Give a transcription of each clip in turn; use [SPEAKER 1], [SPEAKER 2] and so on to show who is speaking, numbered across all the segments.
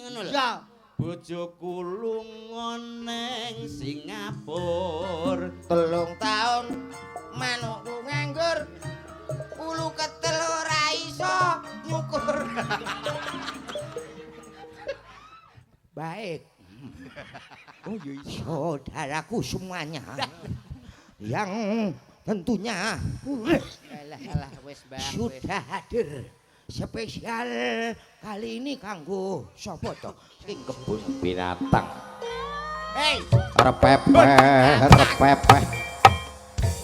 [SPEAKER 1] ngono lho.
[SPEAKER 2] Iya.
[SPEAKER 1] Bojoku lunga ning Singapura
[SPEAKER 2] 3 taun manukku nganggur. Ulu ketel ora iso ngukur. Baik. Oh iya, saudaraku semuanya yang tentunya
[SPEAKER 1] Alah wis Mbah.
[SPEAKER 2] sudah hadir spesial kali ini kanggo sapa to sing kebun
[SPEAKER 1] Binatang.
[SPEAKER 2] hei
[SPEAKER 3] Repepeh.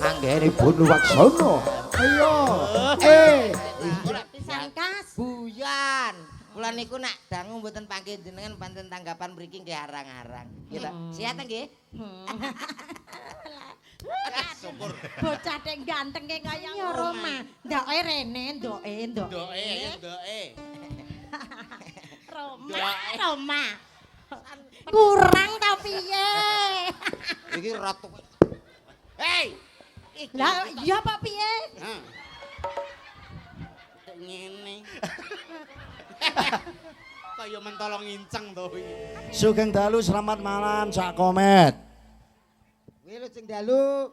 [SPEAKER 2] anggene Bono Waksono ayo
[SPEAKER 4] Pisan kas.
[SPEAKER 2] buyan kula niku nak dangu mboten panggih jenengan panten tanggapan mriki nggih arang-arang gitu siat nggih
[SPEAKER 4] Syukur. Bocah dek ganteng kayak kaya Roma. Ndoke rene, ndoke.
[SPEAKER 1] Ndoke.
[SPEAKER 4] Roma. Kurang ta piye?
[SPEAKER 2] iki ratu hei
[SPEAKER 4] Lah iya Pak piye?
[SPEAKER 1] Ngene. Kaya mentolong inceng to iki.
[SPEAKER 3] Sugeng dalu selamat malam Cak Komet.
[SPEAKER 2] kuwi lho sing dalu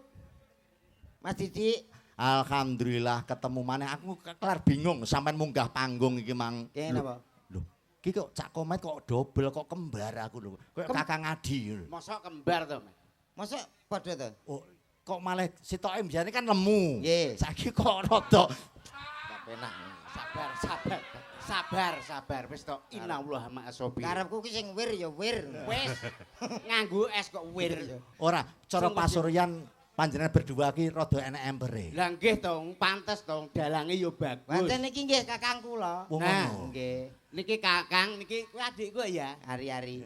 [SPEAKER 2] Mas Didi
[SPEAKER 3] Alhamdulillah ketemu maneh. Aku kelar bingung sampean munggah panggung iki mang.
[SPEAKER 2] kene napa
[SPEAKER 3] Lho, iki kok Cak Komet kok dobel kok kembar aku lho. Kayak Kakang Adi lho.
[SPEAKER 1] Mosok kembar to, Mas?
[SPEAKER 2] mosok padha to
[SPEAKER 3] Oh, kok malah sitoke mbiyane kan lemu.
[SPEAKER 2] Nggih.
[SPEAKER 3] Saiki kok rada
[SPEAKER 2] penak
[SPEAKER 1] Sabar. Wis to innallaha ma'asobi.
[SPEAKER 2] karepku ki sing wir ya wir
[SPEAKER 1] Wis nganggo es kok wir.
[SPEAKER 3] ora cara pasuryan panjenengan berdua ki rada enek empere.
[SPEAKER 1] Lah nggih to, pantes to dalange ya bagus.
[SPEAKER 2] Wonten iki nggih kakang kula
[SPEAKER 3] Wong
[SPEAKER 1] Nah.
[SPEAKER 3] ngono.
[SPEAKER 2] nggih
[SPEAKER 1] Niki Kakang, niki kuwi adikku ya.
[SPEAKER 2] hari-hari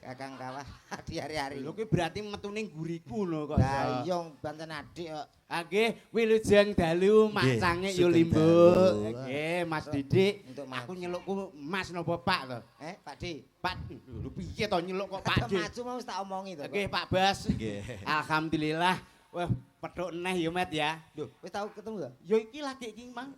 [SPEAKER 2] kakang kawah di hari-hari
[SPEAKER 1] Lho kuwi berarti metune guriku lho kok.
[SPEAKER 2] lah iya banten adik kok
[SPEAKER 1] Ah nggih, wilujeng dalu macange yo
[SPEAKER 3] sugeng
[SPEAKER 1] limbuk.
[SPEAKER 3] dalu.
[SPEAKER 1] Nggih, Mas Didik.
[SPEAKER 2] Untuk Mas.
[SPEAKER 1] Aku nyelukku Mas napa Pak to?
[SPEAKER 2] Pak Di
[SPEAKER 1] Pak, lho piye to nyeluk kok Pak
[SPEAKER 2] Pak
[SPEAKER 1] Dik?
[SPEAKER 2] maju mau wis tak omongi to
[SPEAKER 1] Nggih, Pak Bas.
[SPEAKER 3] Nggih.
[SPEAKER 1] Alhamdulillah. Wah, petuk neh yo Met ya.
[SPEAKER 2] lho wis tau ketemu to
[SPEAKER 1] Yo iki lagi iki Mang.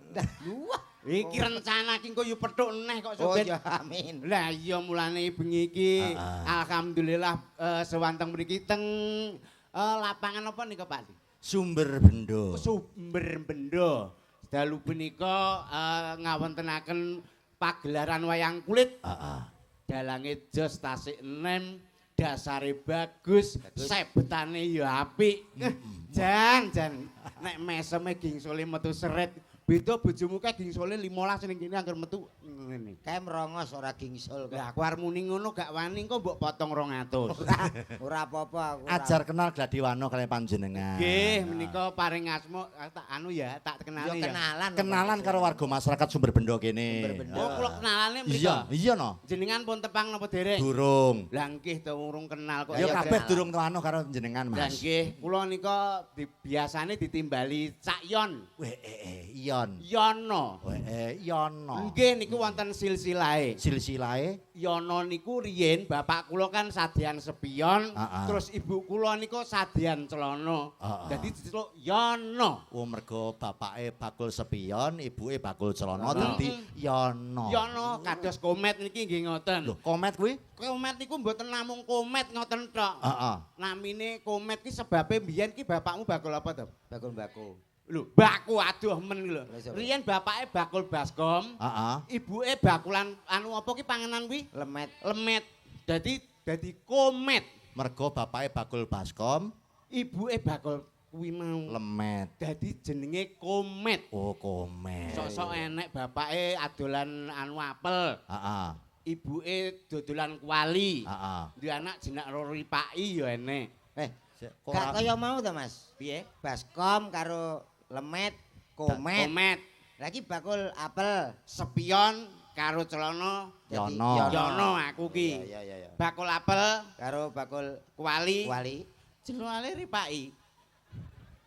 [SPEAKER 2] luwah
[SPEAKER 1] Iki rencana iki engko yo petuk neh kok
[SPEAKER 2] oh
[SPEAKER 1] sobat.
[SPEAKER 2] ya amin
[SPEAKER 1] Lah iya mulane bengi iki alhamdulillah sewanteng mriki teng lapangan apa nika Pak?
[SPEAKER 3] Sumber bendo.
[SPEAKER 1] Sumber Bendo. Dalu punika ngawontenaken pagelaran wayang kulit.
[SPEAKER 3] Heeh.
[SPEAKER 1] Dalange jos tasik enem, dasare bagus, sebetane ya apik. Jan nek meseme gingsole metu seret. Beda bojomu kae gingsole 15 ning kene anggere metu ngene.
[SPEAKER 2] kae merongos ora gingsul kok
[SPEAKER 1] Lah aku arep muni ngono gak wani engko mbok potong 200.
[SPEAKER 2] ora apa-apa aku ora.
[SPEAKER 3] Ajar kenal Gladiwano kalian panjenengan.
[SPEAKER 1] Nggih, menika paring asma tak anu ya, tak
[SPEAKER 2] Yo
[SPEAKER 1] kenali ya.
[SPEAKER 2] kenalan
[SPEAKER 3] Kenalan karo warga masyarakat Sumber Bendo kene.
[SPEAKER 2] Sumber Bendo.
[SPEAKER 1] Oh, kula kenalane
[SPEAKER 3] Iya,
[SPEAKER 1] mriko.
[SPEAKER 3] iya no.
[SPEAKER 1] Jenengan pun tepang napa dereng?
[SPEAKER 3] Durung.
[SPEAKER 1] Lah nggih to urung kenal kok.
[SPEAKER 3] Ya
[SPEAKER 2] iya,
[SPEAKER 3] kabeh
[SPEAKER 2] kenalan.
[SPEAKER 3] durung tuano karo jenengan,
[SPEAKER 1] Lah
[SPEAKER 3] Mas.
[SPEAKER 1] nggih, kula nika biasane ditimbali Cak Yon.
[SPEAKER 3] Weh, Ion.
[SPEAKER 1] Yono.
[SPEAKER 3] Weh, Yono.
[SPEAKER 1] Nggih niku wonten silsilahe.
[SPEAKER 3] Silsilahe.
[SPEAKER 1] Yono niku riyen bapak kula kan sadian sepion, terus ibu kula niku sadian celana. Dadi diceluk Yono.
[SPEAKER 3] Oh, mergo bapake bakul sepion, ibuke bakul celana dadi Yono.
[SPEAKER 1] Yono kados komet niki nggih ngoten.
[SPEAKER 3] Lho, komet kuwi?
[SPEAKER 1] Komet niku mboten namung komet ngoten tok.
[SPEAKER 3] Heeh.
[SPEAKER 1] Namine komet ki sebabe mbiyen ki bapakmu bakul apa to?
[SPEAKER 2] bakul-bakul
[SPEAKER 1] Lho, baku aduh men lho.
[SPEAKER 2] Lah, sapa?
[SPEAKER 1] Riyen bapake bakul baskom,
[SPEAKER 3] Heeh.
[SPEAKER 1] ibuke bakulan anu apa ki panganan kuwi?
[SPEAKER 2] lemet
[SPEAKER 1] Lemet. Dadi komet.
[SPEAKER 3] Mergo bapake bakul baskom,
[SPEAKER 1] Ibuke bakul kuwi mau.
[SPEAKER 3] lemet.
[SPEAKER 1] Dadi jenenge komet.
[SPEAKER 3] Oh, komet.
[SPEAKER 1] Sok-sok enek bapake adolan anu apel,
[SPEAKER 3] Heeh.
[SPEAKER 1] ibuke dodolan kuali.
[SPEAKER 3] Heeh.
[SPEAKER 1] Duwe anak jenak Rori Paki ya enek.
[SPEAKER 3] Kok
[SPEAKER 2] gak kaya mau to Mas
[SPEAKER 1] Piye?
[SPEAKER 2] baskom karo lemet komet
[SPEAKER 1] Komet.
[SPEAKER 2] lagi bakul apel
[SPEAKER 1] Sepion karo celana
[SPEAKER 2] Jadi
[SPEAKER 3] Yono.
[SPEAKER 1] Yono aku ki.
[SPEAKER 2] iya
[SPEAKER 1] Bakul apel,
[SPEAKER 2] karo bakul
[SPEAKER 1] kuali,
[SPEAKER 2] wali
[SPEAKER 1] jenenge Ripaki.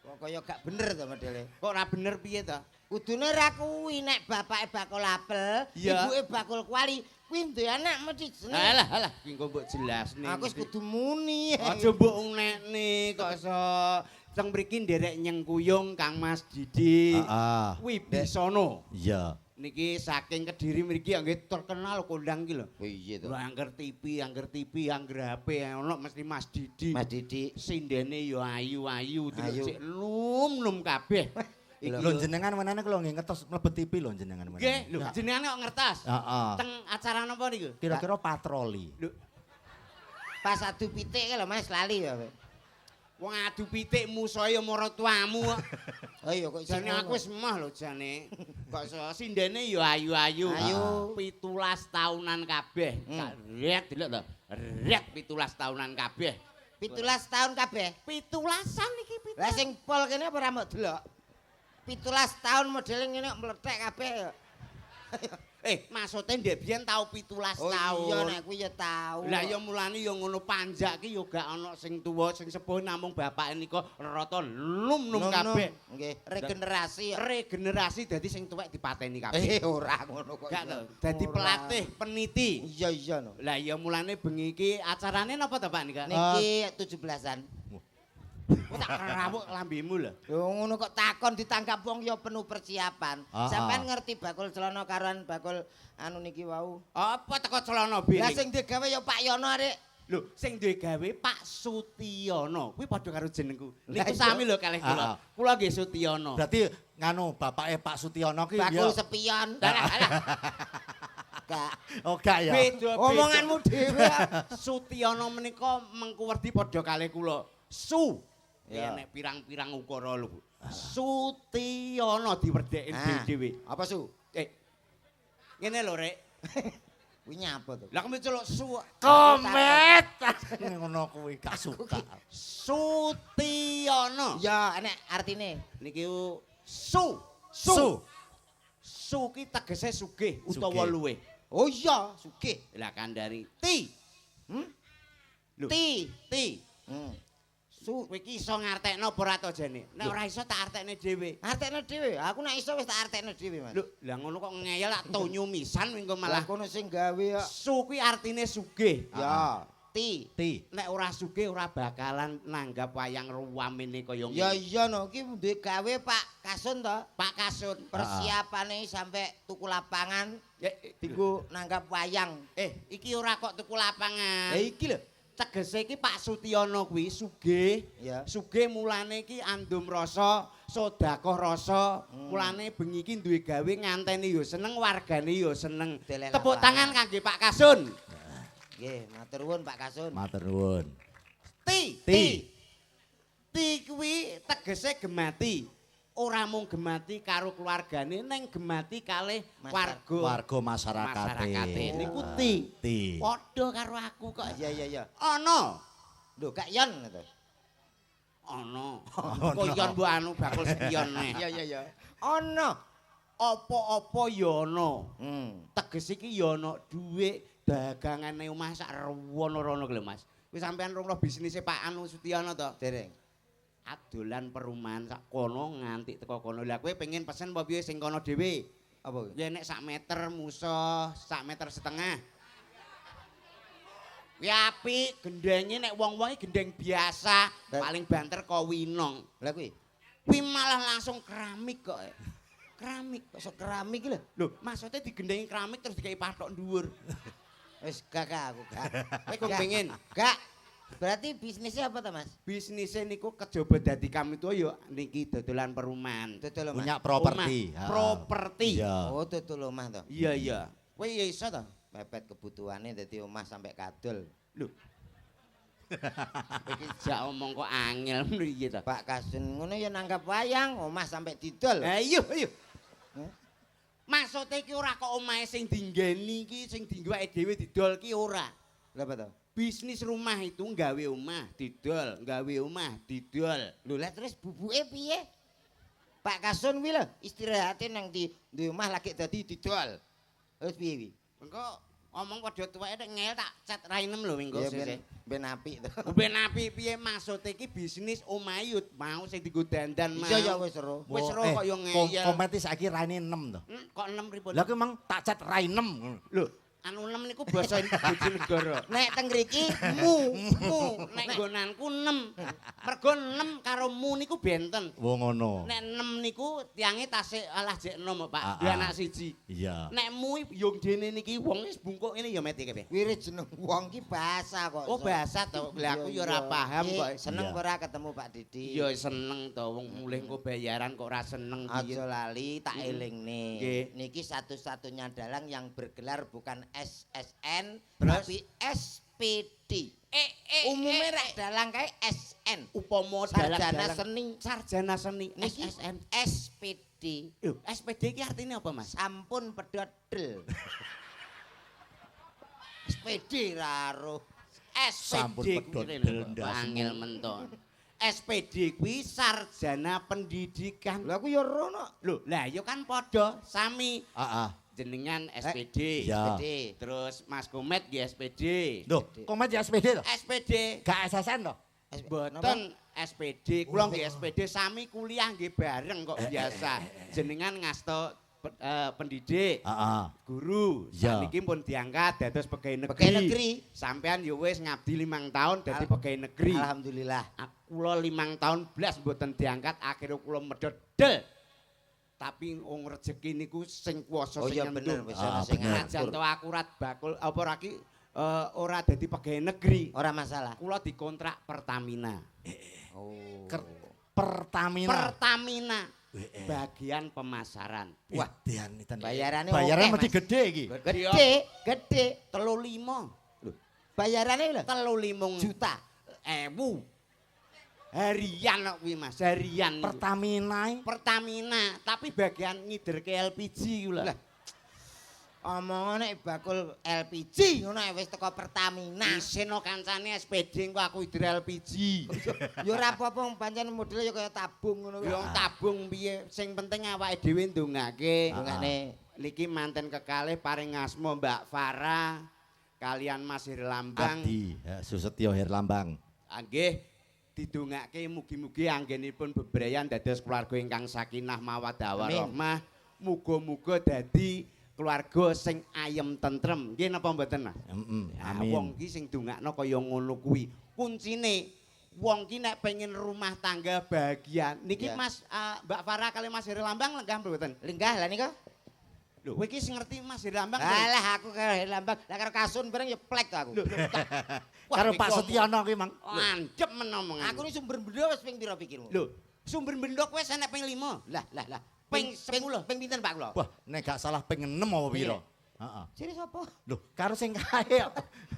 [SPEAKER 2] kok kaya gak bener to modele
[SPEAKER 1] Kok ora bener piye to?
[SPEAKER 2] kudune ra kuwi nek bapake bakul apel
[SPEAKER 1] Iya.
[SPEAKER 2] ibuke bakul kuali kuwi duwe anak mesti jeneng
[SPEAKER 1] Alah, ki engko mbok jelasne.
[SPEAKER 2] aku wis kudu muni
[SPEAKER 1] Aja mbok unekne kok iso teng mriki nderek nyengkuyung Kang Mas Didi.
[SPEAKER 3] Heeh.
[SPEAKER 1] Wibisono.
[SPEAKER 3] Iya.
[SPEAKER 1] niki saking Kediri mriki nggih terkenal kondang iki lho.
[SPEAKER 2] Oh iya to.
[SPEAKER 1] Lho angger TV, angger HP ono mesti Mas Didi.
[SPEAKER 2] Mas Didi.
[SPEAKER 1] Sindene ya ayu-ayu,
[SPEAKER 2] Ayu.
[SPEAKER 1] sik num-num kabeh.
[SPEAKER 3] Lho jenengan menane kula nggih ngetos mlebet TV lho jenengan menane.
[SPEAKER 1] Nggih, lho jenengane kok ngertos.
[SPEAKER 3] Heeh.
[SPEAKER 1] Teng acara napa niku?
[SPEAKER 3] Kira-kira patroli.
[SPEAKER 1] Lho,
[SPEAKER 2] Pas adu pitik lho Mas lali ya.
[SPEAKER 1] wong adu pitik musaya marang tuamu kok.
[SPEAKER 2] Oh iya kok
[SPEAKER 1] Jane aku wis emoh lho jane. Kok sindene ya ayu-ayu.
[SPEAKER 2] Ayu.
[SPEAKER 1] 17 tahunan kabeh. Tak lihat delok to. Riat 17 tahunan kabeh.
[SPEAKER 2] 17 tahun kabeh.
[SPEAKER 1] 17an iki
[SPEAKER 2] Lah sing pol kene apa ora mbok delok? 17 tahun modele ngene kok mlethek kabeh ya.
[SPEAKER 1] Maksudnya ndek biyen tau 17
[SPEAKER 2] Oh
[SPEAKER 1] tahun.
[SPEAKER 2] iya nek kuwi ya tau.
[SPEAKER 1] Lah ya mulane ya ngono panjak ki ya gak ana sing tuwa sing sepuh namung bapake nika rata num-num kabeh.
[SPEAKER 2] Nggih, regenerasi ya.
[SPEAKER 1] Regenerasi dadi sing tuwek dipateni kabeh.
[SPEAKER 2] Ora ngono kok.
[SPEAKER 1] Gak to. Dadi pelatih, peniti.
[SPEAKER 2] Iya iya no.
[SPEAKER 1] Lah ya mulane bengi iki acarane napa to Pak nika?
[SPEAKER 2] Niki 17-an.
[SPEAKER 1] Kok tak rawuk lambemu lho.
[SPEAKER 2] Yo ngono kok takon ditangkap wong ya penuh persiapan. Sampeyan ngerti bakul celana karuan bakul anu niki wau.
[SPEAKER 1] Apa teko celana
[SPEAKER 2] Lah
[SPEAKER 1] biring?
[SPEAKER 2] sing digawe ya Pak Yono arek.
[SPEAKER 1] Lho, sing duwe gawe Pak Sutiono. Kuwi padha karo jenengku.
[SPEAKER 2] Lah
[SPEAKER 1] Niku
[SPEAKER 2] iya.
[SPEAKER 1] sami lho kalih kula. Kula nggih Sutiono.
[SPEAKER 3] Berarti nganu bapake Pak Sutiono ki
[SPEAKER 2] Bakul
[SPEAKER 3] ya.
[SPEAKER 2] sepion. Gak.
[SPEAKER 3] Oh gak ya.
[SPEAKER 1] Beda.
[SPEAKER 2] Omonganmu dhewe.
[SPEAKER 1] Sutiono menika mengkuwerdi padha kalih kula. Su.
[SPEAKER 2] Ya.
[SPEAKER 1] Nek pirang-pirang ukara lho, Bu. Sutiono diwerdheken dhewe-dhewe.
[SPEAKER 2] Apa su?
[SPEAKER 1] Ngene lho, Rek.
[SPEAKER 2] Kuwi nyapa to?
[SPEAKER 1] Lah kok celuk su.
[SPEAKER 3] Komet. Ngono kuwi gak suka.
[SPEAKER 1] Sutiono.
[SPEAKER 2] Ya enek artine.
[SPEAKER 1] Niki su.
[SPEAKER 3] Su.
[SPEAKER 1] Su ki tegese sugih utawa
[SPEAKER 3] Sugih.
[SPEAKER 1] luwih.
[SPEAKER 2] Oh iya, sugih.
[SPEAKER 1] Lah kandhani ti. Lho.
[SPEAKER 2] Ti.
[SPEAKER 1] Ti.
[SPEAKER 2] Su.
[SPEAKER 1] Kowe iki iso ngartekno apa ora to jane? Nek ora iso tak artekne dhewe.
[SPEAKER 2] Artekno dhewe. Aku nek iso wis tak artekno dhewe, Mas.
[SPEAKER 1] Lho, lah ngono kok ngeyel tak tonyo misan engko
[SPEAKER 2] Malah
[SPEAKER 1] malah.
[SPEAKER 2] kono sing gawe ya.
[SPEAKER 1] Su kuwi artine sugih.
[SPEAKER 2] Ya. Ti.
[SPEAKER 3] Ti.
[SPEAKER 1] Nek ora sugih ora bakalan nanggap wayang ruwamene kaya
[SPEAKER 2] Ya
[SPEAKER 1] ngene.
[SPEAKER 2] iya no, iki duwe gawe Pak Kasun to.
[SPEAKER 1] Pak Kasut.
[SPEAKER 2] Persiapane sampai tuku lapangan
[SPEAKER 1] Dienggo
[SPEAKER 2] dienggo nanggap wayang.
[SPEAKER 1] iki ora kok tuku lapangan.
[SPEAKER 2] Lah iki lho.
[SPEAKER 1] Tegese iki Pak Sutiono kuwi sugih.
[SPEAKER 2] Ya.
[SPEAKER 1] Sugih mulane iki andum rasa, sedekah rasa. Mulane bengi iki duwe gawe nganteni ya seneng, wargane ya seneng.
[SPEAKER 2] Delek
[SPEAKER 1] Tepuk
[SPEAKER 2] lapangan.
[SPEAKER 1] tangan kangge Pak Kasun.
[SPEAKER 2] Nggih, matur nuwun Pak Kasun.
[SPEAKER 3] Matur nuwun.
[SPEAKER 1] Ti.
[SPEAKER 3] Ti.
[SPEAKER 1] Ti kuwi tegese gemati. Ora mung gemati karo keluargane, ning gemati kalih
[SPEAKER 3] Warga masyarakate.
[SPEAKER 1] Niku ti.
[SPEAKER 3] Ti.
[SPEAKER 1] Padha karo aku kok.
[SPEAKER 2] Iya iya iya.
[SPEAKER 1] Ana.
[SPEAKER 2] Lho, Kak Yon to.
[SPEAKER 1] Ana. Koyon mbok anu bakul spion neh.
[SPEAKER 2] iya iya. Ono.
[SPEAKER 1] Apa-apa ya ana.
[SPEAKER 2] Teges
[SPEAKER 1] Iki ya ana dhuwit dagangane omah sak rewono-rono lho Mas. Wis sampean rong bisnise Pak Anu Sutiono to.
[SPEAKER 2] dereng.
[SPEAKER 1] Adolan perumahan sak kono nganti teko kono. Lah kowe pengen pesen apa piye sing kono dhewe?
[SPEAKER 2] Apa?
[SPEAKER 1] Ya nek sak meter musuh, sak meter setengah. Kuwi apik, gendenge nek wong-wong iki gendeng biasa, paling banter kok winong.
[SPEAKER 2] Lah kuwi.
[SPEAKER 1] Kuwi malah langsung keramik kok. Keramik.
[SPEAKER 2] Kok keramik iki lho.
[SPEAKER 1] Lho, maksudnya digendengi keramik terus dikai patok dhuwur.
[SPEAKER 2] Wis gak aku gak.
[SPEAKER 1] Kowe kepengin?
[SPEAKER 2] Gak. Berarti bisnisnya apa to, Mas?
[SPEAKER 1] Bisnisnya niku kejaba dadi kami tuh ya niki dodolan perumahan.
[SPEAKER 2] Dodol omah.
[SPEAKER 3] Punya properti.
[SPEAKER 1] Omah, properti.
[SPEAKER 3] Iya.
[SPEAKER 2] Oh, dodol omah to.
[SPEAKER 1] Iya iya. Kowe ya iso to?
[SPEAKER 2] Mepet kebutuhannya dadi omah sampai kadol.
[SPEAKER 1] Lho. Iki jak omong kok angel piye to?
[SPEAKER 2] Pak Kasun ngono ya nanggap wayang, omah sampai didol.
[SPEAKER 1] Ayo ayo. Maksudnya iki ora kok omahe sing dinggeni iki sing dienggoake dhewe didol ki ora.
[SPEAKER 2] Lha apa to?
[SPEAKER 1] Bisnis rumah itu nggawe omah didol, nggawe omah didol.
[SPEAKER 2] Lho lah terus bubuke piye? Pak Kasun kuwi lho istirahate nang di omah lagi dadi didol. Terus piye kuwi?
[SPEAKER 1] Engko omong padha tuweke nek ngel tak cat rainem lho minggu
[SPEAKER 2] Ya
[SPEAKER 1] sesuk.
[SPEAKER 2] ben apik to.
[SPEAKER 1] Ben apik piye maksudnya iki bisnis omayut mau sing dienggo dandan mau.
[SPEAKER 2] Iya ya wis ero.
[SPEAKER 1] Wis ero kok yo ngeyel.
[SPEAKER 3] Kometi saiki raine 6 to.
[SPEAKER 1] Kok 6 pripun?
[SPEAKER 3] Lah kuwi emang tak cat rai 6.
[SPEAKER 1] Lho, Anu 6 niku basa Bojonegoro.
[SPEAKER 2] Nek teng mriki mu.
[SPEAKER 1] Nek nggonanku 6. Mergo 6 karo mu niku benten.
[SPEAKER 3] Wong ngono.
[SPEAKER 1] Nek 6 niku tiange tasik alah jek enom Pak.
[SPEAKER 3] Ah,
[SPEAKER 1] Duwe
[SPEAKER 3] ah.
[SPEAKER 1] anak siji.
[SPEAKER 3] Iya.
[SPEAKER 1] Nek mu yo dene niki wong wis bungkuk ngene ya meti kabeh.
[SPEAKER 2] Wirid jeneng wong ki bahasa kok.
[SPEAKER 1] Oh bahasa to. Lah aku yo ora paham kok.
[SPEAKER 2] Seneng
[SPEAKER 3] Iya.
[SPEAKER 2] ora ketemu Pak Didi.
[SPEAKER 1] Ya seneng to wong mulih engko bayaran kok ora seneng piye.
[SPEAKER 2] Aja lali tak elingne.
[SPEAKER 1] Nggih.
[SPEAKER 2] Niki satu-satunya dalang yang bergelar bukan SSN
[SPEAKER 1] Terus?
[SPEAKER 2] tapi SPD. Umumnya rek dalang kae SN.
[SPEAKER 1] Upama
[SPEAKER 2] Sarjana seni.
[SPEAKER 1] sarjana seni
[SPEAKER 2] Niki
[SPEAKER 1] SSN.
[SPEAKER 2] SPD.
[SPEAKER 1] Lho, SPD ki artinya apa, Mas?
[SPEAKER 2] Sampun pedodel. SPD raro.
[SPEAKER 3] Sampun
[SPEAKER 1] SPD
[SPEAKER 3] pedodel
[SPEAKER 1] kuwi lho,
[SPEAKER 3] ndasmu.
[SPEAKER 1] angel menton. SPD kuwi sarjana pendidikan.
[SPEAKER 2] Lah aku ya rono.
[SPEAKER 1] Lho, lah ya kan padha sami.
[SPEAKER 3] Heeh.
[SPEAKER 1] Jenengan SPD.
[SPEAKER 3] Iya.
[SPEAKER 2] SPD.
[SPEAKER 1] Terus Mas Komet nggih SPD.
[SPEAKER 3] Loh, komet ya SPD lho.
[SPEAKER 1] SPD.
[SPEAKER 3] Gak SSN lho.
[SPEAKER 1] Boten SPD, kula nggih SPD sami kuliah nggih bareng kok biasa. Jenengan ngasta pendidik,
[SPEAKER 3] Heeh.
[SPEAKER 1] guru.
[SPEAKER 3] Iya.
[SPEAKER 1] Saniki pun diangkat dados pegawai negeri.
[SPEAKER 2] Pegawai negeri.
[SPEAKER 1] Sampean yo wis ngabdi 5 tahun dadi pegawai negeri.
[SPEAKER 2] Alhamdulillah.
[SPEAKER 1] Kula 5 tahun blas mboten diangkat, akhirnya kula medodel. Tapi wong rezeki niku sing kuwasa
[SPEAKER 2] Oh
[SPEAKER 1] sing
[SPEAKER 2] iya bener
[SPEAKER 1] nyentuh.
[SPEAKER 2] wis ana sing
[SPEAKER 3] bener.
[SPEAKER 2] ngatur.
[SPEAKER 1] Janto akurat bakul apa ora ki ora dadi pegawai negeri.
[SPEAKER 2] Ora masalah.
[SPEAKER 1] Kula dikontrak Pertamina.
[SPEAKER 2] Oh.
[SPEAKER 3] Pertamina.
[SPEAKER 1] Pertamina. Bagian pemasaran.
[SPEAKER 3] Wah, dianitan.
[SPEAKER 2] Bayarannya
[SPEAKER 3] Bayaran
[SPEAKER 2] oke,
[SPEAKER 3] mesti
[SPEAKER 2] Mas.
[SPEAKER 3] gede iki.
[SPEAKER 2] Gede.
[SPEAKER 1] 35
[SPEAKER 2] Bayarannya lho
[SPEAKER 1] 35
[SPEAKER 2] juta.
[SPEAKER 1] ewu. Harian kok kuwi Mas, harian.
[SPEAKER 3] Pertamina.
[SPEAKER 1] Pertamina, tapi bagian ngiderke LPG ku lho.
[SPEAKER 2] Omongane bakul LPG ngono wis teko Pertamina.
[SPEAKER 1] Isin kancane SPD engko aku ider LPG.
[SPEAKER 2] Ya ora apa-apa pancen modele ya kaya tabung ngono
[SPEAKER 1] Yo tabung piye, sing penting awake dhewe ndongake.
[SPEAKER 2] Dongane.
[SPEAKER 1] Niki manten kekalih paring asma Mbak Farah kalian Mas Herlambang.
[SPEAKER 3] Adi, Susetyo Herlambang.
[SPEAKER 1] Nggih didongake mugi-mugi anggenipun bebrayan dados keluarga ingkang sakinah mawaddah warahmah. Muga-muga dadi keluarga sing ayem tentrem. Nggih napa mboten Mas?
[SPEAKER 3] Amin.
[SPEAKER 1] Wong ki sing dongakno kaya ngono kuwi. Kuncine wong ki nek pengen rumah tangga bahagia. Niki
[SPEAKER 2] Ya.
[SPEAKER 1] Mas Mbak Farah kali Mas Herlambang lenggah mboten?
[SPEAKER 2] Linggah lah nika.
[SPEAKER 1] Lho, kowe iki sing ngerti Mas Herlambang.
[SPEAKER 2] Alah aku karo Lambang, lah karo Kasun bareng ya plek aku.
[SPEAKER 3] Karo Pak Setiono ki Mang.
[SPEAKER 1] Andep menomong.
[SPEAKER 2] Aku ni sumber benda wis ping pira pikirmu?
[SPEAKER 1] Lho, sumber bendok wis enek ping 5.
[SPEAKER 2] Lah.
[SPEAKER 1] Ping 10.
[SPEAKER 2] Ping pinten Pak kula?
[SPEAKER 3] Wah, nek gak salah ping 6 apa pira? Heeh.
[SPEAKER 2] Sire sapa?
[SPEAKER 3] Loh, karo sing kae.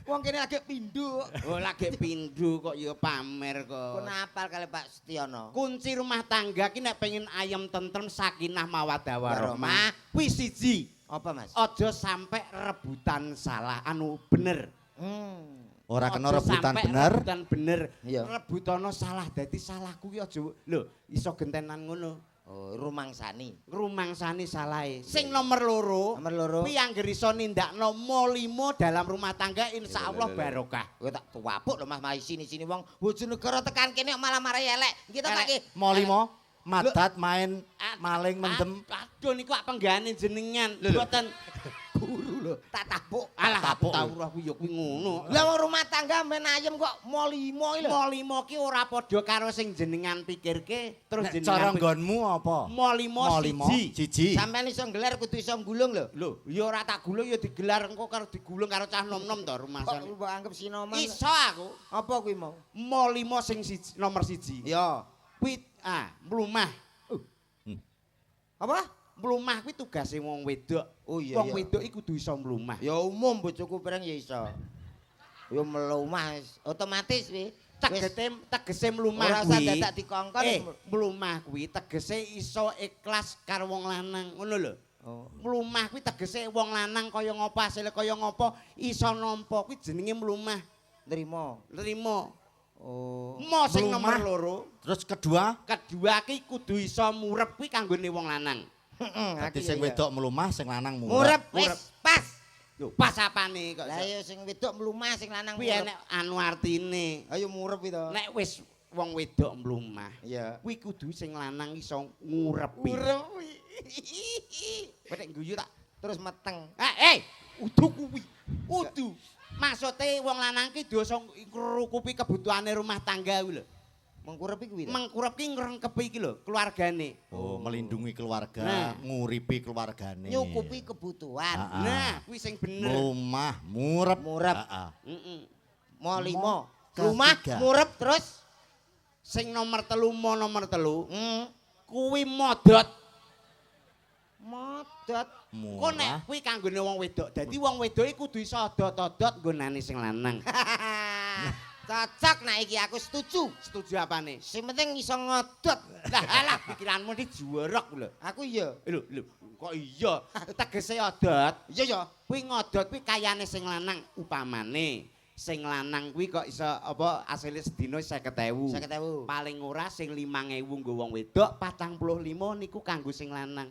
[SPEAKER 2] Wong kene lagi pindho.
[SPEAKER 1] Oh, lagi pindu kok ya pamer
[SPEAKER 2] Kok
[SPEAKER 1] kok.
[SPEAKER 2] apal kali Pak Setiono?
[SPEAKER 1] Kunci rumah tangga ki nek pengen ayem tentrem sakinah mawaddah
[SPEAKER 2] Warahmah.
[SPEAKER 1] warahmah kuwi siji.
[SPEAKER 2] Apa Mas?
[SPEAKER 1] Aja sampai rebutan salah anu bener.
[SPEAKER 3] Ora kena
[SPEAKER 1] Aja
[SPEAKER 3] rebutan
[SPEAKER 1] sampai
[SPEAKER 3] bener.
[SPEAKER 1] Rebutan bener.
[SPEAKER 2] Iya.
[SPEAKER 1] Rebutana salah dadi salahku ki aja lho iso gentenan ngono.
[SPEAKER 2] Oh, rumangsani.
[SPEAKER 1] Rumangsani salahe. Sing nomor loro.
[SPEAKER 2] Nomor loro.
[SPEAKER 1] Kuwi anggere iso nindakno molimo dalam rumah tangga insyaallah barokah.
[SPEAKER 2] Kowe tak tuwapuk lho Mas sini wong Bojonegoro tekan kene kok malah marai elek. Kita tak ki
[SPEAKER 3] Mau limo, madat main maling mendem.
[SPEAKER 1] Aduh niku ak penggane jenengan. Mboten
[SPEAKER 2] guru lho, tak tapuk.
[SPEAKER 1] alah
[SPEAKER 3] Tapuk.
[SPEAKER 1] tahu aku ya kuwi ngono.
[SPEAKER 2] Lah wong rumah tangga men ayem kok molimo iki lho.
[SPEAKER 1] Molimo ki ora padha karo sing jenengan pikirke terus
[SPEAKER 3] Nek cara
[SPEAKER 1] jenengan
[SPEAKER 3] nggonmu apa?
[SPEAKER 1] molimo siji.
[SPEAKER 3] siji.
[SPEAKER 2] Sampeyan iso nggelar kudu iso gulung lho.
[SPEAKER 1] Lho, ya ora tak gulung ya digelar engko karo digulung karo cah nom-nom to rumah
[SPEAKER 2] Kok
[SPEAKER 1] sana.
[SPEAKER 2] mbok anggap sinoman.
[SPEAKER 1] Iso aku.
[SPEAKER 2] Apa kuwi mau?
[SPEAKER 1] Molimo sing siji, nomor siji.
[SPEAKER 2] Ya.
[SPEAKER 1] Kuwi mlumah.
[SPEAKER 2] Apa?
[SPEAKER 1] Mlumah kuwi tugase wong wedok.
[SPEAKER 2] Oh iya.
[SPEAKER 1] Wong wedok iku kudu iso mlumah.
[SPEAKER 2] Ya umum bojoku bareng ya iso. Ya melumah otomatis wi.
[SPEAKER 1] Tegese mlumah
[SPEAKER 2] Ora usah
[SPEAKER 1] kuwi.
[SPEAKER 2] dadak dikongkon.
[SPEAKER 1] Mlumah kuwi tegese iso ikhlas karo wong lanang, ngono lho.
[SPEAKER 2] Oh.
[SPEAKER 1] Mlumah kuwi tegese wong lanang kaya ngopo asile kaya ngopo iso nampa kuwi jenenge mlumah.
[SPEAKER 2] Nrimo.
[SPEAKER 1] Nrimo.
[SPEAKER 2] Oh.
[SPEAKER 1] Mo sing nomor
[SPEAKER 3] Mlumah.
[SPEAKER 1] loro.
[SPEAKER 3] Terus kedua,
[SPEAKER 1] Kedua ki kudu iso murep kuwi kanggone wong lanang.
[SPEAKER 3] dadi sing wedok melumah, sing lanang
[SPEAKER 2] murep
[SPEAKER 1] Murep.
[SPEAKER 2] wis pas.
[SPEAKER 1] Lho, pas apane kok.
[SPEAKER 2] Lah ya sing wedok mlumah sing lanang
[SPEAKER 1] Kuwi
[SPEAKER 2] murep.
[SPEAKER 1] enek anu artine.
[SPEAKER 2] Ayo murep itu.
[SPEAKER 1] Nek wis wong wedok mlumah,
[SPEAKER 2] Iya.
[SPEAKER 1] kuwi kudu sing lanang iso ngurepi.
[SPEAKER 2] Murep.
[SPEAKER 1] Kowe nek guyu tak
[SPEAKER 2] Terus meteng.
[SPEAKER 1] Udu kuwi. Udu. Maksude wong lanang ki dosa ngrukupi kebutuhane rumah tangga kuwi lho.
[SPEAKER 2] Mengkurep kuwi.
[SPEAKER 1] Mengkurep ki ngrengkepi iki lho keluargane.
[SPEAKER 3] Oh, melindungi keluarga,
[SPEAKER 1] Nah.
[SPEAKER 3] nguripi keluargane.
[SPEAKER 2] Nyukupi kebutuhan.
[SPEAKER 1] Nah, kuwi sing bener.
[SPEAKER 3] Rumah murep.
[SPEAKER 2] Murep.
[SPEAKER 3] Heeh.
[SPEAKER 1] Heeh.
[SPEAKER 2] Mo 5.
[SPEAKER 3] Ketiga.
[SPEAKER 2] Rumah murep terus.
[SPEAKER 1] Sing nomor 3 nomor 3
[SPEAKER 2] Hmm.
[SPEAKER 1] kuwi modot.
[SPEAKER 2] Modot.
[SPEAKER 1] Kok nek kuwi kanggone wong wedok. Dadi wong wedok iku kudu iso odot-odot nggonane sing lanang.
[SPEAKER 2] Cocok nah iki aku setuju.
[SPEAKER 1] Setuju apane?
[SPEAKER 2] Sing penting iso ngodot.
[SPEAKER 1] Lah alah pikiranmu iki jorok lho.
[SPEAKER 2] Aku iya.
[SPEAKER 1] Lho, kok iya? Tegese odot.
[SPEAKER 2] Iya ya.
[SPEAKER 1] Kuwi ngodot kuwi kayane sing lanang upamane. Sing lanang kuwi kok iso apa asile sedina 50.000.
[SPEAKER 2] 50.000.
[SPEAKER 1] Paling ora sing 5.000 nggo wong wedok, 45 niku kanggo sing lanang.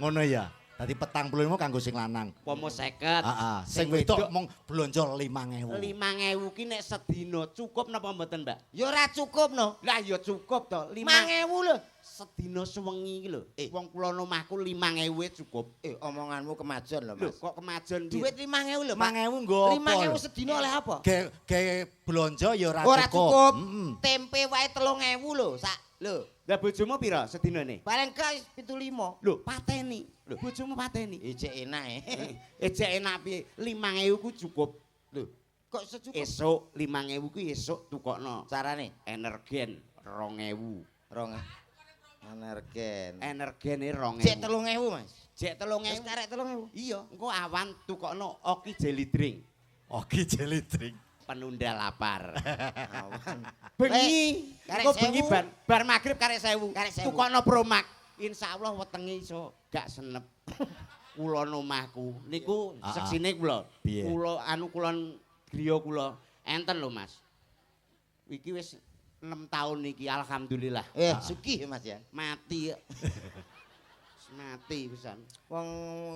[SPEAKER 3] Ngono ya. Dadi 45 kanggo sing lanang.
[SPEAKER 1] Pomo 50.
[SPEAKER 3] Heeh. Sing wedok mung blonjo 5.000.
[SPEAKER 1] 5.000 ki nek sedina cukup napa mboten, Mbak?
[SPEAKER 2] Ya ora cukup no.
[SPEAKER 1] Lah ya cukup to.
[SPEAKER 2] 5.000 lho.
[SPEAKER 1] Sedina sewengi iki lho. Wong kula omahku 5.000 cukup.
[SPEAKER 2] Omonganmu kemajon lho,
[SPEAKER 1] Lho,
[SPEAKER 2] Mas.
[SPEAKER 1] kok kemajon
[SPEAKER 2] Duit 5.000 lho, Mas.
[SPEAKER 3] 5.000 nggo apa?
[SPEAKER 2] 5.000 sedina oleh apa?
[SPEAKER 3] Gawe blonjo ya ora
[SPEAKER 2] Ora
[SPEAKER 3] cukup.
[SPEAKER 2] cukup.
[SPEAKER 3] Heeh.
[SPEAKER 2] Tempe wae 3.000 lho, sak. Lho,
[SPEAKER 1] Lah bojomu pira sedinane?
[SPEAKER 2] paling gak 75.
[SPEAKER 1] Lho, pateni. Lho, bojomu pateni.
[SPEAKER 2] Ijek enak
[SPEAKER 1] Ejek enak piye? 5.000 ku cukup. Lho,
[SPEAKER 2] Kok secukup?
[SPEAKER 1] esuk 5.000 ku esuk tukokno.
[SPEAKER 2] Carane
[SPEAKER 1] Energen 2.000.
[SPEAKER 2] rong energen.
[SPEAKER 1] Energene
[SPEAKER 2] Jek
[SPEAKER 1] 2.000.
[SPEAKER 2] 3.000, Mas.
[SPEAKER 1] Jek
[SPEAKER 2] Wis
[SPEAKER 1] 3.000.
[SPEAKER 2] karek 3.000.
[SPEAKER 1] Iya, engko awan tukokno Oki Jelly Drink.
[SPEAKER 3] Oke jelly drink.
[SPEAKER 1] Penunda lapar.
[SPEAKER 2] Awan.
[SPEAKER 1] Bengi,
[SPEAKER 2] Karek
[SPEAKER 1] engko bengi
[SPEAKER 2] 1.000.
[SPEAKER 1] bar magrib karek 1.000.
[SPEAKER 2] Karek 1.000.
[SPEAKER 1] Tukokno Promak. Insyaallah wetenge iso gak senep. Kula omahku niku seksine kula.
[SPEAKER 3] Piye?
[SPEAKER 1] Kula kulon griya kula enten lho Mas. Iki wis 6 tahun niki alhamdulillah.
[SPEAKER 2] Sugih Mas ya.
[SPEAKER 1] Mati. Mati pisan.
[SPEAKER 2] Wong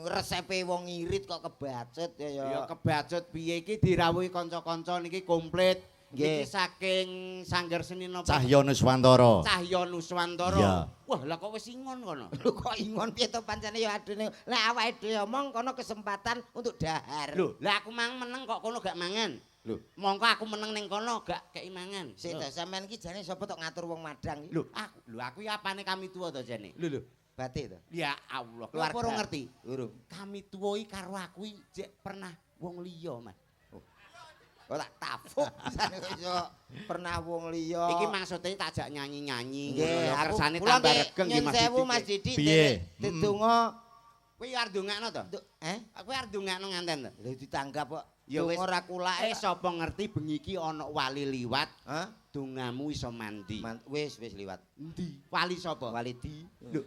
[SPEAKER 2] resepe wong irit kok kebacut
[SPEAKER 1] Ya kebacut piye iki dirawuhi kanca-kanca niki komplit.
[SPEAKER 2] Nggih.
[SPEAKER 1] Iki saking Sanggar Seni napa?
[SPEAKER 3] Cahya Nuswantara.
[SPEAKER 1] Cahya Nuswantara.
[SPEAKER 3] Iya.
[SPEAKER 1] Wah, lah kok wis ingon kono.
[SPEAKER 2] Lho kok ingon piye to pancene ya adene. Lek awake dhewe omong kono kesempatan untuk dahar.
[SPEAKER 1] Lho, lah aku mang meneng kok kono gak mangan. Lho, mongko aku meneng ning kono gak kei mangan.
[SPEAKER 2] Sik to sampean iki jane sapa tok ngatur wong Madang iki?
[SPEAKER 1] Lho aku ya apane kami tuwa to jane. Lho.
[SPEAKER 2] Batik to.
[SPEAKER 1] Ya Allah,
[SPEAKER 2] Keluarga.
[SPEAKER 1] keluarga ora ngerti.
[SPEAKER 2] Urung.
[SPEAKER 1] Kami tuwa iki karo aku iki jek pernah wong liya, Mas.
[SPEAKER 2] Kok tak tafuk pisane kok iso pernah wong liya.
[SPEAKER 1] Iki maksudnya tak jak nyanyi-nyanyi.
[SPEAKER 2] Nggih,
[SPEAKER 1] Ngono,
[SPEAKER 2] aku
[SPEAKER 1] kersane
[SPEAKER 2] kula
[SPEAKER 1] tambah
[SPEAKER 2] nggih
[SPEAKER 1] regeng
[SPEAKER 2] nyun
[SPEAKER 1] nggih Mas
[SPEAKER 2] sewu
[SPEAKER 1] Didik.
[SPEAKER 2] Mas Didi.
[SPEAKER 3] Piye?
[SPEAKER 2] Ditunggu
[SPEAKER 1] Kowe arep ndongakno to? Aku arep ndongakno nganten to.
[SPEAKER 2] Lho ditanggap kok.
[SPEAKER 1] Ya wis
[SPEAKER 2] ora kulake.
[SPEAKER 1] sapa ngerti bengi iki ana wali liwat,
[SPEAKER 2] Hah?
[SPEAKER 1] dongamu iso mandi.
[SPEAKER 2] Wis liwat.
[SPEAKER 1] Endi? Wali sapa?
[SPEAKER 2] Walidi.
[SPEAKER 1] Lho.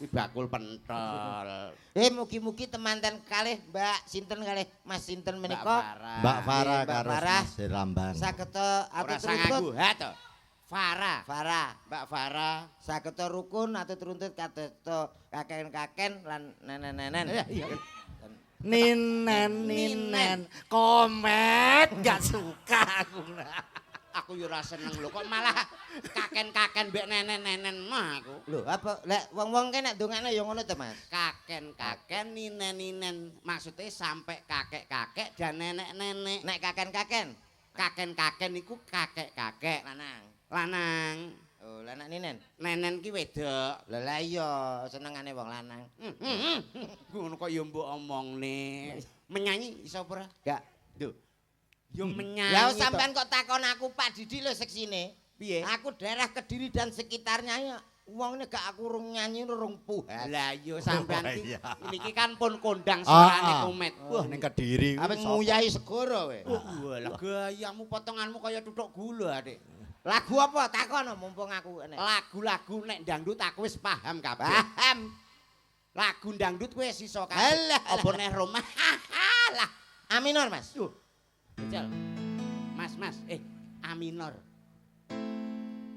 [SPEAKER 1] Kuwi bakul pentol.
[SPEAKER 2] Mugi-mugi temanten kalih Mbak sinten kalih Mas sinten menika
[SPEAKER 3] Mbak Farah
[SPEAKER 2] Mbak
[SPEAKER 3] karo
[SPEAKER 2] Farah.
[SPEAKER 3] Mas Ramban.
[SPEAKER 2] saged
[SPEAKER 1] Ora
[SPEAKER 2] atut
[SPEAKER 1] sangaku,
[SPEAKER 2] runtut.
[SPEAKER 1] ha to. Farah,
[SPEAKER 2] Farah
[SPEAKER 1] Mbak Farah.
[SPEAKER 2] saged rukun atut runtut kadosta kaken-kaken lan nenen-nenen.
[SPEAKER 1] Iya.
[SPEAKER 3] Ninen komet gak suka aku.
[SPEAKER 1] Aku yo ora seneng lho kok malah kaken-kaken mbek nenen-nenen mah aku.
[SPEAKER 2] Lho, apa lek wong-wong ki nek ndongakno ya ngono to, Mas?
[SPEAKER 1] Kaken-kaken ninen-ninen maksudnya sampai kakek-kakek dan nenek-nenek.
[SPEAKER 2] Nek kaken-kaken
[SPEAKER 1] Kaken-kaken iku kakek-kakek
[SPEAKER 2] lanang.
[SPEAKER 1] lanang.
[SPEAKER 2] Oh, lanang ninen.
[SPEAKER 1] Nenen ki wedok.
[SPEAKER 2] Lah lah iya senengane wong lanang.
[SPEAKER 1] Ngono kok ya mbok omongne. Menyanyi iso ora?
[SPEAKER 2] Gak.
[SPEAKER 1] Lho. Yo menyanyi.
[SPEAKER 2] Lah
[SPEAKER 1] to.
[SPEAKER 2] sampean kok takon aku Pak Didi lho seksine.
[SPEAKER 1] Piye?
[SPEAKER 2] Aku daerah Kediri dan sekitarnya ya wong gak aku rung nyanyi rung puas.
[SPEAKER 1] Lah yo sampean
[SPEAKER 3] Oh,
[SPEAKER 1] iki
[SPEAKER 3] iya.
[SPEAKER 1] niki kan pun kondang suarane komet.
[SPEAKER 3] Wah ning Kediri.
[SPEAKER 2] Apa nguyahi segoro we.
[SPEAKER 1] Walah gayamu potonganmu kaya tutuk gula, Dik.
[SPEAKER 2] Lagu apa takon mumpung aku enek.
[SPEAKER 1] Lagu-lagu nek dangdut aku wis paham kabeh.
[SPEAKER 2] Paham.
[SPEAKER 1] Lagu dangdut wis iso kabeh.
[SPEAKER 2] Alah,
[SPEAKER 1] Apa neh Roma? Lah.
[SPEAKER 2] A minor, Mas.
[SPEAKER 1] Duh. Jal. Mas, A minor.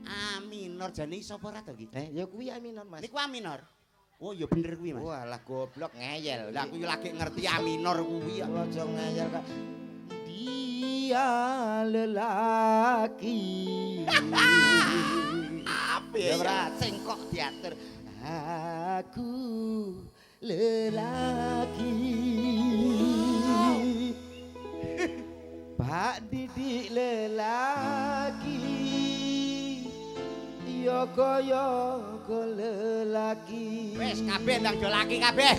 [SPEAKER 1] A minor jane iso apa ora to iki?
[SPEAKER 2] Ya kuwi A minor, Mas.
[SPEAKER 1] Niku A minor. Oh ya bener kuwi, Mas.
[SPEAKER 2] Wah, lah goblok ngeyel.
[SPEAKER 1] Lah aku yo lagi ngerti A minor kuwi.
[SPEAKER 2] Aja ngeyel kok. Dia lelaki.
[SPEAKER 1] Apa
[SPEAKER 2] Ya ora sing kok diatur. Aku lelaki. Pak didik lelaki. Yoga-yoga lelaki.
[SPEAKER 1] Wis kabeh ndang do laki kabeh.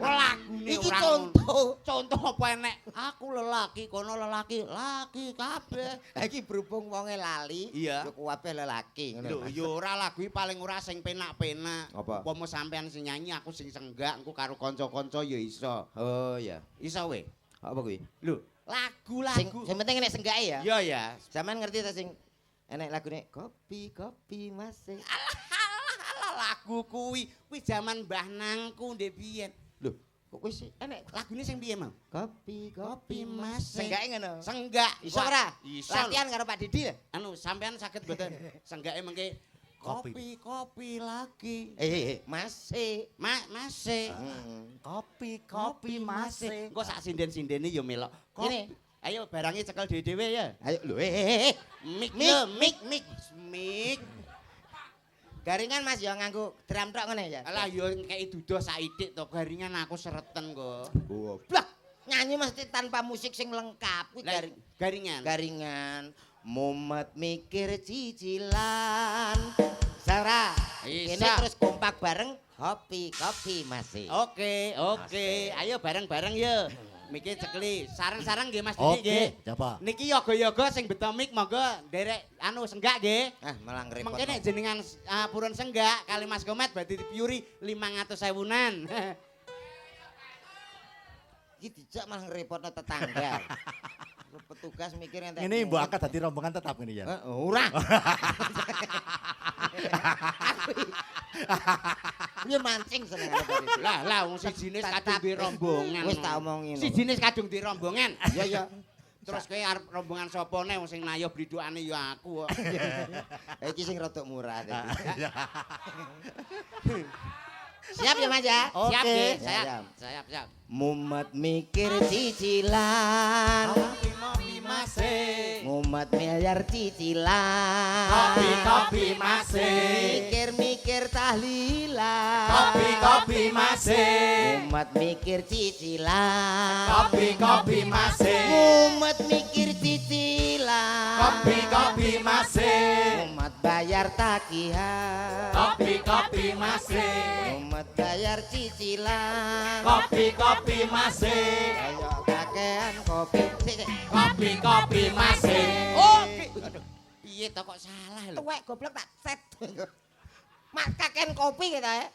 [SPEAKER 1] Lagune
[SPEAKER 2] Iki
[SPEAKER 1] ora
[SPEAKER 2] contoh.
[SPEAKER 1] contoh apa enek? Aku lelaki, kono lelaki, laki kabeh.
[SPEAKER 2] Iki berhubung wonge lali,
[SPEAKER 1] Iya.
[SPEAKER 2] yo kabeh lelaki ngono.
[SPEAKER 1] Lho, yo ora lagu iki paling ora sing penak-penak.
[SPEAKER 2] Apa?
[SPEAKER 1] Umpama sampean sing nyanyi, aku sing senggak, engko karo kanca-kanca ya iso.
[SPEAKER 2] Oh ya.
[SPEAKER 1] Iso we.
[SPEAKER 2] Apa kuwi?
[SPEAKER 1] Lho, lagu-lagu.
[SPEAKER 2] Sing penting nek senggake ya.
[SPEAKER 1] Iya ya.
[SPEAKER 2] Sampean ngerti ta sing enek lagune kopi masih.
[SPEAKER 1] Alah lagu kuwi zaman Mbah Nangku ndek biyen.
[SPEAKER 2] Lho, kok wis enek
[SPEAKER 1] Lagune sing piye, Mang?
[SPEAKER 2] kopi
[SPEAKER 1] masih.
[SPEAKER 2] Senggake ngono.
[SPEAKER 1] Senggak.
[SPEAKER 2] Iso ora?
[SPEAKER 1] Iso.
[SPEAKER 2] Latihan karo Pak Didi lho.
[SPEAKER 1] Anu, sampean saged mboten senggake mengke kopi lagi.
[SPEAKER 2] Masih.
[SPEAKER 1] Masih.
[SPEAKER 3] Kopi masih.
[SPEAKER 1] Engko sak sinden-sindene ya melok.
[SPEAKER 2] Ini.
[SPEAKER 1] Ayo barangnya cekel dhewe-dhewe ya.
[SPEAKER 2] Ayo lho
[SPEAKER 1] Mik
[SPEAKER 2] Mik,
[SPEAKER 1] lho, mik.
[SPEAKER 2] Garingan Mas ya nganggo drum tok ngene ya.
[SPEAKER 1] Alah yo kei duduh saidik to garingan aku sereten kok.
[SPEAKER 2] Goblok. Nyanyi mesti tanpa musik sing lengkap kuwi
[SPEAKER 1] Lah, garingan.
[SPEAKER 2] garingan. Mumet mikir cicilan. Sara.
[SPEAKER 1] Bisa.
[SPEAKER 2] Ini terus kompak bareng kopi masih.
[SPEAKER 1] Oke. Ayo bareng-bareng ya. Miki cekli. Sarang-sarang nggih Mas Didi
[SPEAKER 3] Oke,
[SPEAKER 1] nggih.
[SPEAKER 3] coba.
[SPEAKER 1] Niki yoga-yoga sing beto mik monggo nderek anu senggak nggih.
[SPEAKER 2] Malah ngrepot.
[SPEAKER 1] Mengke nek jenengan purun senggak kali Mas Komet berarti dipiuri 500.000-an.
[SPEAKER 2] Iki dijak malah ngrepotno tetangga. Petugas mikir entek.
[SPEAKER 3] Ini mbok angkat dadi rombongan tetap ngene ya.
[SPEAKER 2] Ora. Ini mancing seneng
[SPEAKER 1] Lah wong sijine kadung di rombongan.
[SPEAKER 2] Wis tak omongi.
[SPEAKER 1] Sijine kadung di rombongan.
[SPEAKER 2] Iya ya.
[SPEAKER 1] Terus kowe arep rombongan sapa ne wong sing nayo blidukane ya aku kok.
[SPEAKER 2] Iki sing rada murah tadi. Siap ya Mas ya?
[SPEAKER 1] Siap
[SPEAKER 3] Oke.
[SPEAKER 1] nggih,
[SPEAKER 2] Siap.
[SPEAKER 1] siap.
[SPEAKER 2] Mumet mikir cicilan.
[SPEAKER 1] Kopi masih.
[SPEAKER 2] Mumet miliar cicilan.
[SPEAKER 1] Kopi masih.
[SPEAKER 2] Mikir tahlilan.
[SPEAKER 1] Kopi masih.
[SPEAKER 2] Mumet mikir cicilan.
[SPEAKER 1] Kopi masih.
[SPEAKER 2] Mumet mikir cicilan.
[SPEAKER 1] Kopi masih.
[SPEAKER 2] Mumet bayar tagihan.
[SPEAKER 1] Kopi masih.
[SPEAKER 2] Mumet bayar cicilan.
[SPEAKER 1] Kopi masih.
[SPEAKER 2] Ayo kakean kopi. Sik.
[SPEAKER 1] Kopi masih. Oke. Piye to kok salah lho.
[SPEAKER 2] Tuwek goblok tak set. Mak kakean kopi kita ya.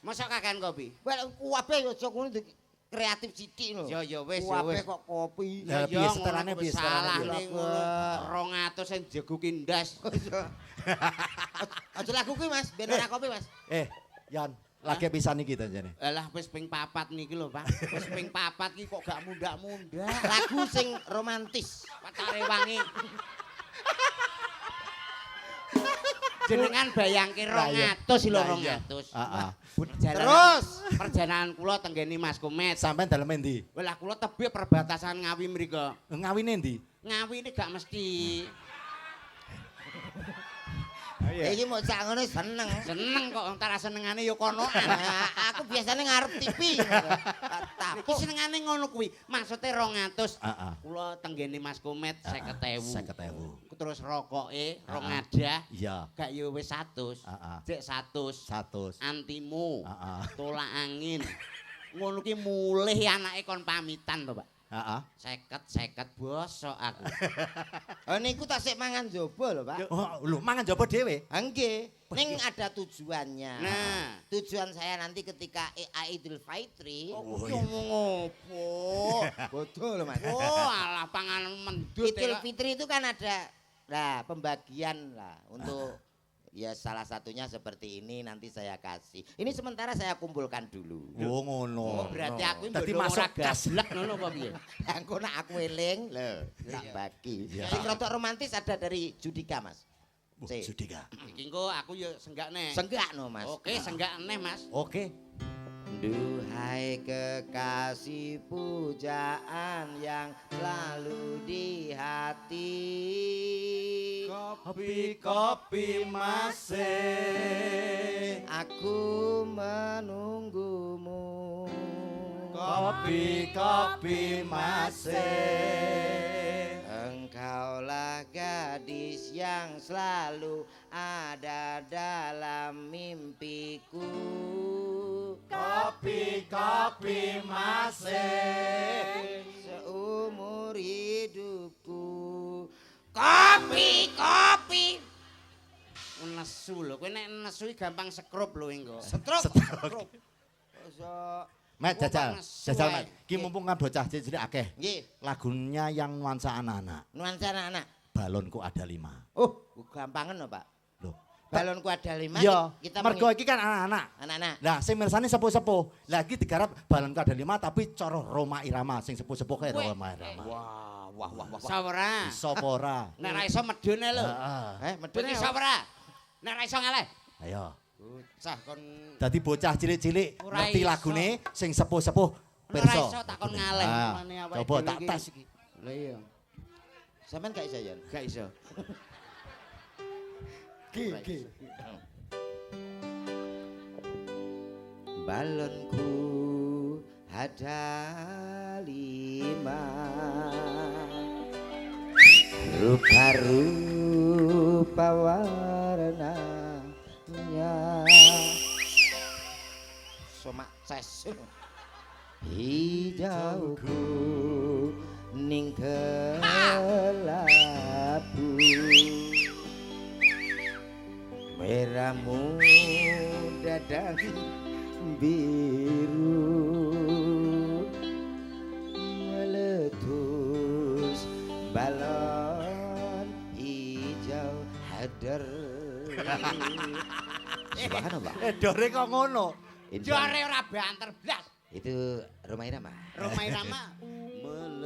[SPEAKER 1] Mosok kakean kopi.
[SPEAKER 2] Well kuwabe aja ngono kreatif sithik lho.
[SPEAKER 1] Ya wis.
[SPEAKER 2] Kuwabe kok kopi.
[SPEAKER 3] Lah, piye setelane, piye
[SPEAKER 1] salah
[SPEAKER 3] setelane,
[SPEAKER 1] ning ngono 200 sing jeguki ndas.
[SPEAKER 2] Aja lagu kuwi Mas, ben ora kopi Mas.
[SPEAKER 3] Yan, lagi pisan iki to jane.
[SPEAKER 1] Alah wis ping 4 niki lho, Pak. Wis ping 4 iki kok gak mundak-mundak.
[SPEAKER 2] Lagu sing romantis.
[SPEAKER 1] Pacare wangi. Jenengan bayangke 200 lho 200.
[SPEAKER 3] Heeh.
[SPEAKER 2] Terus
[SPEAKER 1] perjalanan kula tenggene Mas Komet.
[SPEAKER 3] Sampeyan dalem endi?
[SPEAKER 1] Lah kula tebih perbatasan Ngawi mriko.
[SPEAKER 3] Ngawine endi?
[SPEAKER 1] Ngawi ini gak mesti.
[SPEAKER 2] iki mau sak ngono seneng.
[SPEAKER 1] Seneng kok antara senengane ya konoan.
[SPEAKER 2] Nah, aku biasanya ngarep TV.
[SPEAKER 1] Iki senengane ngono kuwi. Maksude 200.
[SPEAKER 3] Heeh.
[SPEAKER 1] Kula tenggene Mas Komet 50.000.
[SPEAKER 3] 50.000.
[SPEAKER 1] Terus rokoke 2 ngadah.
[SPEAKER 3] Iya.
[SPEAKER 1] Gak ya wis 100.
[SPEAKER 3] Heeh.
[SPEAKER 1] Cek 100.
[SPEAKER 3] 100.
[SPEAKER 1] Antimu.
[SPEAKER 3] Heeh.
[SPEAKER 1] Tolak angin. Ngono ki mulih anake kon pamitan to, Pak.
[SPEAKER 3] Heeh.
[SPEAKER 1] 50 bosok aku.
[SPEAKER 2] Oh niku tak sik mangan jaba lho, Pak.
[SPEAKER 3] Oh, lho mangan jaba dhewe.
[SPEAKER 2] Nggih, ning ada tujuannya.
[SPEAKER 1] Nah.
[SPEAKER 2] Tujuan saya nanti ketika Idul Fitri.
[SPEAKER 1] Ngomong opo?
[SPEAKER 2] Bodoh lho, Mas.
[SPEAKER 1] Oh, alah panganan mendut.
[SPEAKER 2] Idul Fitri itu kan ada pembagian lah untuk ya salah satunya seperti ini nanti saya kasih. Ini sementara saya kumpulkan dulu.
[SPEAKER 3] Oh ngono.
[SPEAKER 1] Oh, berarti aku
[SPEAKER 3] Dadi
[SPEAKER 1] mbok
[SPEAKER 3] masuk
[SPEAKER 1] ora
[SPEAKER 3] kas.
[SPEAKER 1] gablek ngono apa piye?
[SPEAKER 2] Engko nek aku eling lho, tak bagi.
[SPEAKER 3] Iya.
[SPEAKER 2] Sing rada romantis ada dari Judika, Mas.
[SPEAKER 3] Judika.
[SPEAKER 1] Iki engko aku ya senggak neh.
[SPEAKER 2] Senggak no, Mas.
[SPEAKER 1] Oke, senggak neh, Mas.
[SPEAKER 3] Oke.
[SPEAKER 2] Duhai kekasih pujaan yang selalu di hati.
[SPEAKER 3] Kopi masih
[SPEAKER 2] Aku menunggumu.
[SPEAKER 3] Kopi masih
[SPEAKER 2] Engkaulah gadis yang selalu ada dalam mimpiku.
[SPEAKER 3] Kopi masih
[SPEAKER 2] Seumur hidupku. Kopi.
[SPEAKER 1] Nesu lho, kowe nek nesu iki gampang sekrup lho engko.
[SPEAKER 2] Stroke.
[SPEAKER 3] Met jajal,
[SPEAKER 1] nesu
[SPEAKER 3] jajal
[SPEAKER 1] ae.
[SPEAKER 3] met. Ki mumpung kan bocah cilik akeh.
[SPEAKER 2] Nggih,
[SPEAKER 3] Lagunya yang nuansa anak-anak.
[SPEAKER 2] nuansa anak-anak.
[SPEAKER 3] Balonku ada 5.
[SPEAKER 2] Oh, gampangan lho, Pak.
[SPEAKER 3] Loh.
[SPEAKER 2] Balonku ada 5.
[SPEAKER 3] Iya,
[SPEAKER 2] kita
[SPEAKER 3] mergo iki kan anak-anak.
[SPEAKER 2] anak-anak.
[SPEAKER 3] Nah, sing mirsani sepuh-sepuh. Lagi digarap balonku ada 5 tapi coro Roma Irama sing sepuh-sepuh kae Roma Irama.
[SPEAKER 2] Wah.
[SPEAKER 1] Iso ora?
[SPEAKER 3] Iso apa ora?
[SPEAKER 1] Nek ra iso medune lho.
[SPEAKER 3] Heeh.
[SPEAKER 2] Medune
[SPEAKER 1] Iso ora? Nek ra iso ngalih.
[SPEAKER 3] Ayo.
[SPEAKER 1] Bocah kon
[SPEAKER 3] Dadi bocah cilik-cilik
[SPEAKER 1] Ora
[SPEAKER 3] ngerti
[SPEAKER 1] iso.
[SPEAKER 3] lagune sing sepuh-sepuh
[SPEAKER 1] ora
[SPEAKER 3] pirsa.
[SPEAKER 1] iso tak kon ngalih.
[SPEAKER 3] Ah,
[SPEAKER 1] Mane awake
[SPEAKER 3] coba
[SPEAKER 1] dhewe
[SPEAKER 3] tak
[SPEAKER 1] iki.
[SPEAKER 3] tes iki.
[SPEAKER 1] Lah iya,
[SPEAKER 2] Sampeyan gak iso ya?
[SPEAKER 1] gak iso.
[SPEAKER 3] Ki.
[SPEAKER 2] Balonku ada 5, rupa-rupa warnanya, somak ces, hijauku ning kelabu, merahmu dadang biru, meletus balon hijau hadar. Subhanallah.
[SPEAKER 3] Dore kok ngono.
[SPEAKER 1] Jare ora banter blas.
[SPEAKER 2] Itu Roma Irama.
[SPEAKER 1] Roma Irama.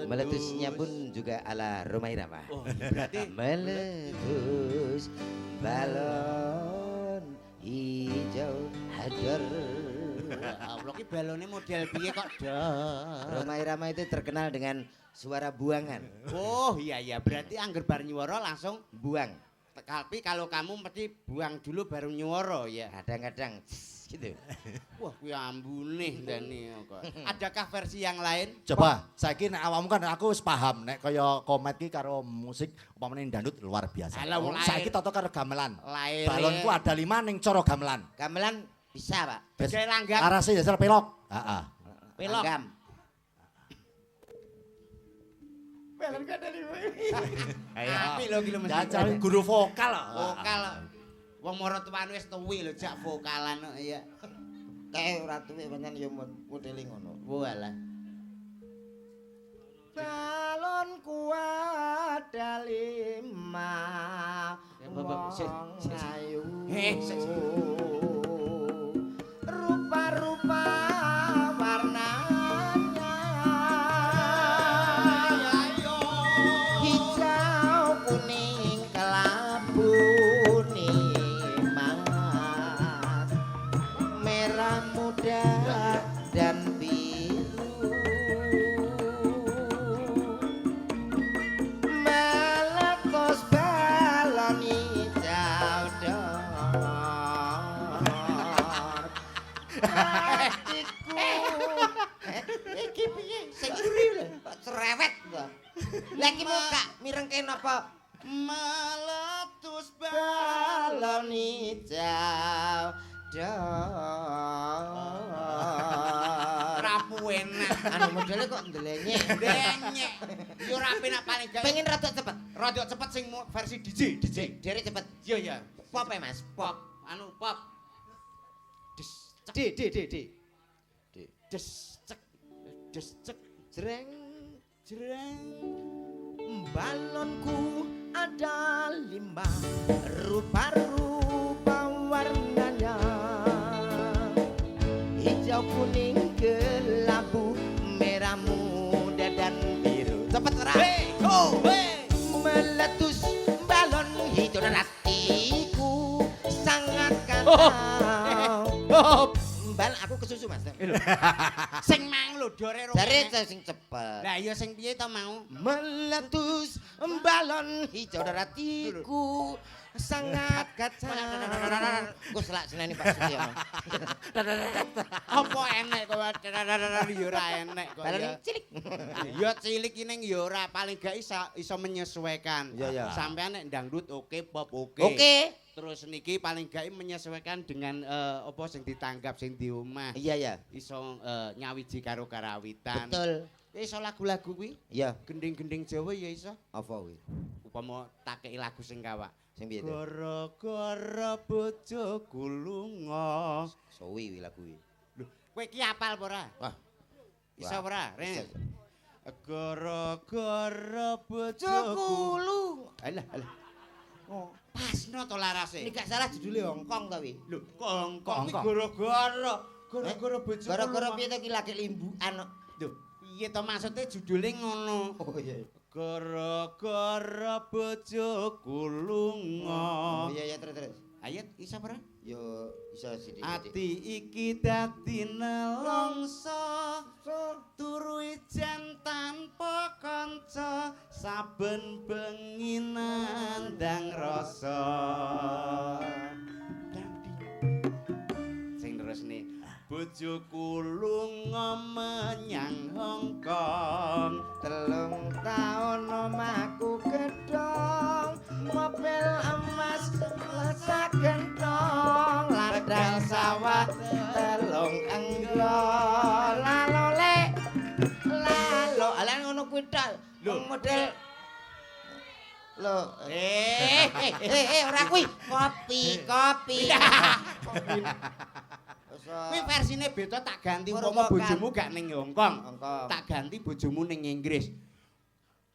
[SPEAKER 2] Meletusnya pun juga ala Roma Irama.
[SPEAKER 1] Oh, berarti
[SPEAKER 2] Meletus balon hijau hadar.
[SPEAKER 1] Allah ki balone model piye kok dar.
[SPEAKER 2] Roma Irama itu terkenal dengan suara buangan.
[SPEAKER 1] Oh iya berarti angger bar nyuwara langsung
[SPEAKER 2] Buang.
[SPEAKER 1] tapi kalau kamu mesti buang dulu baru nyuwara ya.
[SPEAKER 2] Kadang-kadang gitu.
[SPEAKER 1] Wah kuwi ambune ndane kok. Adakah versi yang lain?
[SPEAKER 3] Coba, saiki nek awakmu kan aku wis paham nek kaya komet ki karo musik umpamane dangdut luar biasa.
[SPEAKER 1] Alah,
[SPEAKER 3] Oh,
[SPEAKER 1] lain.
[SPEAKER 3] saiki toto karo gamelan.
[SPEAKER 1] Lain.
[SPEAKER 3] Balonku ada 5 ning cara gamelan.
[SPEAKER 2] Gamelan bisa, Pak.
[SPEAKER 1] Beda langgam.
[SPEAKER 3] Arase dasar pelok. Heeh.
[SPEAKER 1] Pelok.
[SPEAKER 2] Langgam.
[SPEAKER 1] Balon kada lima.
[SPEAKER 3] Ayo.
[SPEAKER 1] Apik lho ki lho mesti.
[SPEAKER 3] Jajal guru vokal.
[SPEAKER 1] Vokal. Wong mara tuane wis tuwi lho jak vokalan kok ya.
[SPEAKER 2] Kayak ora tuwe pancen ya modele ngono.
[SPEAKER 1] Walah.
[SPEAKER 2] Balonku ada 5.
[SPEAKER 1] Ya, Bapak, sik, sik, sik.
[SPEAKER 2] Ayu.
[SPEAKER 1] Sik.
[SPEAKER 2] Rupa-rupa warnanya. Hijau, kuning, kelabu, nikmat. Merah muda dan biru. Meletus balon hijau dor. Hatiku. Iki piye? Sing nguri lho, kok cerewet to. Lah iki muka mirengke napa?
[SPEAKER 1] Meletus
[SPEAKER 2] Balon hijau dor.
[SPEAKER 1] rapu enak.
[SPEAKER 2] Anu modele kok ndelenyek.
[SPEAKER 1] Denyek. Yo ora penak paling gawe.
[SPEAKER 2] Pengen rada cepet.
[SPEAKER 1] Rada cepet sing versi DJ.
[SPEAKER 2] Dere cepet.
[SPEAKER 1] Iya ya.
[SPEAKER 2] Pop ya, Mas.
[SPEAKER 1] Pop. Anu pop. Des cek. Des cek. Des cek.
[SPEAKER 2] Jreng.
[SPEAKER 1] Jreng.
[SPEAKER 2] Balonku ada 5, rupa-rupa warnanya, hijau, kuning, kelabu, merah muda dan biru. Cepet ora? Meletus balon hijau dan hatiku sangat kacau. Bal aku kesusu, Mas.
[SPEAKER 1] Sing mang lho lho dore
[SPEAKER 2] Jare sing cepet.
[SPEAKER 1] Lah ya sing piye to mau?
[SPEAKER 2] Meletus balon hijau daratiku sangat kacau. Gue selak seneni Pak Sutyono.
[SPEAKER 1] Apa enek kok ya ora enek kok.
[SPEAKER 2] Balon
[SPEAKER 1] Ya.
[SPEAKER 2] cilik.
[SPEAKER 1] Ya cilik ning ya ora paling gak iso menyesuaikan.
[SPEAKER 3] Iya, iya.
[SPEAKER 1] Sampean nek dangdut oke, pop oke.
[SPEAKER 2] Oke.
[SPEAKER 1] Terus niki paling gak menyesuaikan dengan apa sing ditanggap sing di omah.
[SPEAKER 2] Iya ya.
[SPEAKER 1] Iso nyawiji karo karawitan.
[SPEAKER 2] Betul.
[SPEAKER 1] Iso lagu-lagu kuwi.
[SPEAKER 2] Iya.
[SPEAKER 1] Gending-gending Jawa ya iso.
[SPEAKER 2] Apa kuwi?
[SPEAKER 1] Upama tak kei lagu sing kawak.
[SPEAKER 2] Sing piye to?
[SPEAKER 1] Gara-gara bojoku lunga.
[SPEAKER 2] Suwi kuwi lagu kuwi.
[SPEAKER 1] Lho, kowe iki apal apa ora?
[SPEAKER 2] Wah.
[SPEAKER 1] Iso apa ora, Ren?
[SPEAKER 2] Iso.
[SPEAKER 1] Gara-gara bojoku.
[SPEAKER 2] Cukulu.
[SPEAKER 1] Alah, alah.
[SPEAKER 2] Oh.
[SPEAKER 1] Pasno to larase.
[SPEAKER 2] Ini gak salah judulnya Hongkong ta wi.
[SPEAKER 1] Lho, kongkong iki
[SPEAKER 3] Kongkong.
[SPEAKER 1] gara-gara bojoku.
[SPEAKER 2] Gara-gara piye to ki lagi limbukan kok.
[SPEAKER 1] Lho, piye to maksude judule ngono?
[SPEAKER 2] Oh iya.
[SPEAKER 1] Gara-gara bojoku lunga.
[SPEAKER 2] Oh iya ya terus.
[SPEAKER 1] Ayat iso apa ora?
[SPEAKER 2] Yo iso sithik.
[SPEAKER 1] Ati iki dadi nelongso turu ijen tanpa kanca saben bengi nandang rasa. Sing terusne bojoku lunga menyang Hongkong
[SPEAKER 2] 3 taun omahku gedhong mobil emas lasa gentong ladang sawah telung enggol lalole lalo ala ngono kuwi tok
[SPEAKER 1] Lho.
[SPEAKER 2] model lho ora kuwi kopi
[SPEAKER 1] kuwi versine beda tak ganti
[SPEAKER 2] Merupakan-
[SPEAKER 1] umpama bojomu gak ning Hongkong
[SPEAKER 2] Hongkong.
[SPEAKER 1] tak ganti bojomu ning Inggris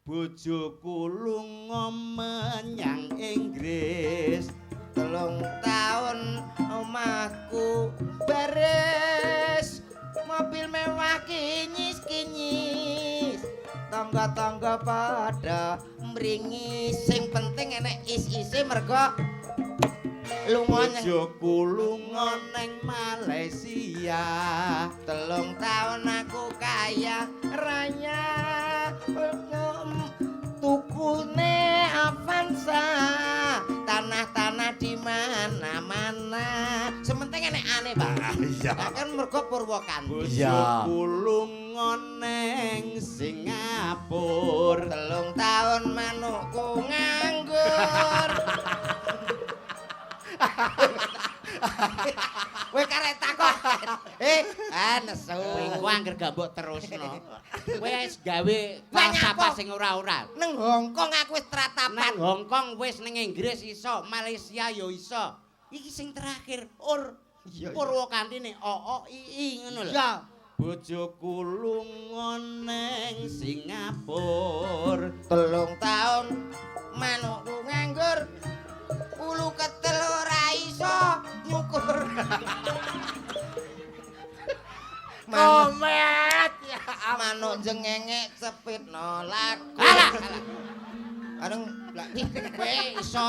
[SPEAKER 1] bojoku lunga menyang Inggris
[SPEAKER 2] 3 taun omahku beres mobil mewah kinyis tangga-tangga pada mringis sing penting enek is-ise mergo lunga
[SPEAKER 1] bojoku lunga ning Malaysia
[SPEAKER 2] 3 taun aku kaya raya tukune Avanza tanah-tanah di mana-mana sementing enek aneh Pak
[SPEAKER 3] Iya.
[SPEAKER 2] kan mergo Purwokanti
[SPEAKER 3] Iya.
[SPEAKER 1] bojoku lunga ning Singapura
[SPEAKER 2] 3 taun manukku nganggur Kowe karek takon. Nesu.
[SPEAKER 1] kowe angger gak mbok terusno kowe wis gawe
[SPEAKER 2] Banyak
[SPEAKER 1] apa
[SPEAKER 2] apa?
[SPEAKER 1] sing ora-ora
[SPEAKER 2] Neng Hongkong aku wis
[SPEAKER 1] nang
[SPEAKER 2] tratapan.
[SPEAKER 1] Hongkong wis ning Inggris iso Malaysia yo iso iki sing terakhir Purwokanti ning OOI ngono lho
[SPEAKER 2] Ya.
[SPEAKER 1] bojoku lunga ning Singapura
[SPEAKER 2] 3 taun manukku nganggur. Ulu ketel ora iso nyukur.
[SPEAKER 1] komet ya
[SPEAKER 2] Manuk jengenge cepitno lagu.
[SPEAKER 1] alah
[SPEAKER 2] Areng lak
[SPEAKER 1] kowe iso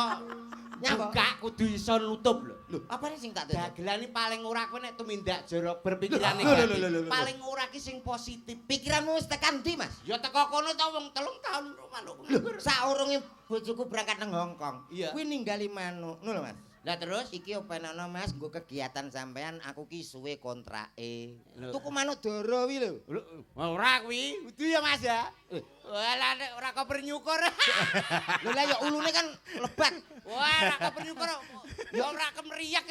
[SPEAKER 1] buka kudu iso nutup lho
[SPEAKER 2] lho, apa sing tak tutup?
[SPEAKER 1] dagelan iki paling ora kowe nek tumindak jorok berpikiran
[SPEAKER 3] Lho, lho, lho,
[SPEAKER 1] negatif
[SPEAKER 3] lho, lho.
[SPEAKER 1] paling ora ki sing positif
[SPEAKER 2] Pikiranmu wis tekan ndi, Mas?
[SPEAKER 1] ya teko kono ta wong 3 tahun manuk
[SPEAKER 2] Saurunge bojoku berangkat nang Hongkong.
[SPEAKER 1] Iya.
[SPEAKER 2] Kuwi ninggali manuk. Ngono lho, Mas.
[SPEAKER 1] lah terus
[SPEAKER 2] Iki openono Mas, nggo kegiatan sampean aku ki suwe kontrake.
[SPEAKER 1] Lho.
[SPEAKER 2] Tuku manuk doro wi lho.
[SPEAKER 1] ora kuwi kudu ya Mas ya walah nek ora koper nyukur
[SPEAKER 2] Lho lah ya ulune kan lebat.
[SPEAKER 1] wah ora koper nyukur ya ora kemriyak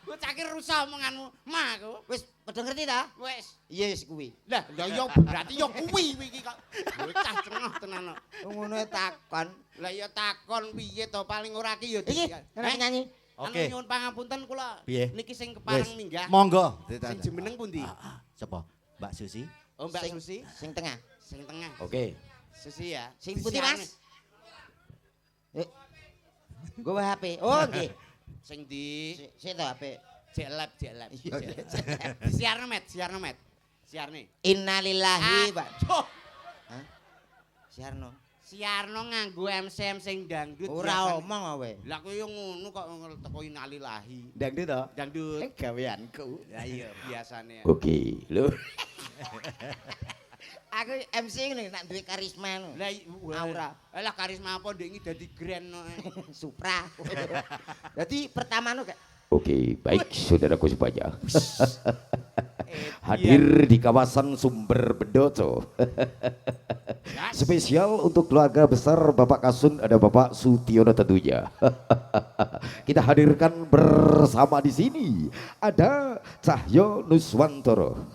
[SPEAKER 1] ku cakir rusak omonganmu mah aku
[SPEAKER 2] Wis padha ngerti ta?
[SPEAKER 1] wis
[SPEAKER 2] Iya wis kuwi.
[SPEAKER 1] lah ya berarti ya kuwi iki kok bocah cengah tenan kok.
[SPEAKER 2] Ngono takon.
[SPEAKER 1] Lah ya takon piye to paling ora ki ya
[SPEAKER 2] Iki enak nyanyi.
[SPEAKER 3] Oke.
[SPEAKER 1] Nyuwun pangapunten kula.
[SPEAKER 3] Piye?
[SPEAKER 1] Niki sing kepareng
[SPEAKER 3] Wis.
[SPEAKER 1] minggah.
[SPEAKER 3] Monggo.
[SPEAKER 1] Sing jemeneng pundi?
[SPEAKER 3] Sapa? Mbak Susi.
[SPEAKER 1] Oh Mbak
[SPEAKER 2] Sing-
[SPEAKER 1] Susi,
[SPEAKER 2] Sing tengah.
[SPEAKER 1] sing tengah.
[SPEAKER 3] Oke.
[SPEAKER 1] Susi ya.
[SPEAKER 2] Sing putih
[SPEAKER 1] Disiarne.
[SPEAKER 2] Mas. Gue HP. Oh nggih.
[SPEAKER 1] Sing di
[SPEAKER 2] Sik to HP.
[SPEAKER 1] jelab.
[SPEAKER 2] Iya.
[SPEAKER 1] Disiarne met, siarne met. Siarne.
[SPEAKER 2] Innalillahi, Pak.
[SPEAKER 1] Cuk.
[SPEAKER 2] Hah? Siarno.
[SPEAKER 1] Siarno nganggo MC sing dangdut.
[SPEAKER 2] Ora omong kowe.
[SPEAKER 1] Lah kowe yo ngono kok teko nalilahi.
[SPEAKER 2] Dangdut to?
[SPEAKER 1] Dangdut.
[SPEAKER 2] Gaweanku.
[SPEAKER 1] Lah iya biasane.
[SPEAKER 2] Oke, lho. Aku MC ngene nak duwe karisma no.
[SPEAKER 1] Lah
[SPEAKER 2] aura.
[SPEAKER 1] Lah karisma apa ndek iki dadi grand no.
[SPEAKER 2] Supra. Jadi pertama no kayak
[SPEAKER 5] Oke, baik saudaraku semuanya. Hadir di kawasan Sumber Bedoso. Spesial untuk keluarga besar Bapak Kasun, ada Bapak Sutiono tentunya. Kita hadirkan bersama di sini ada Cahyo Nuswantoro.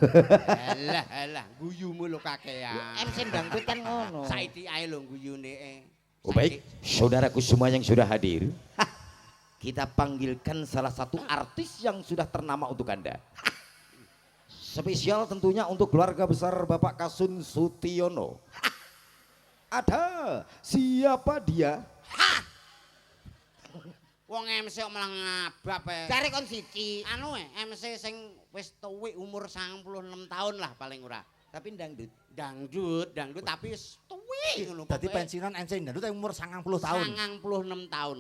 [SPEAKER 1] Alah, guyumu lo kakean.
[SPEAKER 2] MC dangdut kan ngono.
[SPEAKER 1] Saiki ae lho guyune.
[SPEAKER 5] Oh, baik, saudaraku semua yang sudah hadir. Kita panggilkan salah satu artis yang sudah ternama untuk Anda. Spesial tentunya untuk keluarga besar Bapak Kasun Sutiono. Ada siapa dia?
[SPEAKER 1] Wong MC kok malah ngabab ae.
[SPEAKER 2] Cari kon siji.
[SPEAKER 1] Anu MC sing wis tuwek umur 96 tahun lah paling ora.
[SPEAKER 2] Tapi dangdut.
[SPEAKER 1] Dangdut tapi wis tuwek ngono.
[SPEAKER 3] Dadi pensiunan MC dangdut umur 90 tahun.
[SPEAKER 1] 96 tahun.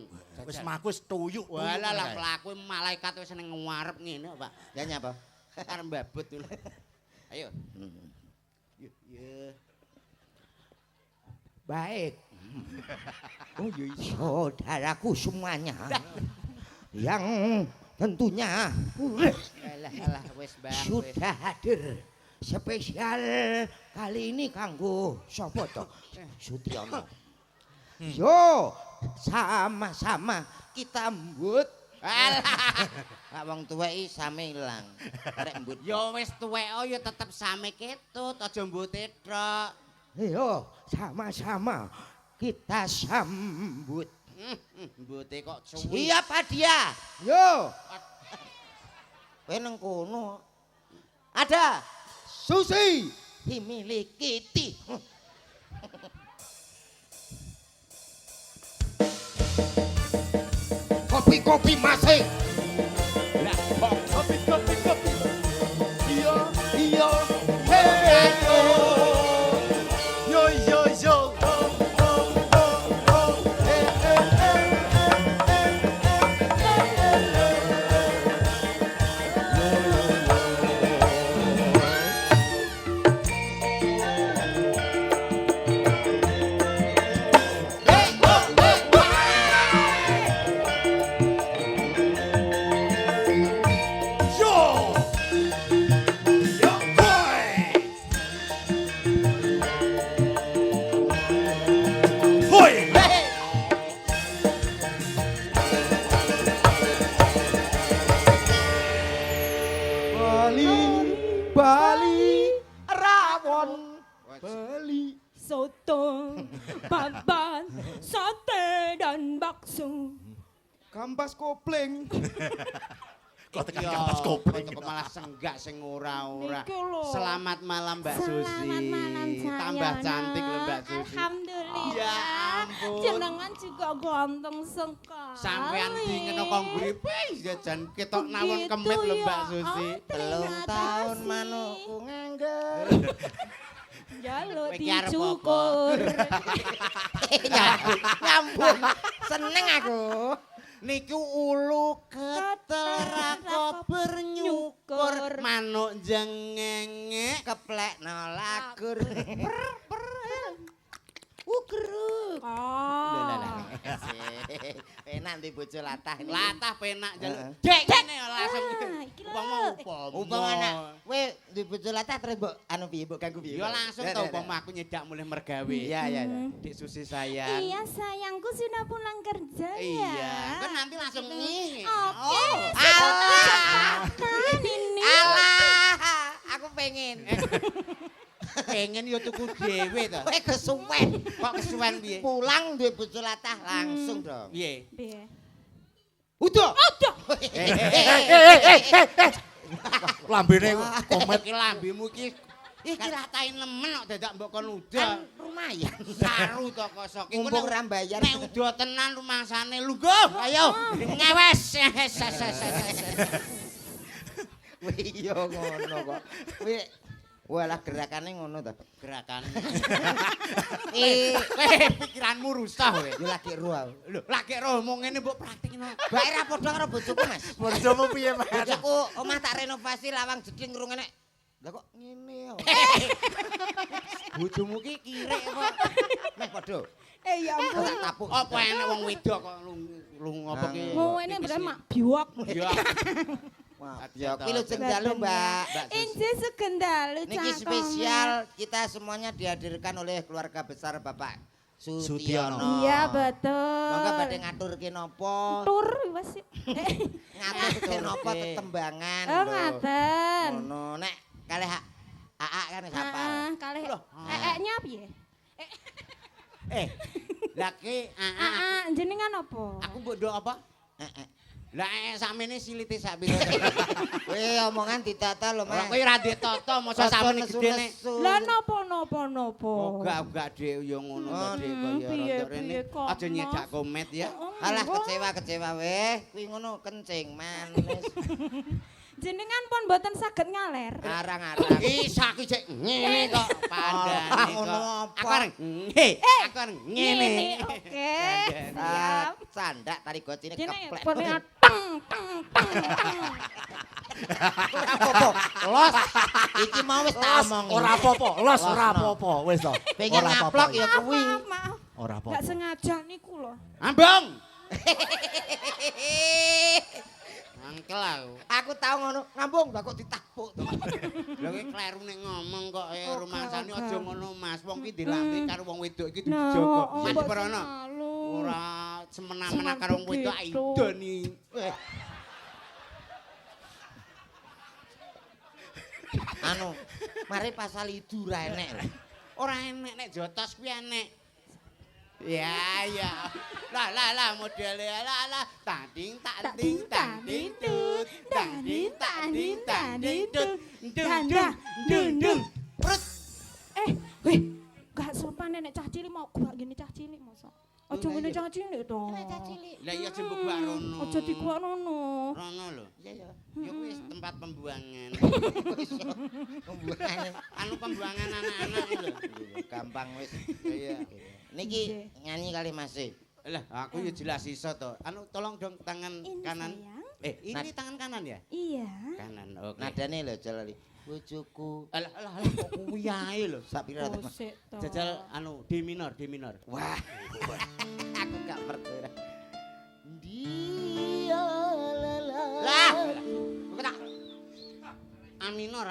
[SPEAKER 3] Wis maku wis tuyuk.
[SPEAKER 1] Walah lah pelaku malaikat wis ning ngarep ngene, Pak.
[SPEAKER 2] Ya nyapa?
[SPEAKER 1] Arep mbabut dulu. Ayo. Yo.
[SPEAKER 2] Baik. Oh iya, saudaraku semuanya yang tentunya
[SPEAKER 1] Alah wis Mbah.
[SPEAKER 2] sudah hadir spesial kali ini kanggo sapa to? Sutiono. Yo, sama-sama kita mbut.
[SPEAKER 1] Alah.
[SPEAKER 2] Wong tuwek iki same ilang. Arek mbut.
[SPEAKER 1] Yo wis tuwek yo tetep same ketut aja mbute tok.
[SPEAKER 2] Yo, sama-sama kita sambut.
[SPEAKER 1] Mbute kok suwi.
[SPEAKER 2] Siapa dia? Yo. Kowe nang kono. Ada Susi dimiliki Ti. Kopi-kopi masih.
[SPEAKER 1] Lah kok kopi.
[SPEAKER 3] Iya, iya. Hey, yo. Yo, yo, yo. Bali, rawon, Bali.
[SPEAKER 6] Soto, babat, sate dan bakso.
[SPEAKER 3] Kampas kopling. Kok tekan
[SPEAKER 1] Yo,
[SPEAKER 3] kampas kopling.
[SPEAKER 1] kok malah senggak sing ora-ora.
[SPEAKER 6] Niku lho.
[SPEAKER 1] Selamat malam Mbak Susi.
[SPEAKER 6] Selamat malam sayang.
[SPEAKER 1] Tambah cantik lho Mbak Susi.
[SPEAKER 6] Alhamdulillah.
[SPEAKER 1] Ya ampun.
[SPEAKER 6] Jenengan juga ganteng sekali.
[SPEAKER 1] Sampean dingin kok ngripe jajan ketok nawon
[SPEAKER 6] Begitu
[SPEAKER 1] kemit lho
[SPEAKER 6] ya.
[SPEAKER 1] Mbak Susi.
[SPEAKER 6] Oh,
[SPEAKER 2] Telung
[SPEAKER 6] terima
[SPEAKER 2] tahun
[SPEAKER 6] kasih.
[SPEAKER 2] manukku nganggur.
[SPEAKER 6] Jaluk
[SPEAKER 1] Iki arep
[SPEAKER 6] dicukur.
[SPEAKER 2] Nyambung. Seneng aku.
[SPEAKER 1] Niku ulu ketel rakober nyukur manuk jengenge
[SPEAKER 2] Keplek lakur.
[SPEAKER 1] ugruk.
[SPEAKER 6] Oh.
[SPEAKER 2] Enak di bojo latah.
[SPEAKER 1] Latah penak jaluk.
[SPEAKER 2] Heeh.
[SPEAKER 1] Dek kene langsung
[SPEAKER 6] iki lho.
[SPEAKER 1] umpama
[SPEAKER 2] Umpama anak, kowe di bojo latah terus mbok anu piye mbok ganggu piye?
[SPEAKER 1] Ya langsung tau umpama aku nyedak mulai mergawe.
[SPEAKER 2] Iya iya iya.
[SPEAKER 1] Dik Susi sayang.
[SPEAKER 6] Iya sayangku sudah pulang kerja ya.
[SPEAKER 1] Iya, kan nanti langsung nih.
[SPEAKER 6] Oke.
[SPEAKER 2] Alah.
[SPEAKER 6] Kan ini.
[SPEAKER 2] Alah, aku pengen.
[SPEAKER 1] Pengen yo tuku dhewe to.
[SPEAKER 2] Kowe kesuwen.
[SPEAKER 1] Kok kesuwen piye?
[SPEAKER 2] Pulang duwe bojo latah langsung dong.
[SPEAKER 1] Piye?
[SPEAKER 6] Piye?
[SPEAKER 2] Udah.
[SPEAKER 6] Udah.
[SPEAKER 3] Lambene komet.
[SPEAKER 1] Iki lambemu iki iki ratain nemen kok dadak mbok kon udah.
[SPEAKER 2] Kan lumayan.
[SPEAKER 1] Saru to kosok. Iku
[SPEAKER 2] Mumpung
[SPEAKER 1] nek-
[SPEAKER 2] ra mbayar.
[SPEAKER 1] Nek udah tenan rumangsane lungguh. Ayo ngewes.
[SPEAKER 2] Wih iya ngono kok. Wih Walah gerakane ngono to.
[SPEAKER 1] Gerakan. Pikiranmu rusak kowe.
[SPEAKER 2] Yo lagi ro aku.
[SPEAKER 1] Lho, lagi roh mau ngene mbok praktekno.
[SPEAKER 2] Bae ra padha karo bojoku, Mas.
[SPEAKER 3] Bojomu piye, Mas?
[SPEAKER 2] Bojoku omah tak renovasi lawang jeding rungene. Lah kok ngene yo.
[SPEAKER 1] Bojomu ki kirek kok.
[SPEAKER 2] Meh padha.
[SPEAKER 4] Ya ampun.
[SPEAKER 2] Tak tapuk.
[SPEAKER 1] Apa enek wong wedok kok lung apa ki?
[SPEAKER 4] Mau ini bener mak biwak.
[SPEAKER 1] Ya.
[SPEAKER 2] Wah, ya kuwi lho jengdalu, Mbak.
[SPEAKER 4] Inje segendalu
[SPEAKER 2] Niki spesial kita semuanya dihadirkan oleh keluarga besar Bapak
[SPEAKER 3] Sudiono.
[SPEAKER 2] Sudiono.
[SPEAKER 4] Iya betul.
[SPEAKER 2] Monggo badhe ngaturke napa?
[SPEAKER 4] Tur wis.
[SPEAKER 2] Ngaturke napa tetembangan.
[SPEAKER 4] Oh
[SPEAKER 2] lho.
[SPEAKER 4] ngaten.
[SPEAKER 2] Ngono nek kalih AA kan sapa?
[SPEAKER 4] Kalih nya piye?
[SPEAKER 1] Lah ki
[SPEAKER 4] Jenengan apa?
[SPEAKER 1] aku mbok ndok apa? Lah sakmene silite sak pira.
[SPEAKER 2] Kowe omongan ditata lho,
[SPEAKER 1] Ora
[SPEAKER 2] Mas.
[SPEAKER 1] kowe ra ditata masa sakmene gedene.
[SPEAKER 4] Lah napa?
[SPEAKER 1] Enggak Dik yo ngono to Dik kaya
[SPEAKER 4] piye,
[SPEAKER 1] rontok rene.
[SPEAKER 4] piye kok,
[SPEAKER 1] Aja nyedak komet ya.
[SPEAKER 2] Alah kecewa weh. Kuwi ngono kencing manis.
[SPEAKER 4] Jenengan pun mboten saged ngaler.
[SPEAKER 2] Arang-arang.
[SPEAKER 1] Isa ki cek ngene kok pandane
[SPEAKER 2] Ngono
[SPEAKER 1] kok.
[SPEAKER 2] apa?
[SPEAKER 1] Aku areng aku areng ngene.
[SPEAKER 4] Oke.
[SPEAKER 2] Ah, sandak tali gocine
[SPEAKER 4] Jenenge
[SPEAKER 2] keplek.
[SPEAKER 4] pone teng.
[SPEAKER 2] Ora apa-apa. Los. Iki mau wis tak omongi.
[SPEAKER 3] Ora apa-apa, los ora apa-apa, wis to.
[SPEAKER 2] Pengen
[SPEAKER 3] Ora apa-apa.
[SPEAKER 2] ngaplok ya kuwi.
[SPEAKER 4] Maaf.
[SPEAKER 3] Ora
[SPEAKER 4] Enggak
[SPEAKER 3] apa-apa.
[SPEAKER 4] sengaja niku lho.
[SPEAKER 1] Ambong. Angkel aku.
[SPEAKER 2] Aku tau ngono, ngambung kok ditapuk to.
[SPEAKER 1] Lha kowe kleru nek ngomong kok rumangsane
[SPEAKER 4] Oke.
[SPEAKER 1] aja ngono Mas. Wong ki dilambe karo wong wedok iki
[SPEAKER 4] Nah,
[SPEAKER 1] dijogo. Mas
[SPEAKER 4] mbok
[SPEAKER 1] Prono.
[SPEAKER 4] selalu.
[SPEAKER 1] Ora semena-mena karo wong wedok
[SPEAKER 4] begitu.
[SPEAKER 1] idoni.
[SPEAKER 2] Anu, mari pasal idu ra enek.
[SPEAKER 1] Ora enek nek jotos kuwi enek. Ya ya. Lah modele lah tanding tanding tanding tut tanding tanding tanding tut
[SPEAKER 4] Danda, dung, dung.
[SPEAKER 1] Prut.
[SPEAKER 4] Weh, gak sopan nek cah cilik mau gua gini cah cilik masa. Aja ngene cah cilik to.
[SPEAKER 1] Lah iya jembuk gua rono.
[SPEAKER 4] Aja dikuak rono.
[SPEAKER 1] Rono lho.
[SPEAKER 2] Iya ya.
[SPEAKER 1] Ya kuwi tempat pembuangan.
[SPEAKER 2] Pembuangan.
[SPEAKER 1] Anu pembuangan anak-anak iki lho.
[SPEAKER 2] Gampang wis.
[SPEAKER 1] Iya.
[SPEAKER 2] Niki nyanyi kali Mas.
[SPEAKER 1] Lah aku ya jelas iso to. Anu tolong dong tangan
[SPEAKER 6] Ini
[SPEAKER 1] kanan.
[SPEAKER 6] sayang.
[SPEAKER 1] Ini tangan kanan ya?
[SPEAKER 6] Iya.
[SPEAKER 1] Kanan. Oke.
[SPEAKER 2] Nadane lho jal bojoku.
[SPEAKER 1] Alah kok kuwi ae lho.
[SPEAKER 2] Sak pira to,
[SPEAKER 4] Oh,
[SPEAKER 2] Mas?
[SPEAKER 4] sik to.
[SPEAKER 1] Jajal anu D minor.
[SPEAKER 2] Wah. Aku gak ngerti. Dia lala.
[SPEAKER 1] Lah. Kok tak A minor.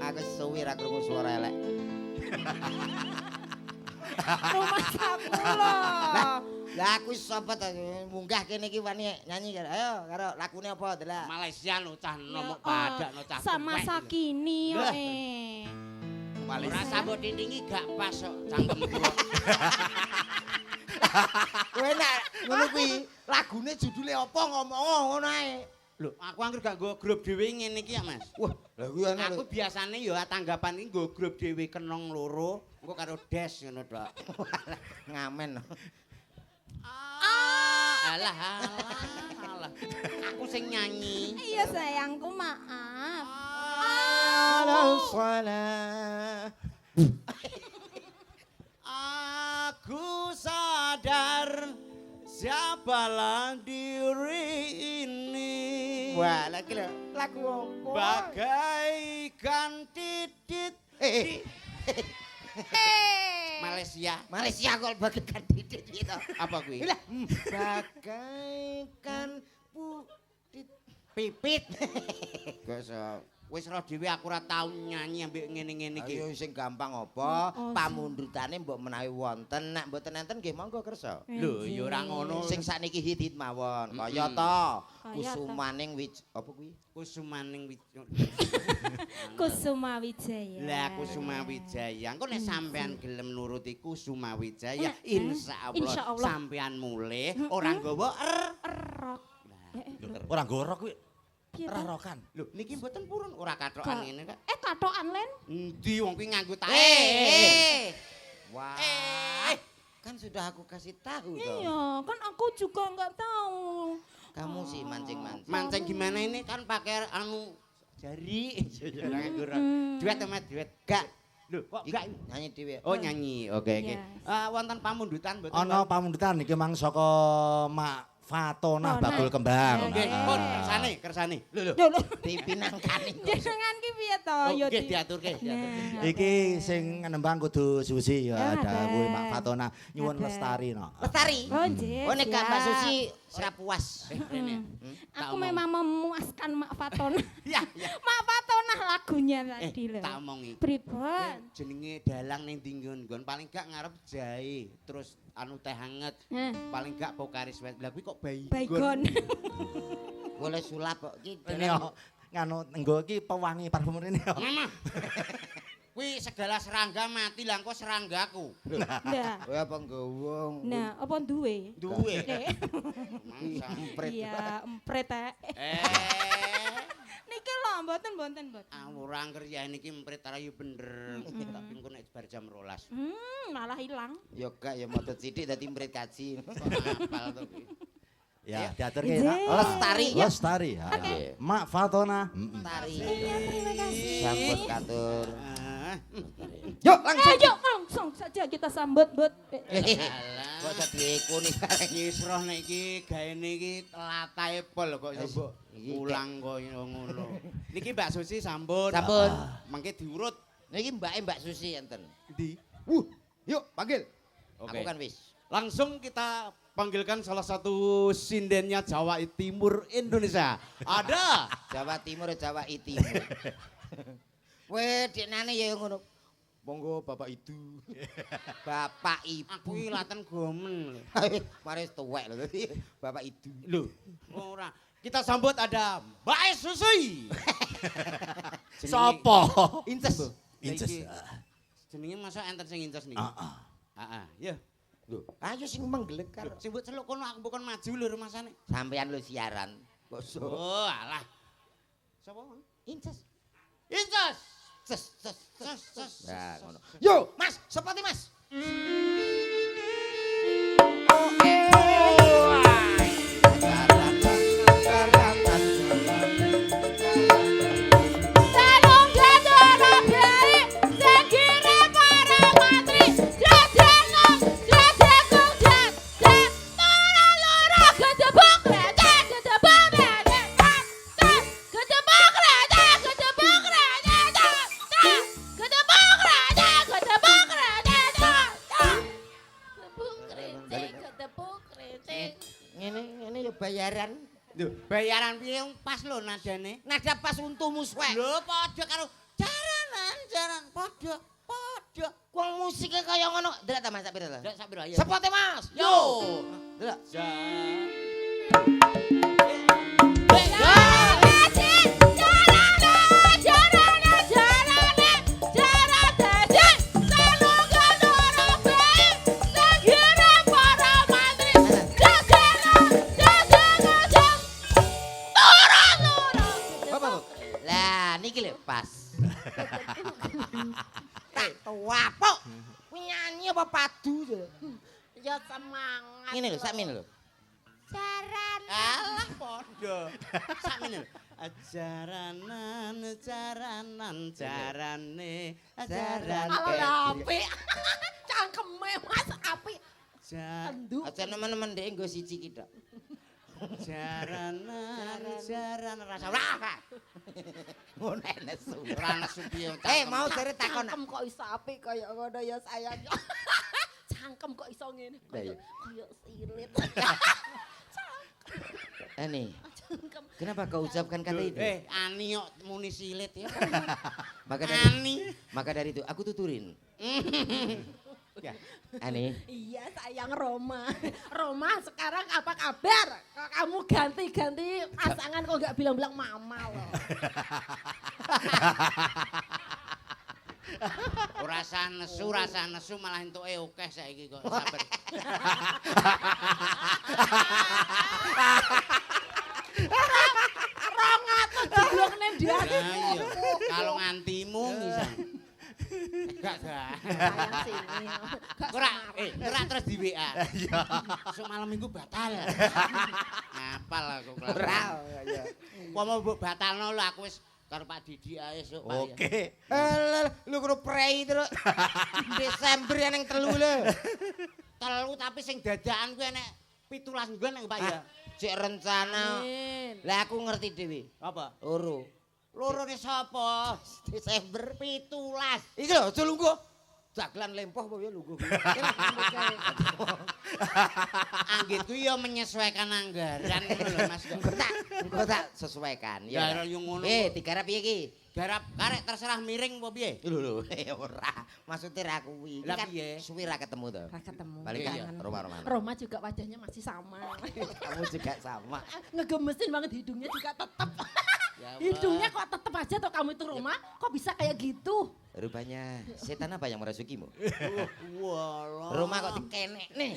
[SPEAKER 2] Aku suwi ra krungu swara elek.
[SPEAKER 4] Rumah sakula.
[SPEAKER 2] Lah aku sapa ta munggah kene iki wani nyanyi karo. Ayo karo lakune apa delak.
[SPEAKER 1] Malaysia no cah nomok padak no cah.
[SPEAKER 4] Sama
[SPEAKER 1] tuwek.
[SPEAKER 4] Sakini yo
[SPEAKER 1] Lah. Ora sambut dindingi gak pas kok cangkemku.
[SPEAKER 2] Kowe nek ngono kuwi lagune judule apa ngomong ngono ae.
[SPEAKER 1] Lho, aku angger gak nggo grup dhewe ngene iki ya, Mas.
[SPEAKER 2] Wah, lha kuwi ana
[SPEAKER 1] Aku biasane ya tanggapan iki nggo grup dhewe kenong loro, engko karo des ngono tok.
[SPEAKER 2] ngamen.
[SPEAKER 1] Alah. Aku sing nyanyi.
[SPEAKER 4] Iya sayangku maaf.
[SPEAKER 1] Aku sadar siapalah diri ini.
[SPEAKER 2] Wah, lagi lho lagu apa?
[SPEAKER 1] Bagaikan titit
[SPEAKER 2] Eh,
[SPEAKER 1] Malaysia.
[SPEAKER 2] Malaysia kok bagaikan titik gitu.
[SPEAKER 1] Apa kuwi?
[SPEAKER 2] Lah, bagaikan
[SPEAKER 1] Pipit. Wis ora dhewe aku ora tau nyanyi ambek ngene-ngene iki.
[SPEAKER 2] Ayo sing gampang apa?
[SPEAKER 4] Oh,
[SPEAKER 2] Pamundhutane mbok menawi wonten, nek mboten enten nggih monggo kersa.
[SPEAKER 1] Lho, ya ora ngono.
[SPEAKER 2] Sing sakniki hit mawon. Kaya to
[SPEAKER 4] Kaya
[SPEAKER 2] kusumaning apa kuwi?
[SPEAKER 1] Kusumaning
[SPEAKER 4] Kusuma Wijaya.
[SPEAKER 1] Lah Kusuma Wijaya. Engko nek sampean gelem nuruti Kusuma Wijaya,
[SPEAKER 4] Insyaallah.
[SPEAKER 1] insyaallah sampean mulih ora nggawa
[SPEAKER 4] Erok.
[SPEAKER 3] Ora ngorok kuwi.
[SPEAKER 4] Piye
[SPEAKER 3] Ora
[SPEAKER 4] to?
[SPEAKER 3] rokan.
[SPEAKER 1] Lho, niki mboten purun ora kathokan ngene kok.
[SPEAKER 4] Katokan Len.
[SPEAKER 1] Endi wong kuwi nganggo tae.
[SPEAKER 2] Wah. Kan sudah aku kasih tahu toh.
[SPEAKER 4] Iya, kan aku juga nggak tahu.
[SPEAKER 2] Kamu sih mancing-mancing.
[SPEAKER 1] Mancing gimana ini kan pakai anu jari. Duet temet duet. Gak. Lho, kok
[SPEAKER 2] Iki
[SPEAKER 1] gak?
[SPEAKER 2] nyanyi dhewe.
[SPEAKER 1] Oh nyanyi. Oke oke.
[SPEAKER 4] Yes.
[SPEAKER 1] Wonten pamundutan mboten?
[SPEAKER 3] Ana pamundutan iki mang saka Mak Fatona
[SPEAKER 4] Oh,
[SPEAKER 3] bakul
[SPEAKER 4] nah.
[SPEAKER 3] kembang.
[SPEAKER 1] Nggih,
[SPEAKER 4] Oke.
[SPEAKER 1] pun kersane. Lho.
[SPEAKER 4] Lho lho.
[SPEAKER 2] Dipinangkani.
[SPEAKER 4] Jenengan ki piye to?
[SPEAKER 1] Oh,
[SPEAKER 4] Ya
[SPEAKER 1] nggih diaturke.
[SPEAKER 4] Nah,
[SPEAKER 3] Iki sing nembang kudu Susi ya
[SPEAKER 4] Ya,
[SPEAKER 3] dawuh
[SPEAKER 4] Dek.
[SPEAKER 3] Mak Fatona nyuwun
[SPEAKER 4] Ya, Dek.
[SPEAKER 3] lestari no.
[SPEAKER 2] Lestari.
[SPEAKER 4] Oh, nggih.
[SPEAKER 2] Oh nek gak Mbak
[SPEAKER 4] siap.
[SPEAKER 2] Susi ora puas.
[SPEAKER 1] Rene.
[SPEAKER 4] Aku memang memuaskan Mak Fatona.
[SPEAKER 1] Ya, ya.
[SPEAKER 4] Mak Fatona lagunya tadi lho.
[SPEAKER 1] Tak omongi.
[SPEAKER 4] Pripun?
[SPEAKER 1] Jenenge dalang ning dinggon paling gak ngarep jahe, terus anu teh hangat,
[SPEAKER 4] Nah,
[SPEAKER 1] paling gak pokaris wet. Lah kuwi kok
[SPEAKER 4] baygon.
[SPEAKER 2] Boleh sulap kok iki.
[SPEAKER 3] Ini yo nganu nggo iki pewangi parfum ini yo.
[SPEAKER 1] Mama. Kuwi segala serangga mati lah engko seranggaku.
[SPEAKER 4] Nah,
[SPEAKER 2] Kowe apa nggowo?
[SPEAKER 4] nah, apa duwe?
[SPEAKER 1] Duwe.
[SPEAKER 4] Oke.
[SPEAKER 1] Mangsa.
[SPEAKER 4] Iya, empret teh. Niki lho, mboten.
[SPEAKER 1] Ora kerja niki emprit rayu bener. Tapi engko nek bar jam 12.
[SPEAKER 4] Malah hilang.
[SPEAKER 2] Ya gak ya motot sithik dadi mrit kaji.
[SPEAKER 1] Apal to kuwi.
[SPEAKER 3] Ya diaturke
[SPEAKER 4] Nggih.
[SPEAKER 3] Nak.
[SPEAKER 2] Lestari.
[SPEAKER 3] Lestari ya.
[SPEAKER 2] Oke.
[SPEAKER 3] Mak Fatona.
[SPEAKER 2] Lestari.
[SPEAKER 4] Iya, terima kasih.
[SPEAKER 2] Sambut katur.
[SPEAKER 1] Yuk
[SPEAKER 4] Ayo langsung saja kita sambut, Bud.
[SPEAKER 2] Kok sedheku nih bareng.
[SPEAKER 1] Yusroh niki gaene iki telatahe pol kok coba
[SPEAKER 2] Iki
[SPEAKER 1] ulang koyo ngono. Niki Mbak Susi sambut.
[SPEAKER 2] Sampun.
[SPEAKER 1] Mangke diurut.
[SPEAKER 2] Niki Mbak Susi enten.
[SPEAKER 1] Di. Yuk panggil.
[SPEAKER 2] Aku kan wis.
[SPEAKER 1] Langsung kita panggilkan salah satu sindennya Jawa Timur Indonesia. Ada.
[SPEAKER 2] Jawa Timur, Jawa Timur. Weh, deknane ya ngono. Monggo Bapak Ibu. Bapak
[SPEAKER 1] Aku iki
[SPEAKER 2] Ibu.
[SPEAKER 1] laten gomen. lho.
[SPEAKER 2] Mari tuwek lho tadi. Bapak Ibu.
[SPEAKER 1] Lho, ora. Kita sambut ada Mbak Susi.
[SPEAKER 3] Sopo?
[SPEAKER 2] Inces.
[SPEAKER 3] Inces.
[SPEAKER 1] Jenenge masa enten sing inces niki.
[SPEAKER 3] Heeh.
[SPEAKER 1] Heeh, ya.
[SPEAKER 2] Lho, ayo sing menggelekar.
[SPEAKER 1] Sing mbok celuk kono aku bukan maju lho rumasane.
[SPEAKER 2] Sampean lho siaran. Kok so.
[SPEAKER 1] Oh, alah. Sapa?
[SPEAKER 2] Inces.
[SPEAKER 1] Inces.
[SPEAKER 2] Ses. Nah, ngono. Yo, Mas, sepati Mas. Ngene ya bayaran.
[SPEAKER 1] Lho, bayaran piye pas lho nadane.
[SPEAKER 2] Nada pas untumu suwek.
[SPEAKER 1] Lho, padha karo jaran padha.
[SPEAKER 2] Wong musiknya kaya ngono. Delok ta Mas sak pira ta?
[SPEAKER 1] Ndak sak pira ya.
[SPEAKER 2] Sepote Mas.
[SPEAKER 1] Yo.
[SPEAKER 2] Delok. Lah niki lho pas. Tak tuwapuk. Kuwi nyanyi apa padu to?
[SPEAKER 6] Ya semangat.
[SPEAKER 2] Ngene lho, sak mene lho.
[SPEAKER 6] Jaran.
[SPEAKER 1] Alah padha. Sakmene lho. Jaranan jarane ajaran.
[SPEAKER 6] Alah apik. Cangkeme Mas apik. Enduk.
[SPEAKER 2] Aja nemen-nemen dhek nggo siji ki tok.
[SPEAKER 1] Jaran rasa wah.
[SPEAKER 2] Ngono nesu.
[SPEAKER 1] Ora nesu piye.
[SPEAKER 2] Mau jare takon.
[SPEAKER 6] Cangkem kok iso apik kaya ngono ya sayang. Cangkem kok iso ngene.
[SPEAKER 2] Lah iya.
[SPEAKER 6] Kaya silit.
[SPEAKER 2] Ani,
[SPEAKER 6] Cangkem.
[SPEAKER 2] kenapa kau ucapkan kata itu?
[SPEAKER 1] Ani kok muni silit ya.
[SPEAKER 2] Ani.
[SPEAKER 1] Ani.
[SPEAKER 2] Maka dari itu aku tuturin.
[SPEAKER 1] Ya.
[SPEAKER 2] Ani,
[SPEAKER 6] Iya sayang Roma. Roma sekarang apa kabar? Kok kamu ganti-ganti pasangan kok gak bilang-bilang mama loh.
[SPEAKER 1] Rasa nesu malah entuke akeh saiki kok sabar.
[SPEAKER 6] Jeblok nang dia.
[SPEAKER 1] Nah, iya. Kalau ngantimu misal. Gak.
[SPEAKER 6] Sayang sini. Gak
[SPEAKER 1] Ora,
[SPEAKER 6] semaran.
[SPEAKER 1] ora terus di WA.
[SPEAKER 3] Iya.
[SPEAKER 1] Besok malam minggu batal. Ngapal aku kelas.
[SPEAKER 2] Ora. Ya.
[SPEAKER 1] Pomo mbok batalno lho aku wis karo Pak Didi ae esuk Pak.
[SPEAKER 3] Oke.
[SPEAKER 2] Lu kudu prei terus. Desember yang telu lho.
[SPEAKER 1] Telu tapi sing dadakan kuwi enek 17 nggon nek Pak ya.
[SPEAKER 2] Cek rencana.
[SPEAKER 6] Amin.
[SPEAKER 2] Lah aku ngerti dhewe.
[SPEAKER 1] Apa?
[SPEAKER 2] Loro.
[SPEAKER 1] Lorone sapa?
[SPEAKER 2] Desember
[SPEAKER 1] 17.
[SPEAKER 2] iki lho aja lungguh. Dagelan lempoh apa ya lungguh.
[SPEAKER 1] Anggitku ya menyesuaikan anggaran ngono lho Mas.
[SPEAKER 2] Engko tak sesuaikan
[SPEAKER 1] Ya
[SPEAKER 2] ya.
[SPEAKER 1] yo ngono.
[SPEAKER 2] Digarap piye iki?
[SPEAKER 1] Garap karek terserah miring apa piye?
[SPEAKER 2] Lho ora. Maksudnya ra kuwi.
[SPEAKER 1] Lah
[SPEAKER 2] Kan
[SPEAKER 1] piye?
[SPEAKER 2] suwi ra ketemu to.
[SPEAKER 6] Ra ketemu.
[SPEAKER 2] Balik
[SPEAKER 1] Iya.
[SPEAKER 2] kan Roma.
[SPEAKER 6] Roma juga wajahnya masih sama.
[SPEAKER 2] Kamu juga sama.
[SPEAKER 6] Ngegemesin banget hidungnya juga tetep.
[SPEAKER 1] Ya Allah.
[SPEAKER 6] Hidungnya kok tetep aja tuh kamu itu Roma, kok bisa kayak gitu?
[SPEAKER 2] Rupanya setan apa yang merasukimu?
[SPEAKER 1] Walah.
[SPEAKER 2] Roma kok dikenek nih.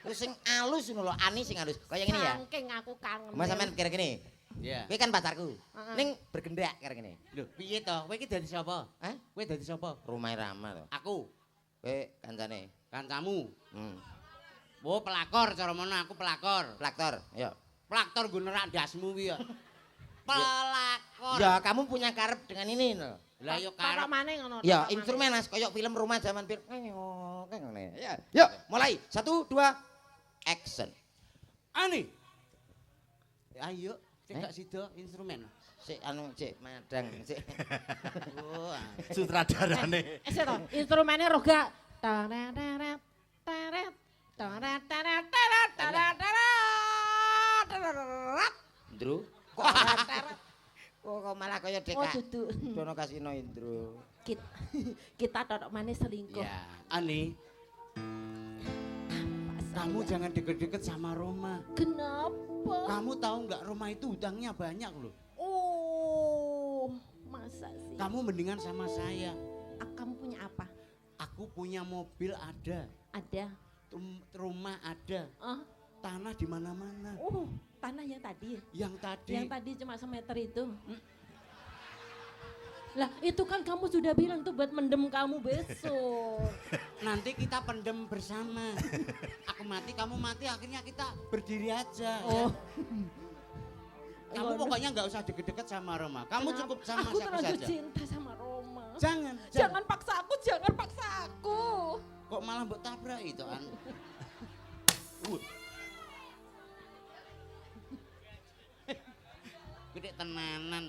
[SPEAKER 2] Lu sing alus ngono lho, Ani sing alus. Kayak gini ya.
[SPEAKER 6] Saking aku kangen.
[SPEAKER 2] Mas sampean kira gini.
[SPEAKER 1] Ya.
[SPEAKER 2] Kowe kan pacarku.
[SPEAKER 6] Heeh.
[SPEAKER 2] Ning bergendak kira gini.
[SPEAKER 1] Lho, piye to? Kowe iki dadi sapa?
[SPEAKER 2] Hah?
[SPEAKER 1] Kowe dadi sapa?
[SPEAKER 2] Rumah Rama to.
[SPEAKER 1] Aku,
[SPEAKER 2] Kowe kancane.
[SPEAKER 1] kancamu.
[SPEAKER 2] Hmm.
[SPEAKER 1] Oh, pelakor cara mono aku pelakor.
[SPEAKER 2] Plaktor. Yo.
[SPEAKER 1] Plaktor nggo nerak ndasmu kuwi ya. Pelakor.
[SPEAKER 2] Ya, kamu punya karep dengan ini lho.
[SPEAKER 1] Lah yo
[SPEAKER 6] Karo
[SPEAKER 1] karep.
[SPEAKER 6] maneh ngono.
[SPEAKER 2] Ya,
[SPEAKER 6] karo
[SPEAKER 2] instrumen
[SPEAKER 6] maneh.
[SPEAKER 2] Mas, koyok film rumah zaman film. Ya. Yuk, mulai. 1 2 action.
[SPEAKER 1] Ani. Ayo, cek
[SPEAKER 2] Eh?
[SPEAKER 1] gak sida instrumen.
[SPEAKER 2] Sik anu cek madang cek.
[SPEAKER 1] Oh.
[SPEAKER 3] Sutradarane.
[SPEAKER 6] Sik to, instrumennya roga. Tararara, tarat, tarat, tarat, tarat, tarat, tarat, tarat.
[SPEAKER 2] Indro. Kok kok malah kaya
[SPEAKER 6] Oh,
[SPEAKER 2] deka.
[SPEAKER 6] duduk.
[SPEAKER 2] Dono kasino Indro.
[SPEAKER 6] Kita tok maneh selingkuh.
[SPEAKER 1] Ya, Ani, kamu jangan deket-deket sama Roma.
[SPEAKER 6] Kenapa?
[SPEAKER 1] Kamu tahu nggak Roma itu hutangnya banyak loh.
[SPEAKER 6] Oh, masa sih?
[SPEAKER 1] Kamu mendingan sama saya.
[SPEAKER 6] Kamu punya apa?
[SPEAKER 1] Aku punya mobil ada,
[SPEAKER 6] Ada.
[SPEAKER 1] rumah ada,
[SPEAKER 6] Ah,
[SPEAKER 1] tanah di mana-mana.
[SPEAKER 6] tanah yang tadi.
[SPEAKER 1] Yang tadi,
[SPEAKER 6] Yang tadi cuma semeter itu. Lah, itu kan kamu sudah bilang tuh buat mendem kamu besok.
[SPEAKER 1] nanti kita pendem bersama. Aku mati, kamu mati, akhirnya kita berdiri aja.
[SPEAKER 6] Oh.
[SPEAKER 1] Ya. Kamu pokoknya nggak usah deket-deket sama Roma. Kamu
[SPEAKER 6] Kenapa?
[SPEAKER 1] cukup sama
[SPEAKER 6] Aku
[SPEAKER 1] aku
[SPEAKER 6] terlalu
[SPEAKER 1] saja.
[SPEAKER 6] cinta sama Roma.
[SPEAKER 1] Jangan.
[SPEAKER 6] Jangan paksa aku, jangan paksa aku.
[SPEAKER 1] Kok malah mbok tabrak itu an. Gede tenanan.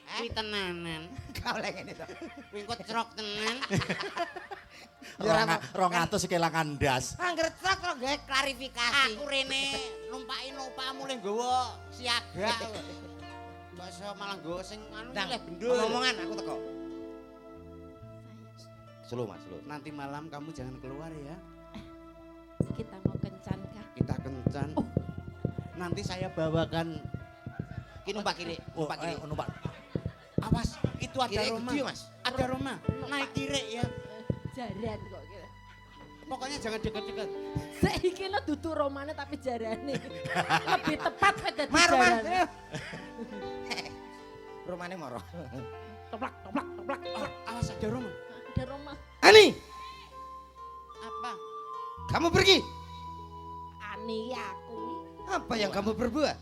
[SPEAKER 1] Kuwi tenanan.
[SPEAKER 2] Kau lagi ini to.
[SPEAKER 1] Kuwi kok cerok tenan.
[SPEAKER 3] Rongatus kelangan das.
[SPEAKER 2] Angger truk kok gawe klarifikasi.
[SPEAKER 1] Aku rene numpaki nopamu le nggawa siaga. Kok iso malah nggawa sing anu
[SPEAKER 2] Dang,
[SPEAKER 1] leh bendul.
[SPEAKER 2] ngomongan aku teko. Slow Mas, slow.
[SPEAKER 1] Nanti malam kamu jangan keluar ya.
[SPEAKER 6] Kita mau kencan kah?
[SPEAKER 1] Kita kencan. Nanti saya bawakan.
[SPEAKER 2] Ki numpak kiri, numpak kiri.
[SPEAKER 3] Numpak.
[SPEAKER 1] Awas, itu ada
[SPEAKER 2] Kiri
[SPEAKER 1] Roma.
[SPEAKER 2] gede, Mas.
[SPEAKER 1] Ada Roma. Naik kiri ya.
[SPEAKER 6] Jaran kok kira.
[SPEAKER 1] Pokoknya jangan deket-deket.
[SPEAKER 6] Saiki lo dudu romane tapi jarane. Lebih tepat kowe dadi
[SPEAKER 2] Mar, Mas.
[SPEAKER 6] jaran.
[SPEAKER 2] Rumahnya moro.
[SPEAKER 6] Toplak, toplak, toplak.
[SPEAKER 1] Awas ada Roma.
[SPEAKER 6] Ada Roma.
[SPEAKER 2] Ani,
[SPEAKER 1] Apa?
[SPEAKER 2] kamu pergi.
[SPEAKER 6] Ani aku.
[SPEAKER 2] Apa yang kamu perbuat?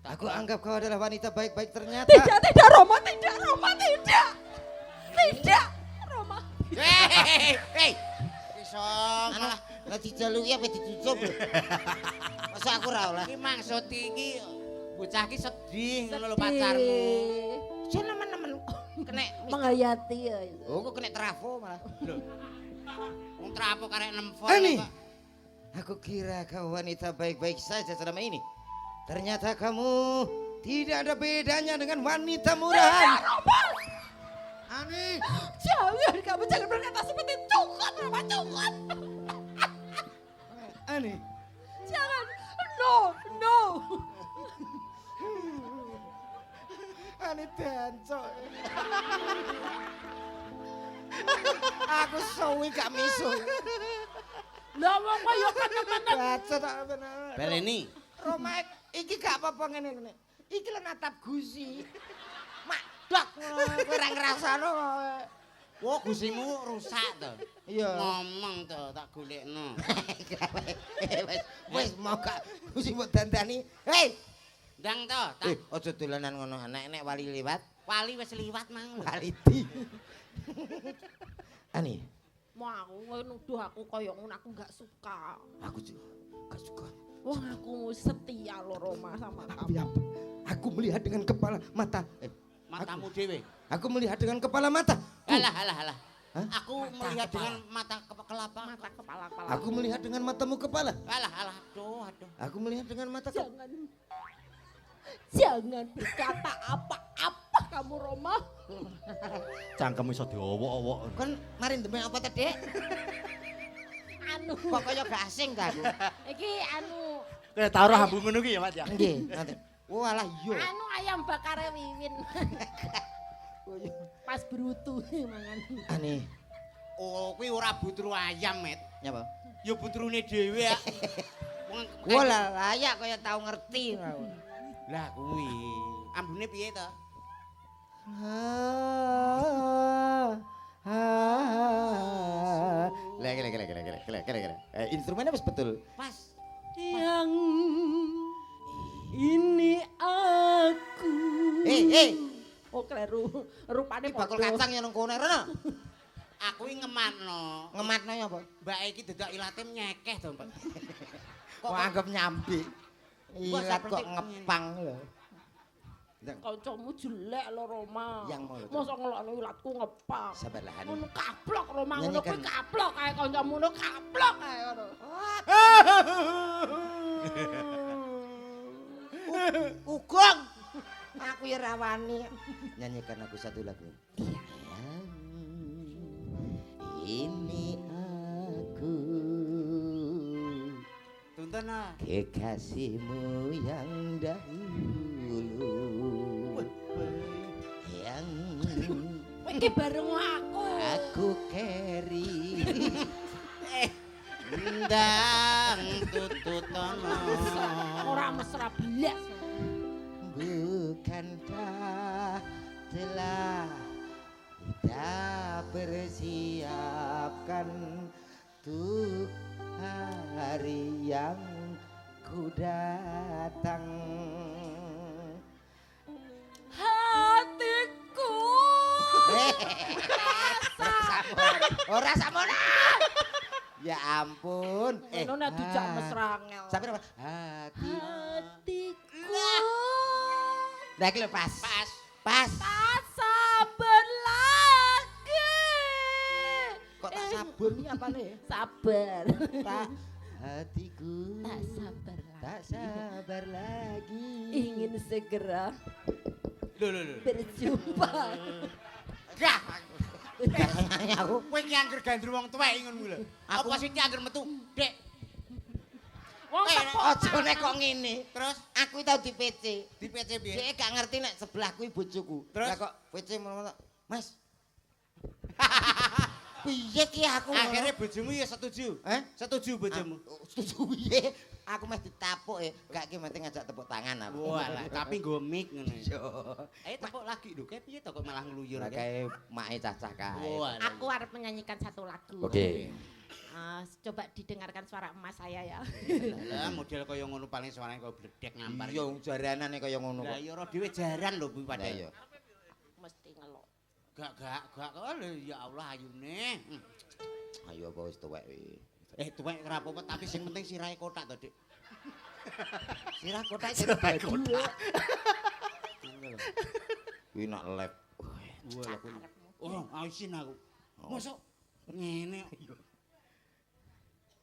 [SPEAKER 2] Aku anggap kau adalah wanita baik-baik ternyata.
[SPEAKER 6] Tidak Roma, tidak Roma, tidak. Tidak Roma.
[SPEAKER 1] Hei. Iso
[SPEAKER 2] Anu,
[SPEAKER 1] malah
[SPEAKER 2] lah dijaluki apa ditutup? Masa aku ra oleh.
[SPEAKER 1] iki maksud iki bocah iki sedih ngono lho
[SPEAKER 6] Sedih.
[SPEAKER 1] pacarmu.
[SPEAKER 2] Jan nemen-nemen kena
[SPEAKER 6] Menghayati ya itu.
[SPEAKER 2] Oh, kok kena trafo malah.
[SPEAKER 1] Wong trapo karek nemfon
[SPEAKER 2] Ani.
[SPEAKER 1] kok.
[SPEAKER 2] Aku kira kau wanita baik-baik saja selama ini. Ternyata kamu tidak ada bedanya dengan wanita murahan. Ani,
[SPEAKER 6] Jangan, kamu jangan berkata seperti itu. Cukup, Roma, cukup.
[SPEAKER 2] Ani.
[SPEAKER 6] Jangan. No, no.
[SPEAKER 2] Ani danco. Aku suwi gak miso.
[SPEAKER 6] Lah wong kaya temen-temen.
[SPEAKER 2] Baca tak bener.
[SPEAKER 1] Baleni.
[SPEAKER 2] Roma iki gak apa-apa ngene. Iki lho natap gusi. Mak dok ngono kowe ora ngrasano.
[SPEAKER 1] Wah, gusimu rusak to.
[SPEAKER 2] Iya.
[SPEAKER 1] Ngomong to, tak golekno.
[SPEAKER 2] Wis mau gak mesti mbok dandani. Hei,
[SPEAKER 1] Ndang to, tak
[SPEAKER 2] aja dolanan ngono. Nek wali liwat,
[SPEAKER 1] wali wis liwat mang.
[SPEAKER 2] waliti. Ani,
[SPEAKER 6] Mau aku nuduh aku koyo ngono aku gak suka.
[SPEAKER 2] aku juga gak suka.
[SPEAKER 6] Wong aku setia lo Roma sama
[SPEAKER 2] Tapi
[SPEAKER 6] kamu.
[SPEAKER 2] apa? Aku melihat dengan kepala mata.
[SPEAKER 1] Matamu dhewe.
[SPEAKER 2] Aku melihat dengan kepala mata.
[SPEAKER 1] Alah, alah, alah.
[SPEAKER 2] Hah?
[SPEAKER 1] Aku melihat dengan mata kelapa.
[SPEAKER 6] Mata kepala.
[SPEAKER 2] Aku melihat dengan matamu kepala.
[SPEAKER 1] Alah, alah. Aduh.
[SPEAKER 2] Aku melihat dengan mata
[SPEAKER 6] Jangan berkata apa-apa kamu Roma.
[SPEAKER 3] Cangkem iso diowok-owok.
[SPEAKER 2] Kan marin demen apa tadi?
[SPEAKER 6] Anu,
[SPEAKER 2] Kok kaya gak asing ta aku?
[SPEAKER 6] iki anu,
[SPEAKER 3] Kowe tau ora hambung ngono ki ya, Mas ya.
[SPEAKER 2] Nggih, nanti. Walah iya.
[SPEAKER 6] anu ayam bakar Wiwin. Pas berutu mangan.
[SPEAKER 2] Ani,
[SPEAKER 1] Oh, kuwi ora butru ayam, Met.
[SPEAKER 2] nyapa?
[SPEAKER 1] Ya butrune dhewe ya.
[SPEAKER 2] Walah layak kaya tau ngerti.
[SPEAKER 1] Lah kuwi. Ambune piye to?
[SPEAKER 2] Kira-kira. Instrumennya pas betul.
[SPEAKER 1] Pas.
[SPEAKER 6] Yang ini aku. Oh kleru, rupane
[SPEAKER 2] Ini bakul
[SPEAKER 6] padha.
[SPEAKER 2] kacang yang nang kono rene.
[SPEAKER 1] Aku iki ngematno.
[SPEAKER 2] Ngematno ya apa?
[SPEAKER 1] Mbak iki dedak ilate nyekeh to, Mbak.
[SPEAKER 2] Kok anggap nyambi. Ilat kok
[SPEAKER 1] seperti
[SPEAKER 2] ngepang lho.
[SPEAKER 6] Kancamu jelek lo Roma.
[SPEAKER 2] Yang mau lho.
[SPEAKER 6] Mosok ngelokno ilatku ngepang.
[SPEAKER 2] Sabarlah Ani.
[SPEAKER 6] Ngono kaplok Roma ngono
[SPEAKER 2] Nyanyikan.
[SPEAKER 6] kuwi kaplok kae kancamu ngono kaplok kae ngono.
[SPEAKER 2] Ugong. Aku ya rawani. Nyanyikan aku satu lagu. Iya. Ini aku.
[SPEAKER 1] Tuntun ah.
[SPEAKER 2] Kekasihmu yang dahulu. Yang
[SPEAKER 6] Kowe iki bareng aku.
[SPEAKER 2] aku carry.
[SPEAKER 1] Ndang tututono.
[SPEAKER 6] Ora mesra blas.
[SPEAKER 2] Bukankah telah kita persiapkan untuk hari yang ku datang.
[SPEAKER 6] Hatiku.
[SPEAKER 2] Ora samono. Ya ampun.
[SPEAKER 6] Ngono nek dijak mesra ngel.
[SPEAKER 2] Sampai apa? Hati.
[SPEAKER 6] Hatiku.
[SPEAKER 2] Nah, iki lho pas.
[SPEAKER 1] Pas.
[SPEAKER 2] Pas.
[SPEAKER 6] Tak sabar lagi.
[SPEAKER 2] Kok tak sabun iki apane?
[SPEAKER 6] Sabar.
[SPEAKER 2] Tak hatiku.
[SPEAKER 6] Tak sabar lagi.
[SPEAKER 2] Tak sabar lagi.
[SPEAKER 6] Ingin segera
[SPEAKER 1] Lho.
[SPEAKER 6] berjumpa.
[SPEAKER 1] Gah.
[SPEAKER 2] Aku
[SPEAKER 1] Kowe ki angger gandru wong tuwek ngono kuwi lho. Apa sih ki angger metu? Dek.
[SPEAKER 6] Wong teko.
[SPEAKER 2] aja nek kok ngene.
[SPEAKER 1] Terus
[SPEAKER 2] Aku tau di PC.
[SPEAKER 1] di PC piye?
[SPEAKER 2] Dhek gak ngerti nek sebelah kuwi bojoku.
[SPEAKER 1] Terus?
[SPEAKER 2] Lah kok PC ngono. Mas. Piye ki aku?
[SPEAKER 1] Akhirnya bojomu ya setuju. Setuju bojomu.
[SPEAKER 2] Setuju piye? Aku meh ditapuk gak ki mesti ngajak tepuk tangan aku.
[SPEAKER 1] Walah, tapi nggo mic ngono.
[SPEAKER 2] Yo.
[SPEAKER 1] Ayo tepuk lagi lho, kayak piye to kok malah ngluyur
[SPEAKER 2] Lah
[SPEAKER 1] kae.
[SPEAKER 2] kae mae cacah kae.
[SPEAKER 1] Walah.
[SPEAKER 6] Aku harus menyanyikan satu lagu.
[SPEAKER 5] Oke.
[SPEAKER 6] Coba didengarkan suara emas saya ya.
[SPEAKER 1] Lah model kaya ngono paling suarane kaya bledek ngampar.
[SPEAKER 2] Iya jaranane kaya ngono
[SPEAKER 1] Lah
[SPEAKER 2] kok.
[SPEAKER 1] ya ora dhewe jaran lho kuwi
[SPEAKER 2] Lah
[SPEAKER 1] padahal.
[SPEAKER 2] iya.
[SPEAKER 6] Mesti ngelok.
[SPEAKER 1] Gak. Oh, lho, ya Allah ayune.
[SPEAKER 2] Ayo apa wis tuwek iki.
[SPEAKER 1] Tuwek ora apa-apa tapi sing penting sirahe kotak to, Dik.
[SPEAKER 2] Sirah kotak sing dua. Kuwi nak lep.
[SPEAKER 1] Oh, aisin aku. Mosok ngene.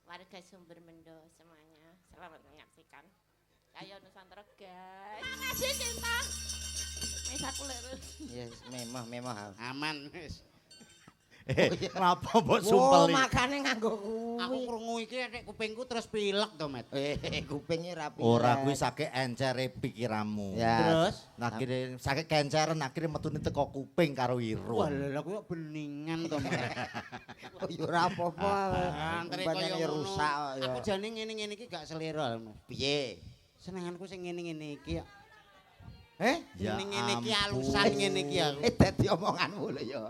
[SPEAKER 6] Warga Sumber Mendo semuanya, selamat menyaksikan. Ayo Nusantara guys. Makasih cinta. Wis aku lek.
[SPEAKER 2] Ya memah.
[SPEAKER 1] Aman wis.
[SPEAKER 3] Kenapa mbok
[SPEAKER 2] Oh,
[SPEAKER 3] sumpel iki?
[SPEAKER 2] makane nganggo
[SPEAKER 1] Aku
[SPEAKER 2] kuwi.
[SPEAKER 1] krungu iki nek kupingku terus pilek to, Met.
[SPEAKER 2] Kupinge rapi.
[SPEAKER 3] Ora kuwi sakit encere pikiranmu.
[SPEAKER 2] Ya.
[SPEAKER 1] Terus?
[SPEAKER 3] Akhire sakit kenceren akhire metune teko kuping karo
[SPEAKER 1] Wah,
[SPEAKER 3] irung.
[SPEAKER 1] lha kuwi kok beningan to, Met.
[SPEAKER 2] Oh ya ora apa-apa.
[SPEAKER 1] Antre
[SPEAKER 2] Banyak
[SPEAKER 1] kaya
[SPEAKER 2] ya
[SPEAKER 1] ngono.
[SPEAKER 2] rusak kok ya.
[SPEAKER 1] Aku jane ngene-ngene iki gak selera.
[SPEAKER 2] Piye?
[SPEAKER 1] Senenganku sing ngene-ngene iki.
[SPEAKER 2] Eh?
[SPEAKER 3] Ya
[SPEAKER 1] Ngene-ngene iki
[SPEAKER 3] ampun.
[SPEAKER 1] alusan ngene iki aku.
[SPEAKER 2] Dadi omonganmu lho ya.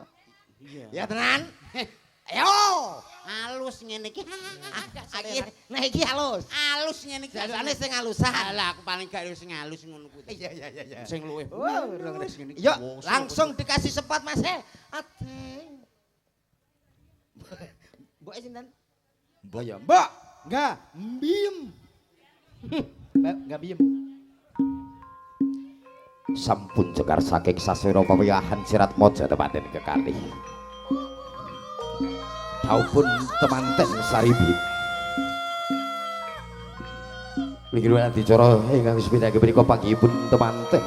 [SPEAKER 1] Iya.
[SPEAKER 2] Ya tenan. Ayo.
[SPEAKER 1] Halus ngene iki.
[SPEAKER 2] Nah iki halus.
[SPEAKER 1] Halus ngene iki.
[SPEAKER 2] Jasane sing halusan.
[SPEAKER 1] Alah aku paling gak sing halus ngono kuwi.
[SPEAKER 2] Iya.
[SPEAKER 1] Sing luwih.
[SPEAKER 2] Halus ngene iki. Yuk, langsung dikasih spot Mas. Ateng. Mbok sinten?
[SPEAKER 3] Mbok ya.
[SPEAKER 2] Mbok. Enggak, mbiem. Enggak biem.
[SPEAKER 5] Sampun cekar saking saswira pawiyahan sirat moja temanten kekalih. Taupun temanten saribit. Linggih adicara ingkang sepindah menika panggihipun temanten.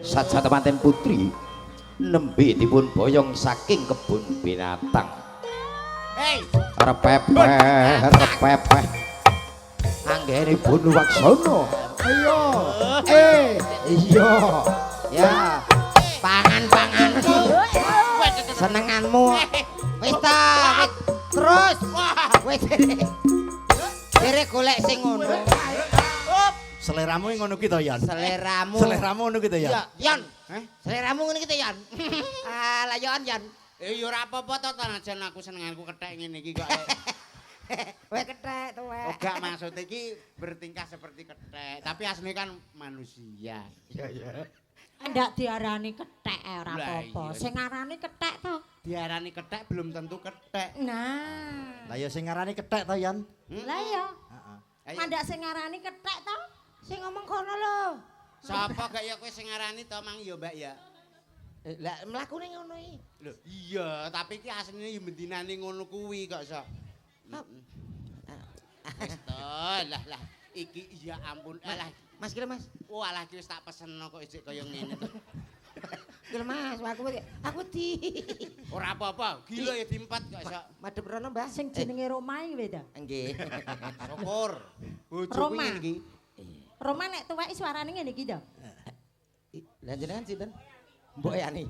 [SPEAKER 5] Saja temanten putri nembe dipun boyong saking kebun binatang.
[SPEAKER 1] Hei,
[SPEAKER 5] Repepeh. Anggenipun waksana.
[SPEAKER 2] Ayo. Iya. Ya. Pangan. Senenganmu. Wis ta. Terus. Wis. Dere golek sing ngono.
[SPEAKER 3] Seleramu ngono ki to, Yan.
[SPEAKER 2] Seleramu.
[SPEAKER 3] Seleramu ngono ki to, Yan.
[SPEAKER 2] Iya, Yan. Seleramu ngene iki to, Yan. Lah Yan.
[SPEAKER 1] ya ora apa-apa to tanajan aku senenganku kethek ngene iki kok.
[SPEAKER 2] Wes kethek to wes.
[SPEAKER 1] Oh gak maksud iki bertingkah seperti kethek, tapi aslinya kan manusia.
[SPEAKER 2] Iya.
[SPEAKER 4] Ndak diarani kethek ora
[SPEAKER 1] Lah,
[SPEAKER 4] apa-apa.
[SPEAKER 1] iya.
[SPEAKER 4] Sing arani kethek to.
[SPEAKER 1] Diarani kethek belum tentu kethek.
[SPEAKER 4] Nah.
[SPEAKER 3] Lah ya sing ngarani kethek to, Yan.
[SPEAKER 4] Lah ya.
[SPEAKER 3] Heeh.
[SPEAKER 1] Ayo.
[SPEAKER 4] Mandak sing arani kethek to. Sing ngomong kono lho.
[SPEAKER 1] Sapa gak ya kowe sing ngarani to Mang ya Mbak ya?
[SPEAKER 2] Lah mlakune ngono iki.
[SPEAKER 1] Lho, iya, tapi iki asline ya mendinane ngono kuwi kok iso. Wis to, lah iki ya ampun. Alah,
[SPEAKER 2] Mas kira Mas.
[SPEAKER 1] walah iki wis tak pesenno kok isik kaya ngene to.
[SPEAKER 2] Kira Mas, aku di.
[SPEAKER 1] Ora apa-apa, gila ya diempat kok iso.
[SPEAKER 2] Madhep rono, Mbah.
[SPEAKER 4] Sing jenenge Roma iki wis to.
[SPEAKER 2] Nggih.
[SPEAKER 1] Syukur. Bojoku
[SPEAKER 4] Roma.
[SPEAKER 1] ngene iki.
[SPEAKER 4] Roma nek tuweki suarane ngene iki to.
[SPEAKER 2] Lah jenengan sinten? Mbok Yani.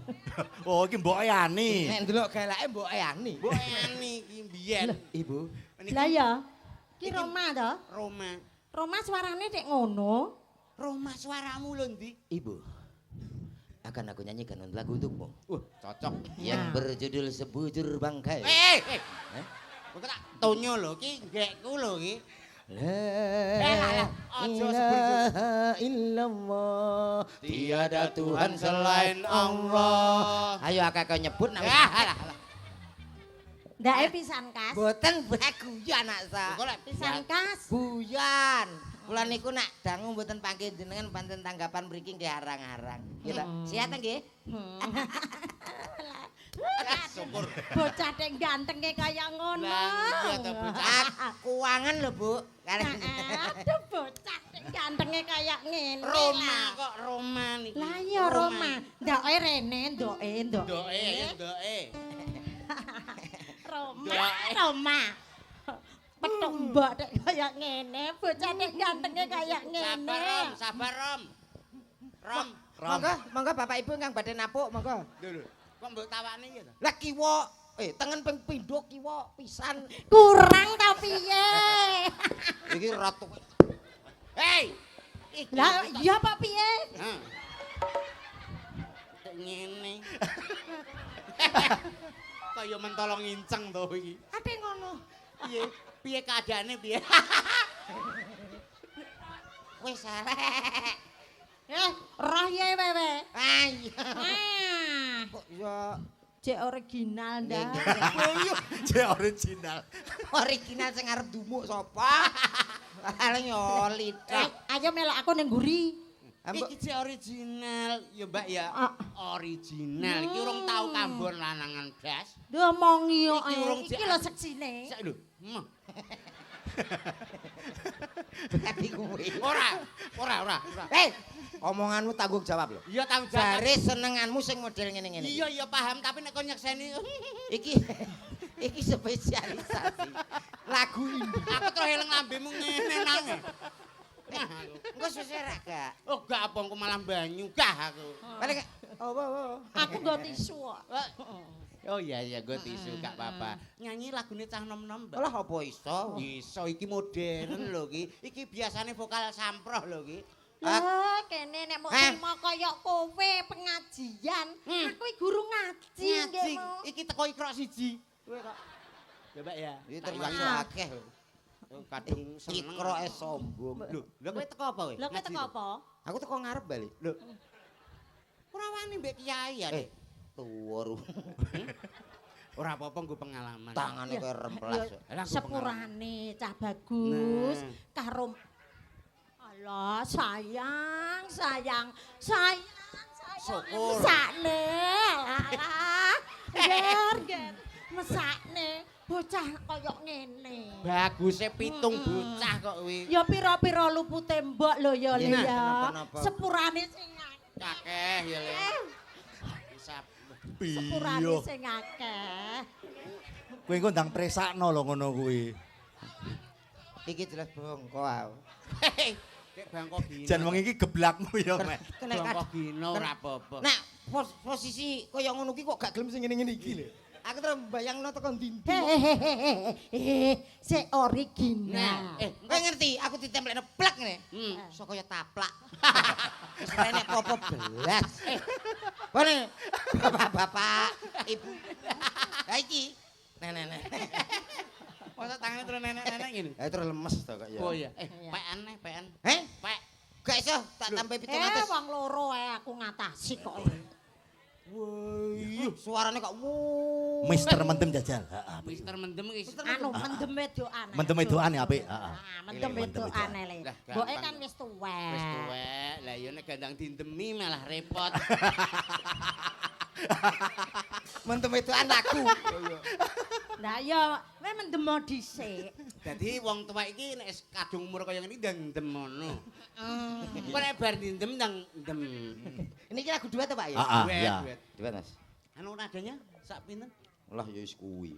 [SPEAKER 3] Oh, iki Mbok Yani.
[SPEAKER 2] Nek ndelok galake Mbok Yani.
[SPEAKER 1] Mbok Yani iki mbiyen.
[SPEAKER 2] Ibu.
[SPEAKER 4] Lah ya. Ki Roma to.
[SPEAKER 1] Roma.
[SPEAKER 4] Roma suarane nek ngono.
[SPEAKER 1] Roma suaramu lho ndi?
[SPEAKER 2] Ibu. Akan aku nyanyikan lagu untukmu.
[SPEAKER 1] Cocok.
[SPEAKER 2] Yang berjudul Sebujur Bangkai.
[SPEAKER 1] Kok tak tonyo lho iki gekku lho iki.
[SPEAKER 2] La ilaha illallah.
[SPEAKER 1] Tiada Tuhan selain Allah.
[SPEAKER 2] Ayo akak kau nyebut nak.
[SPEAKER 4] Ndake pisan kas.
[SPEAKER 2] Boten baguyan anak sa.
[SPEAKER 1] Kok lek
[SPEAKER 4] Pisan kas.
[SPEAKER 2] Buyan. Kula niku nak dangu mboten panggih jenengan pancen tanggapan mriki nggih arang-arang. Gitu. Siat nggih?
[SPEAKER 1] syukur.
[SPEAKER 4] Bocah dek gantenge kaya ngono.
[SPEAKER 1] Lah iya to bocah.
[SPEAKER 2] Kuangan lho, Bu.
[SPEAKER 4] Aduh bocah dek gantenge kaya ngene.
[SPEAKER 1] Roma kok Roma niki.
[SPEAKER 4] Lah iya Roma. Ndoke rene, ndoke.
[SPEAKER 1] Ndoke ya ndoke.
[SPEAKER 4] Roma. Petuk mbok dek kaya ngene, bocah dek gantenge kaya ngene.
[SPEAKER 1] Sabar Rom. Rom.
[SPEAKER 2] Monggo Bapak Ibu ingkang badhe napuk, monggo.
[SPEAKER 1] Lho. Kok mbok tawane ya to?
[SPEAKER 2] Lah kiwa, tengen ping pindho kiwa pisan.
[SPEAKER 4] Kurang ta piye?
[SPEAKER 2] Iki ratu.
[SPEAKER 1] Hei.
[SPEAKER 4] Lah iya Pak piye?
[SPEAKER 1] Hah. Kayak ngene. Kaya mentolong inceng to iki.
[SPEAKER 4] Ate ngono.
[SPEAKER 1] Piye? Piye keadaane piye?
[SPEAKER 2] Wis arek.
[SPEAKER 4] Roh ye wewe.
[SPEAKER 2] Ayo.
[SPEAKER 4] Ah,
[SPEAKER 2] Kok ya
[SPEAKER 4] cek original ndak.
[SPEAKER 3] Je original.
[SPEAKER 2] original sing arep dumuk sapa? Paling yo lidah.
[SPEAKER 4] Ayo melok aku ning nguri.
[SPEAKER 1] Iki jek original, ya Mbak ya. Original. Iki urung tau kambon lanangan blas.
[SPEAKER 4] Ngomongi kok.
[SPEAKER 1] Iki urung
[SPEAKER 4] Iki lho seksine.
[SPEAKER 1] Sak lho.
[SPEAKER 2] Berarti kuwi.
[SPEAKER 1] Ora.
[SPEAKER 2] Omonganmu tanggung jawab lho.
[SPEAKER 1] Iya tanggung jawab.
[SPEAKER 2] Jare senenganmu sing model ngene-ngene.
[SPEAKER 1] Iya paham tapi nek kon nyekseni
[SPEAKER 2] Iki spesialisasi. Lagu indie.
[SPEAKER 1] aku terus eling lambemu ngene nang.
[SPEAKER 2] Engko sesera gak?
[SPEAKER 1] Oh gak apa engko malah banyu gah aku.
[SPEAKER 2] Paling
[SPEAKER 4] Aku nggo tisu kok.
[SPEAKER 1] Oh iya gue tisu gak apa-apa. Nyanyi lagune cah nom-nom, Mbak.
[SPEAKER 2] Lah apa iso?
[SPEAKER 1] Iso iki modern lho iki. Iki biasane vokal samproh lho iki.
[SPEAKER 6] Lah kene nek mau trimo kaya kowe pengajian, aku iki guru ngaji
[SPEAKER 1] Ngaji.
[SPEAKER 6] nggih mau.
[SPEAKER 1] Iki teko ikrok siji. Kowe kok. Coba ya.
[SPEAKER 2] Iki termasuk akeh lho.
[SPEAKER 1] Kadung seneng.
[SPEAKER 2] Ikroke sombong.
[SPEAKER 1] Lho, lha kowe teko apa kowe?
[SPEAKER 6] Lho kowe teko apa?
[SPEAKER 2] Aku teko ngarep bali.
[SPEAKER 1] Lho. Ora wani mbek kiai ya.
[SPEAKER 2] Tuwa ru.
[SPEAKER 1] Ora apa-apa nggo pengalaman.
[SPEAKER 2] Tangane kaya remplas.
[SPEAKER 1] Lah, nggo
[SPEAKER 6] Sepurane cah bagus
[SPEAKER 1] Nah.
[SPEAKER 6] karo Allah sayang.
[SPEAKER 1] Syukur.
[SPEAKER 6] Mesakne. Alah. Ger. Mesakne bocah kaya ngene.
[SPEAKER 1] Baguse pitung bocah kok kuwi.
[SPEAKER 6] Ya pira-pira lupute mbok lho ya
[SPEAKER 2] Iya,
[SPEAKER 6] ya.
[SPEAKER 2] kenapa-napa.
[SPEAKER 6] Sepurane sing
[SPEAKER 1] Akeh ya le. Hisap.
[SPEAKER 6] sepurane sing akeh.
[SPEAKER 3] Kowe engko ndang presakno lho ngono kuwi.
[SPEAKER 2] Iki jelas bongko aku.
[SPEAKER 1] Kek bangkok gino.
[SPEAKER 3] Jan wong iki geblakmu ya, Mek.
[SPEAKER 1] Bangkok gino ora apa-apa.
[SPEAKER 2] Nah, posisi kaya ngono ki kok gak gelem sing ngene-ngene iki lho. Aku terus bayangno tekan ndi.
[SPEAKER 6] Se original.
[SPEAKER 2] Kowe ngerti aku ditemplekno plek ngene. Iso kaya taplak. Wis rene popo belas. Kone bapak-bapak, ibu. Ha iki. Nenek.
[SPEAKER 1] Masa tangannya terus nenek-nenek gini?
[SPEAKER 2] Ha terus lemes to kok ya.
[SPEAKER 1] Oh iya. Pean.
[SPEAKER 2] Heh?
[SPEAKER 1] Pek.
[SPEAKER 2] Gak iso tak tambah 700.
[SPEAKER 6] Wong loro aku ngatasi kok.
[SPEAKER 2] Wih, suarane kok wuh.
[SPEAKER 3] Mister Mendem jajal. Heeh.
[SPEAKER 1] Mister Mendem iki.
[SPEAKER 6] Anu mendem wedokan.
[SPEAKER 3] Mendem wedokan apik, heeh.
[SPEAKER 6] Ah, mendem wedokan le.
[SPEAKER 1] Lah,
[SPEAKER 6] Mboke
[SPEAKER 1] gampang.
[SPEAKER 6] kan wis tuwek.
[SPEAKER 1] Wis tuwek. Lah ya nek gandang dindemi malah repot.
[SPEAKER 2] Mentem itu anakku.
[SPEAKER 6] Lah ya kowe mendem dhisik.
[SPEAKER 1] Dadi wong tuwek iki nek kadung umur kaya ngene ndang ndem ngono. Kok nek bar ndem ndang ndem.
[SPEAKER 2] Ini kira lagu duet ta, Pak ya?
[SPEAKER 3] Heeh,
[SPEAKER 1] Duet,
[SPEAKER 3] iya.
[SPEAKER 1] duet.
[SPEAKER 2] Duet, Mas.
[SPEAKER 1] Anu nadanya sak pinten?
[SPEAKER 2] Lah ya wis kuwi.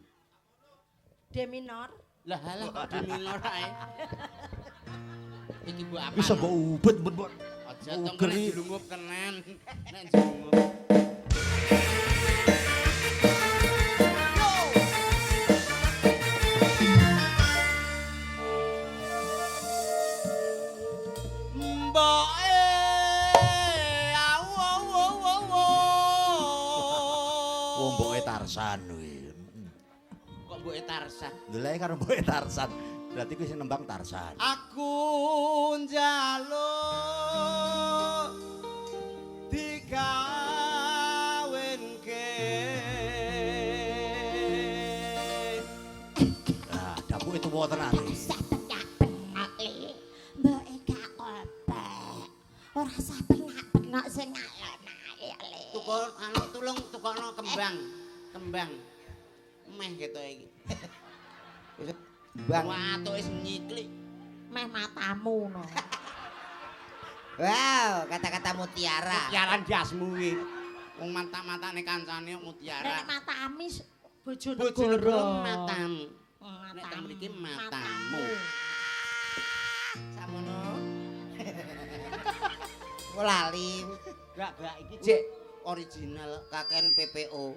[SPEAKER 6] D minor.
[SPEAKER 1] Lah halah kok di minor ae. Iki mbok apa?
[SPEAKER 3] Bisa mbok ubet, mbok.
[SPEAKER 1] Aja tong
[SPEAKER 3] Uger
[SPEAKER 1] nek
[SPEAKER 3] iki.
[SPEAKER 1] dilungup tenan. Nek dilungup. Mboke
[SPEAKER 3] Wong mboke Tarsan kuwi.
[SPEAKER 1] Kok mboke Tarsan?
[SPEAKER 3] Deleke karo mboke Tarsan. Berarti kuwi sing nembang Tarsan.
[SPEAKER 1] Aku njaluk dikawinke.
[SPEAKER 3] Nah, dapuk itu wae tenan.
[SPEAKER 6] Mboke gak kopek. Ora usah penak-penak sing alon-alon.
[SPEAKER 1] Tukul anu tulung tukokno kembang. Kembang. Meh ketok iki.
[SPEAKER 2] Bang.
[SPEAKER 1] Watuke wis nyiklik.
[SPEAKER 6] Meh matamu no.
[SPEAKER 2] Wow, kata-kata mutiara.
[SPEAKER 1] Mutiaran jasmu iki. Wong mata-matane kancane
[SPEAKER 6] Nek
[SPEAKER 1] mutiara.
[SPEAKER 6] matami bojo
[SPEAKER 1] Bojonegoro
[SPEAKER 6] negara.
[SPEAKER 1] matamu. Nek tak mriki matamu.
[SPEAKER 2] Samono. Lali.
[SPEAKER 1] Gak iki cek original.
[SPEAKER 2] Kaken PPO.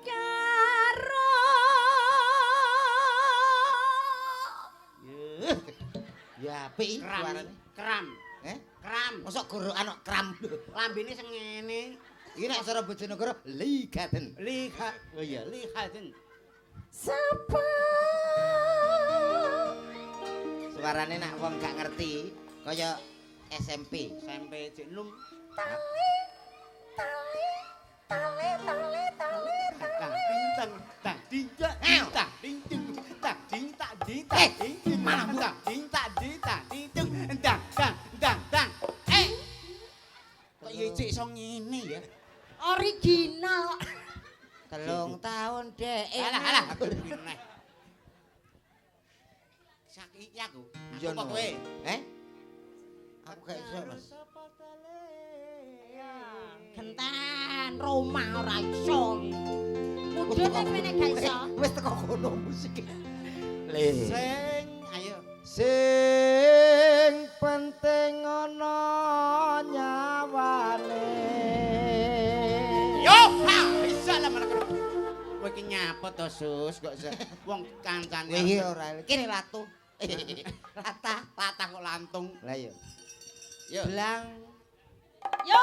[SPEAKER 6] Karo
[SPEAKER 2] Ya apik
[SPEAKER 1] Kram.
[SPEAKER 2] suarane.
[SPEAKER 1] Kram. Kram.
[SPEAKER 2] Mosok guru anu kram.
[SPEAKER 1] Lambene sing ngene.
[SPEAKER 2] Iki nek cara Bojonegoro ligaten.
[SPEAKER 1] Liha. Oh iya, lihaten.
[SPEAKER 6] sapa
[SPEAKER 2] Suarane nak wong gak ngerti kaya SMP.
[SPEAKER 1] Sampai cek num.
[SPEAKER 6] tali
[SPEAKER 1] Tak bintang. Tak dinta. Tak dingding. Tak dinta. Dinta. Dingding.
[SPEAKER 2] mana bu?
[SPEAKER 1] Tak dinta. Dinta. Dingding. Dang. Dang. Kok ya cek iso ngene ya?
[SPEAKER 6] original
[SPEAKER 2] 3 tahun dek.
[SPEAKER 1] Alah. Aku neh. Sakiki aku.
[SPEAKER 2] Iya
[SPEAKER 1] Aku kok
[SPEAKER 2] no.
[SPEAKER 1] kowe.
[SPEAKER 2] Aku gak iso, Mas.
[SPEAKER 6] genten Roma ora iso mudhun nek meneh gak iso
[SPEAKER 2] Wis teko kono musik. Le.
[SPEAKER 1] Sing ayo.
[SPEAKER 2] Sing penting ana nyawane.
[SPEAKER 1] Yo, ha, bisa lah mana kowe. Kowe iki nyapa to, Sus? Kok wong kancane.
[SPEAKER 2] Kowe iki ora kene latu.
[SPEAKER 1] latah kok lantung.
[SPEAKER 2] Lah iya. Blang.
[SPEAKER 6] Yo.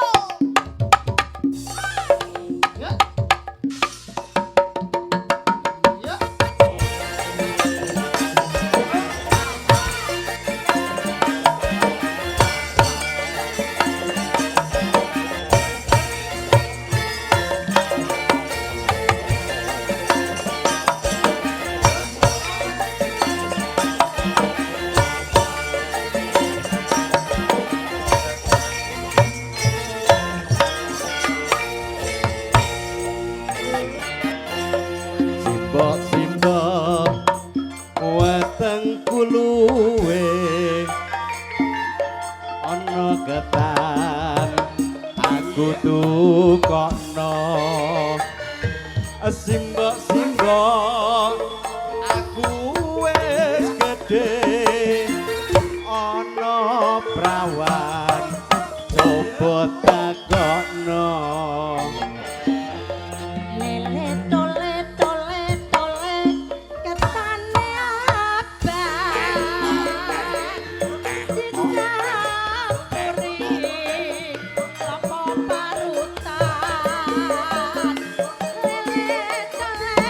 [SPEAKER 1] Simbok-simbok weteng kuluwe ana ketan aku tukokno simbok-simbok aku wis gedhe ana prawan coba takokno
[SPEAKER 4] Lele tole tole tole ketane abang dicampuri apa parutan lele tole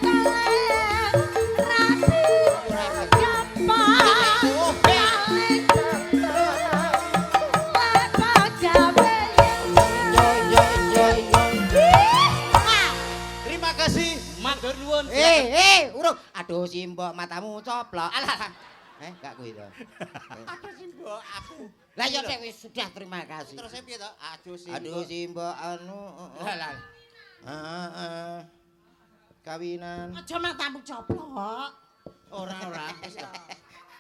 [SPEAKER 4] tole rasi gampang kali apa gawe
[SPEAKER 1] Terima kasih, matur nuwun.
[SPEAKER 2] Urung. Aduh simbok matamu coplok. Alah. Gak kuwi to.
[SPEAKER 1] Aduh simbok aku.
[SPEAKER 2] Lah ya Dek wis sudah terima kasih.
[SPEAKER 1] Terus piye to? Aduh
[SPEAKER 2] Aduh simbok anu.
[SPEAKER 1] Lah.
[SPEAKER 2] Heeh. Kawinan.
[SPEAKER 6] Aja matamu coplok.
[SPEAKER 1] Ora.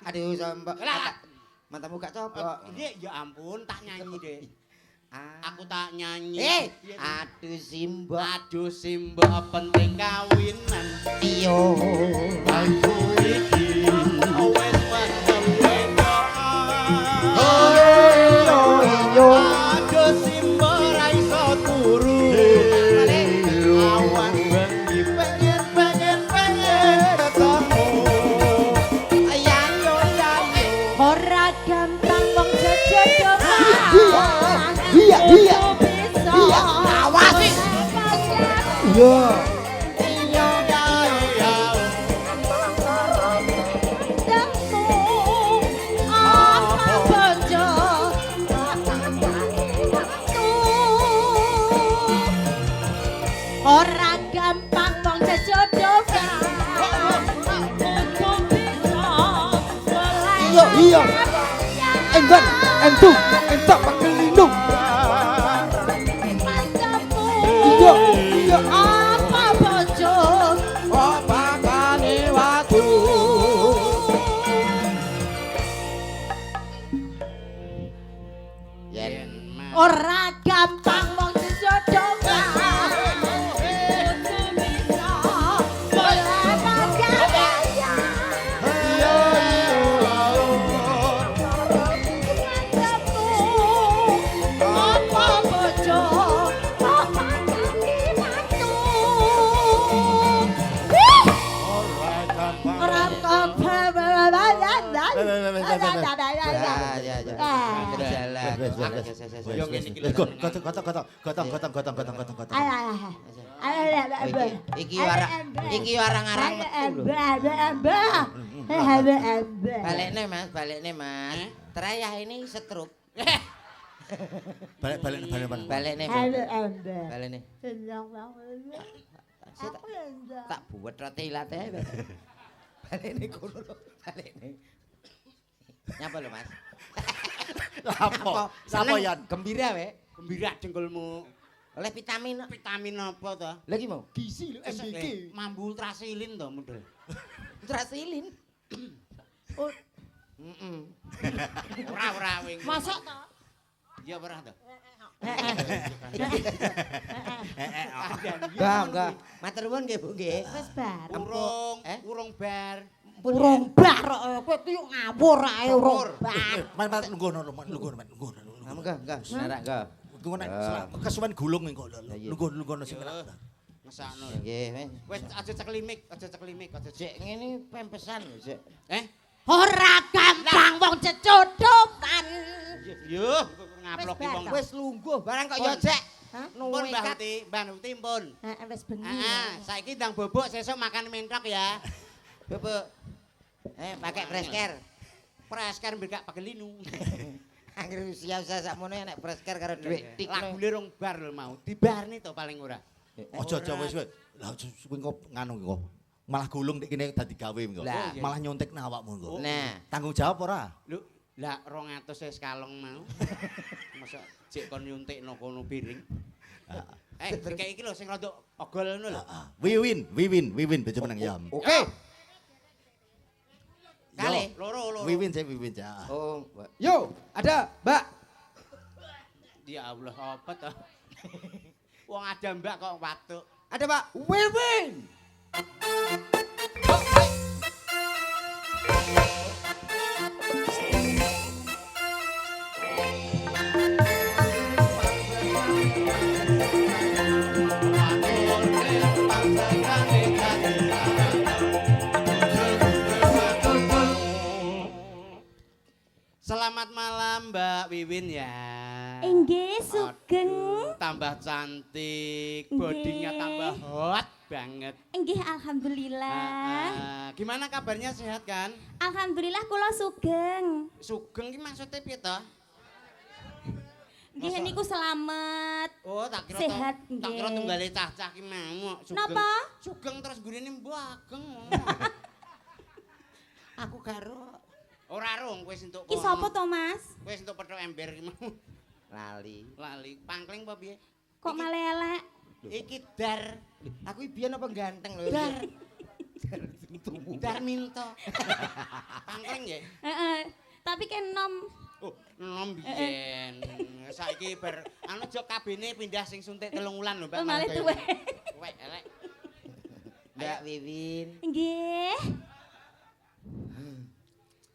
[SPEAKER 2] Aduh simbok.
[SPEAKER 1] Lah.
[SPEAKER 2] Matamu gak coplok.
[SPEAKER 1] Ini ya ampun, tak nyanyi deh.
[SPEAKER 2] Ah.
[SPEAKER 1] Aku tak nyanyi.
[SPEAKER 2] Aduh simbok.
[SPEAKER 1] Aduh simbok penting kawinan.
[SPEAKER 2] Iyo.
[SPEAKER 1] Aku iki wis weteng wedokan.
[SPEAKER 2] Iyo.
[SPEAKER 1] Aduh simbok ra iso turu. Awan bengi pengen ketemu.
[SPEAKER 2] Ayo.
[SPEAKER 4] ora gampang wong jodohan
[SPEAKER 2] Iya.
[SPEAKER 4] awas
[SPEAKER 2] Iya.
[SPEAKER 4] ora gampang wong sejodohan untuk bisa
[SPEAKER 2] Iya. Enggan, entuk, entak pakai lindung. Iya.
[SPEAKER 4] apa bojo
[SPEAKER 2] Apa kali waktu? Yen
[SPEAKER 4] ora gampang wong sejodohan untuk bisa melakukan apa bojo apa kaki mantu orang
[SPEAKER 2] Iki warang-arang metu lho. Balikne Mas. Terayah ini setruk.
[SPEAKER 3] Balik.
[SPEAKER 2] Balikne. Tak buat roti latte. Balikne kono lho, balikne. Nyapa lho Mas?
[SPEAKER 3] Lapo
[SPEAKER 2] Seneng,
[SPEAKER 3] Yan?
[SPEAKER 2] Gembira we.
[SPEAKER 1] Gembira jengkulmu.
[SPEAKER 2] Oleh vitamin.
[SPEAKER 1] Vitamin apa to?
[SPEAKER 2] Lagi mau?
[SPEAKER 1] Gizi lho, mambu ultrasilin to model.
[SPEAKER 2] Ultrasilin.
[SPEAKER 1] Ora wing.
[SPEAKER 6] Masuk to?
[SPEAKER 1] Iya ora to.
[SPEAKER 2] Enggak. Matur nuwun nggih Bu nggih.
[SPEAKER 4] wis bar
[SPEAKER 1] Urung bar.
[SPEAKER 4] urung bar kowe iki ngawur ae urung bar
[SPEAKER 3] Man nunggono.
[SPEAKER 2] Enggak. Senarak enggak.
[SPEAKER 3] Engko nek kesuwen gulung engko nunggono sing
[SPEAKER 1] Ngesakno.
[SPEAKER 2] Nggih.
[SPEAKER 1] Wis aja ceklimik.
[SPEAKER 2] Cek ngene pempesan lho, Cek.
[SPEAKER 1] Eh?
[SPEAKER 4] ora gampang wong cecodokan
[SPEAKER 1] Yo, ngaploki
[SPEAKER 6] Wis
[SPEAKER 1] wong.
[SPEAKER 6] bar.
[SPEAKER 2] Wis lungguh barang kok
[SPEAKER 1] Pun.
[SPEAKER 2] yo Cek.
[SPEAKER 6] Hah?
[SPEAKER 1] Pun Mbah
[SPEAKER 2] Nuwekat.
[SPEAKER 1] Uti, Mbah Uti pun.
[SPEAKER 6] Heeh, wis bengi.
[SPEAKER 1] Heeh, saiki ndang bobok sesuk makan mentok ya.
[SPEAKER 2] Bebek. Pakai presker.
[SPEAKER 1] Presker mbek gak pagelinu.
[SPEAKER 2] Angger usia-usia sakmono nek presker karo dhuwit tik.
[SPEAKER 1] Lagune rong bar lho mau. Dibarni to paling ora.
[SPEAKER 3] Aja wis wis. Lah suwi kok nganu kok. Malah gulung nek kene dadi gawe kok.
[SPEAKER 2] Lah.
[SPEAKER 3] Malah nyuntikna awakmu kok.
[SPEAKER 2] Nah,
[SPEAKER 3] Tanggung jawab ora?
[SPEAKER 1] Lho, lah 200 wis kalong mau. Masa jek kon nyuntikno kono piring. Dikek iki lho sing rada ogol ngono lho.
[SPEAKER 3] Wiwin bejo meneng ya.
[SPEAKER 2] oke.
[SPEAKER 1] Kali loro.
[SPEAKER 3] Wiwin sih.
[SPEAKER 2] Oh,
[SPEAKER 5] Yo, ada, Mbak.
[SPEAKER 1] Ya Allah, apa to? Wong ada Mbak kok watuk.
[SPEAKER 5] Ada, Pak. Wiwin.
[SPEAKER 1] Selamat malam Mbak Wiwin ya.
[SPEAKER 4] Inggih sugeng.
[SPEAKER 1] Tambah cantik,
[SPEAKER 4] Nggih.
[SPEAKER 1] bodinya tambah hot banget.
[SPEAKER 4] Inggih alhamdulillah.
[SPEAKER 1] Gimana kabarnya sehat kan?
[SPEAKER 4] Alhamdulillah kula sugeng.
[SPEAKER 1] Sugeng ki maksudnya piye to?
[SPEAKER 4] Nggih
[SPEAKER 1] Masa?
[SPEAKER 4] niku selamat.
[SPEAKER 1] Oh, tak kira
[SPEAKER 4] Sehat,
[SPEAKER 1] tak kira
[SPEAKER 4] nggih.
[SPEAKER 1] tunggale cah-cah ki mau sugeng.
[SPEAKER 4] Napa?
[SPEAKER 1] Sugeng terus gurine mbageng.
[SPEAKER 2] aku karo
[SPEAKER 1] Ora rong kowe entuk.
[SPEAKER 4] Ki sapa to, Mas?
[SPEAKER 1] Kowe entuk pethok ember ki mau.
[SPEAKER 2] lali.
[SPEAKER 1] Lali, pangkling apa piye?
[SPEAKER 4] Kok malah elek?
[SPEAKER 1] Iki dar.
[SPEAKER 2] Aku iki biyen apa ganteng lho.
[SPEAKER 1] Dar. Dar minto. Pangkling ya?
[SPEAKER 4] Heeh. Tapi kan nom.
[SPEAKER 1] Oh, nom biyen. Saiki bar anu jok kabene pindah sing suntik 3 wulan lho, Mbak.
[SPEAKER 4] Malah tuwe.
[SPEAKER 1] Wek elek.
[SPEAKER 2] Mbak Wiwin.
[SPEAKER 4] Nggih.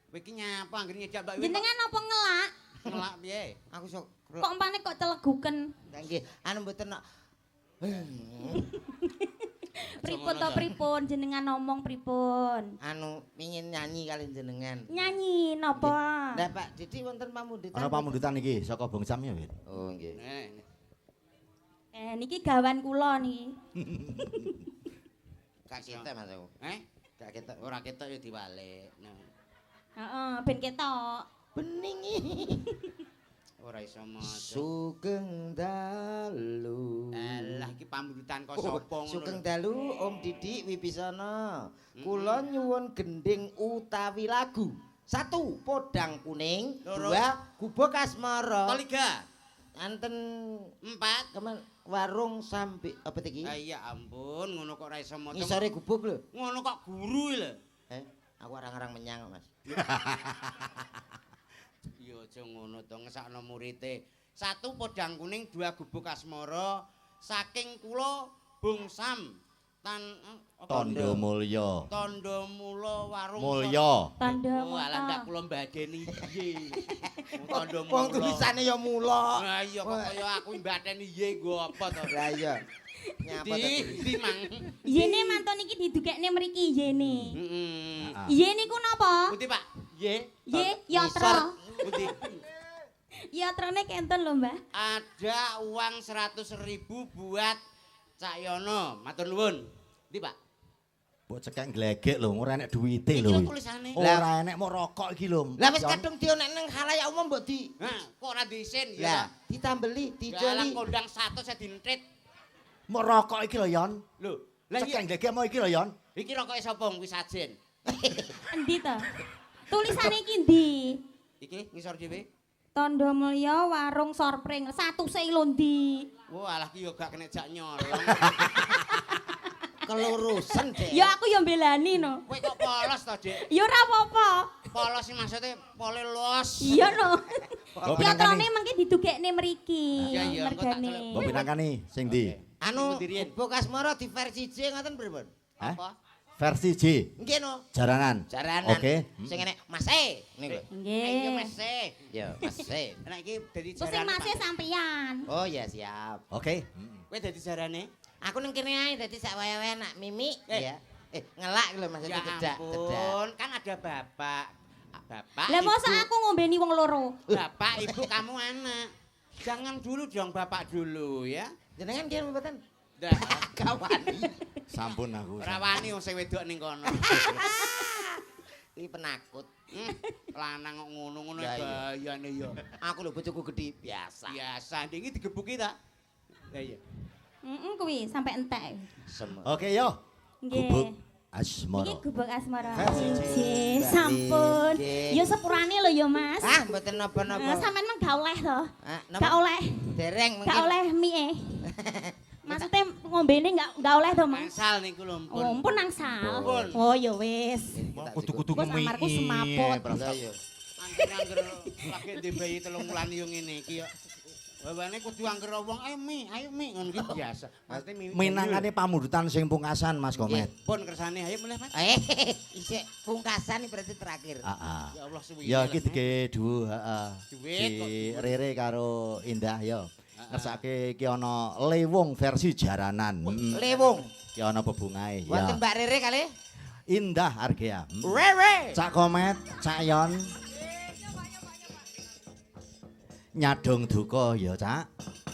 [SPEAKER 1] Kowe iki nyapa anggere nyejak Mbak Wiwin?
[SPEAKER 4] Jenengan apa ngelak?
[SPEAKER 1] Ngelak piye?
[SPEAKER 2] Aku sok
[SPEAKER 4] Kok umpane kok celeguken?
[SPEAKER 2] nggih, anu mboten nok.
[SPEAKER 4] Pripun to pripun jenengan ngomong pripun?
[SPEAKER 2] Anu pengin nyanyi kali jenengan.
[SPEAKER 4] Nyanyi napa?
[SPEAKER 2] Lah Pak Didi wonten pamundutan.
[SPEAKER 3] Ana pamundutan iki saka Bong Sam ya, Win.
[SPEAKER 2] Oh nggih.
[SPEAKER 4] Niki gawan kula niki.
[SPEAKER 2] Gak ketek Mas aku. Gak ketek.
[SPEAKER 1] Ora ketok ya diwalik.
[SPEAKER 4] Heeh, ben ketok.
[SPEAKER 2] Bening
[SPEAKER 1] Ora iso maca.
[SPEAKER 2] Sugeng dalu.
[SPEAKER 1] Alah iki pambutan kok sapa ngono.
[SPEAKER 2] Sugeng dalu Om Didi Wibisana. Kula nyuwun gending utawi lagu. 1 podang kuning,
[SPEAKER 1] Loro.
[SPEAKER 2] 2 gubuk asmara.
[SPEAKER 1] Toliga.
[SPEAKER 2] Anten
[SPEAKER 1] 4.
[SPEAKER 2] kemen warung sampe apa iki?
[SPEAKER 1] Ah iya ampun, ngono kok ora iso maca.
[SPEAKER 2] Ngisore gubuk lho.
[SPEAKER 1] Ngono kok guru lho.
[SPEAKER 2] Aku arang-arang menyang Mas.
[SPEAKER 1] Ya aja ngono to ngesakno murite. 1 podang kuning, 2 gubuk asmara saking kula Bung Sam
[SPEAKER 3] Tondo Mulya.
[SPEAKER 1] Tondo Mula Warung
[SPEAKER 3] Mulya.
[SPEAKER 4] Tanda
[SPEAKER 1] Oh, alah ndak
[SPEAKER 4] mata.
[SPEAKER 1] kula mbadeni piye. Tondo Mula.
[SPEAKER 2] Wong tulisane ya mula.
[SPEAKER 1] Lah iya kok kaya aku mbadeni ye nggo apa to.
[SPEAKER 2] Lah iya. Nyapa
[SPEAKER 1] Di mang.
[SPEAKER 4] Yene mantun iki didugekne mriki yene.
[SPEAKER 1] Heeh.
[SPEAKER 4] Ye niku napa?
[SPEAKER 1] Putih Pak. Ye.
[SPEAKER 4] Ye yatra.
[SPEAKER 1] Putih.
[SPEAKER 4] Yatrane kenten lho, Mbah.
[SPEAKER 1] Ada uang 100.000 buat Cak Yono. Matur nuwun. Ndi, Pak?
[SPEAKER 3] Mbok cekek glegek lho, ora enek duwite
[SPEAKER 1] Iki
[SPEAKER 3] lho.
[SPEAKER 1] lho tulisane.
[SPEAKER 3] Ora enek mau rokok iki lho.
[SPEAKER 2] Lah wis kadung dionek nang khalayak umum mbok di.
[SPEAKER 1] Hah, kok ora diisin
[SPEAKER 2] Lah,
[SPEAKER 1] ya?
[SPEAKER 2] ditambeli,
[SPEAKER 1] Dalam
[SPEAKER 2] dicoli.
[SPEAKER 1] kondang 100 saya dintit.
[SPEAKER 3] Mau rokok iki lho, Yon.
[SPEAKER 1] Lho, lah iya.
[SPEAKER 3] Cekek glegek mau iki lho, Yon.
[SPEAKER 1] Iki rokoke sapa kuwi sajen?
[SPEAKER 4] Endi to? Tulisane iki ndi?
[SPEAKER 1] Iki ngisor dhewe.
[SPEAKER 4] Tondo Mulya Warung Sorpring. 100 lho ndi?
[SPEAKER 1] Wah, alah ki yo gak kena jak nyolong.
[SPEAKER 2] Kelurusan, Dek.
[SPEAKER 4] Ya aku ya mbelani no.
[SPEAKER 1] Kowe kok polos to, Dik?
[SPEAKER 4] Ya ora apa-apa.
[SPEAKER 1] Polos sih maksudnya pole los.
[SPEAKER 4] Iya no.
[SPEAKER 3] Mbok
[SPEAKER 4] Yatrane
[SPEAKER 3] pinangkani.
[SPEAKER 4] mengke didugekne mriki.
[SPEAKER 1] Iya, iya, engko tak
[SPEAKER 4] Mergane.
[SPEAKER 3] Mbok pinangkani sing ndi?
[SPEAKER 2] Anu,
[SPEAKER 1] Ibu Dirien.
[SPEAKER 2] gubuk asmara di versi J ngoten pripun?
[SPEAKER 3] Hah?
[SPEAKER 1] Apa?
[SPEAKER 3] Versi J.
[SPEAKER 2] Nggih no.
[SPEAKER 3] Jaranan.
[SPEAKER 2] Jaranan.
[SPEAKER 3] Oke.
[SPEAKER 2] Sing enek Mas E niku.
[SPEAKER 1] Ayo
[SPEAKER 4] Nggih.
[SPEAKER 1] Mas E.
[SPEAKER 2] Ya, Mas E.
[SPEAKER 1] Nek iki dadi
[SPEAKER 4] Terus sing
[SPEAKER 1] jarane.
[SPEAKER 4] masih
[SPEAKER 1] Pak.
[SPEAKER 4] sampeyan.
[SPEAKER 2] Oh ya siap.
[SPEAKER 3] Oke.
[SPEAKER 1] Kowe dadi jarane?
[SPEAKER 2] Aku ning kene ae dadi sak wae-wae nak mimi
[SPEAKER 1] Eh.
[SPEAKER 2] ya. Ngelak lho maksudnya
[SPEAKER 1] Ya
[SPEAKER 2] cedak, cedak.
[SPEAKER 1] ampun, kan ada bapak. Bapak.
[SPEAKER 4] Lah masa
[SPEAKER 1] Ibu.
[SPEAKER 4] aku ngombeni wong loro.
[SPEAKER 1] Bapak, Ibu kamu anak. Jangan dulu dong Bapak dulu ya.
[SPEAKER 2] Jenengan kian mboten?
[SPEAKER 1] Dah,
[SPEAKER 2] Kawani.
[SPEAKER 3] Sampun aku.
[SPEAKER 1] ora wani wong sing wedok ning kono.
[SPEAKER 2] Iki penakut.
[SPEAKER 1] Lanang kok ngono-ngono
[SPEAKER 2] Ya, iya.
[SPEAKER 1] gayane ya.
[SPEAKER 2] Aku lho bojoku gedhi biasa.
[SPEAKER 1] Biasa, iki digebuki ta? Lah iya.
[SPEAKER 4] Kuwi sampai entek.
[SPEAKER 3] Oke yo.
[SPEAKER 4] Nggih.
[SPEAKER 3] Gubuk
[SPEAKER 4] Iki
[SPEAKER 3] asmara.
[SPEAKER 4] gubuk asmara.
[SPEAKER 3] Versi C.
[SPEAKER 4] Nggih, sampun.
[SPEAKER 2] Nggih.
[SPEAKER 4] Ya sepurane lho ya, Mas.
[SPEAKER 2] Ah, mboten napa-napa.
[SPEAKER 4] Sampeyan mah gak oleh to.
[SPEAKER 2] Ah,
[SPEAKER 4] Gak
[SPEAKER 2] napa?
[SPEAKER 4] oleh.
[SPEAKER 2] Dereng
[SPEAKER 4] Gak
[SPEAKER 2] mungkin.
[SPEAKER 4] oleh mie. Maksudnya ngombene gak oleh to, Mas.
[SPEAKER 1] Mangsal niku lho
[SPEAKER 4] Oh, ampun nangsal.
[SPEAKER 1] Ampun.
[SPEAKER 4] Oh, ya wis.
[SPEAKER 3] Kudu-kudu
[SPEAKER 4] Bos amarku semaput.
[SPEAKER 2] Lah iya.
[SPEAKER 1] Angger lagi di bayi 3 wulan yo ngene iki yo. Bawane kudu angger wong ayo mi ngono iki biasa. Pasti
[SPEAKER 3] Minangane pamundutan sing pungkasan Mas Komet.
[SPEAKER 1] pun kersane ayo mulih Mas.
[SPEAKER 2] Isik pungkasan berarti terakhir.
[SPEAKER 3] Heeh.
[SPEAKER 1] Ya Allah suwi.
[SPEAKER 3] Ya iki dige du, heeh.
[SPEAKER 1] Duit kok.
[SPEAKER 3] Si Rere karo Indah yo. Ngersake iki ana lewung versi jaranan.
[SPEAKER 2] Lewung.
[SPEAKER 3] Iki ana bebungahe
[SPEAKER 2] Wonten
[SPEAKER 3] ya.
[SPEAKER 2] Mbak Rere kali.
[SPEAKER 3] Indah Argea.
[SPEAKER 2] Rere.
[SPEAKER 3] Cak Komet, Cak Yon. Nyadong duka ya, Cak.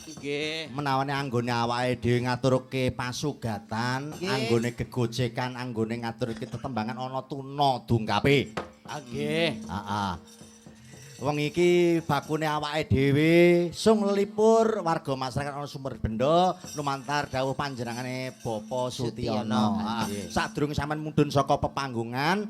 [SPEAKER 1] Nggih.
[SPEAKER 3] Menawane anggone awake dhewe ngaturke pasugatan,
[SPEAKER 2] Nggih.
[SPEAKER 3] anggone gegojekan, anggone ngaturke tetembangan ana tuna dungkape.
[SPEAKER 1] Nggih.
[SPEAKER 3] Heeh. Wong iki bakune awake dhewe sung lelipur warga masyarakat ana sumber benda lumantar dawuh panjenengane Bapa Sutiono.
[SPEAKER 2] Sutiono.
[SPEAKER 3] Heeh. Sadurunge sampean mundhun saka pepanggungan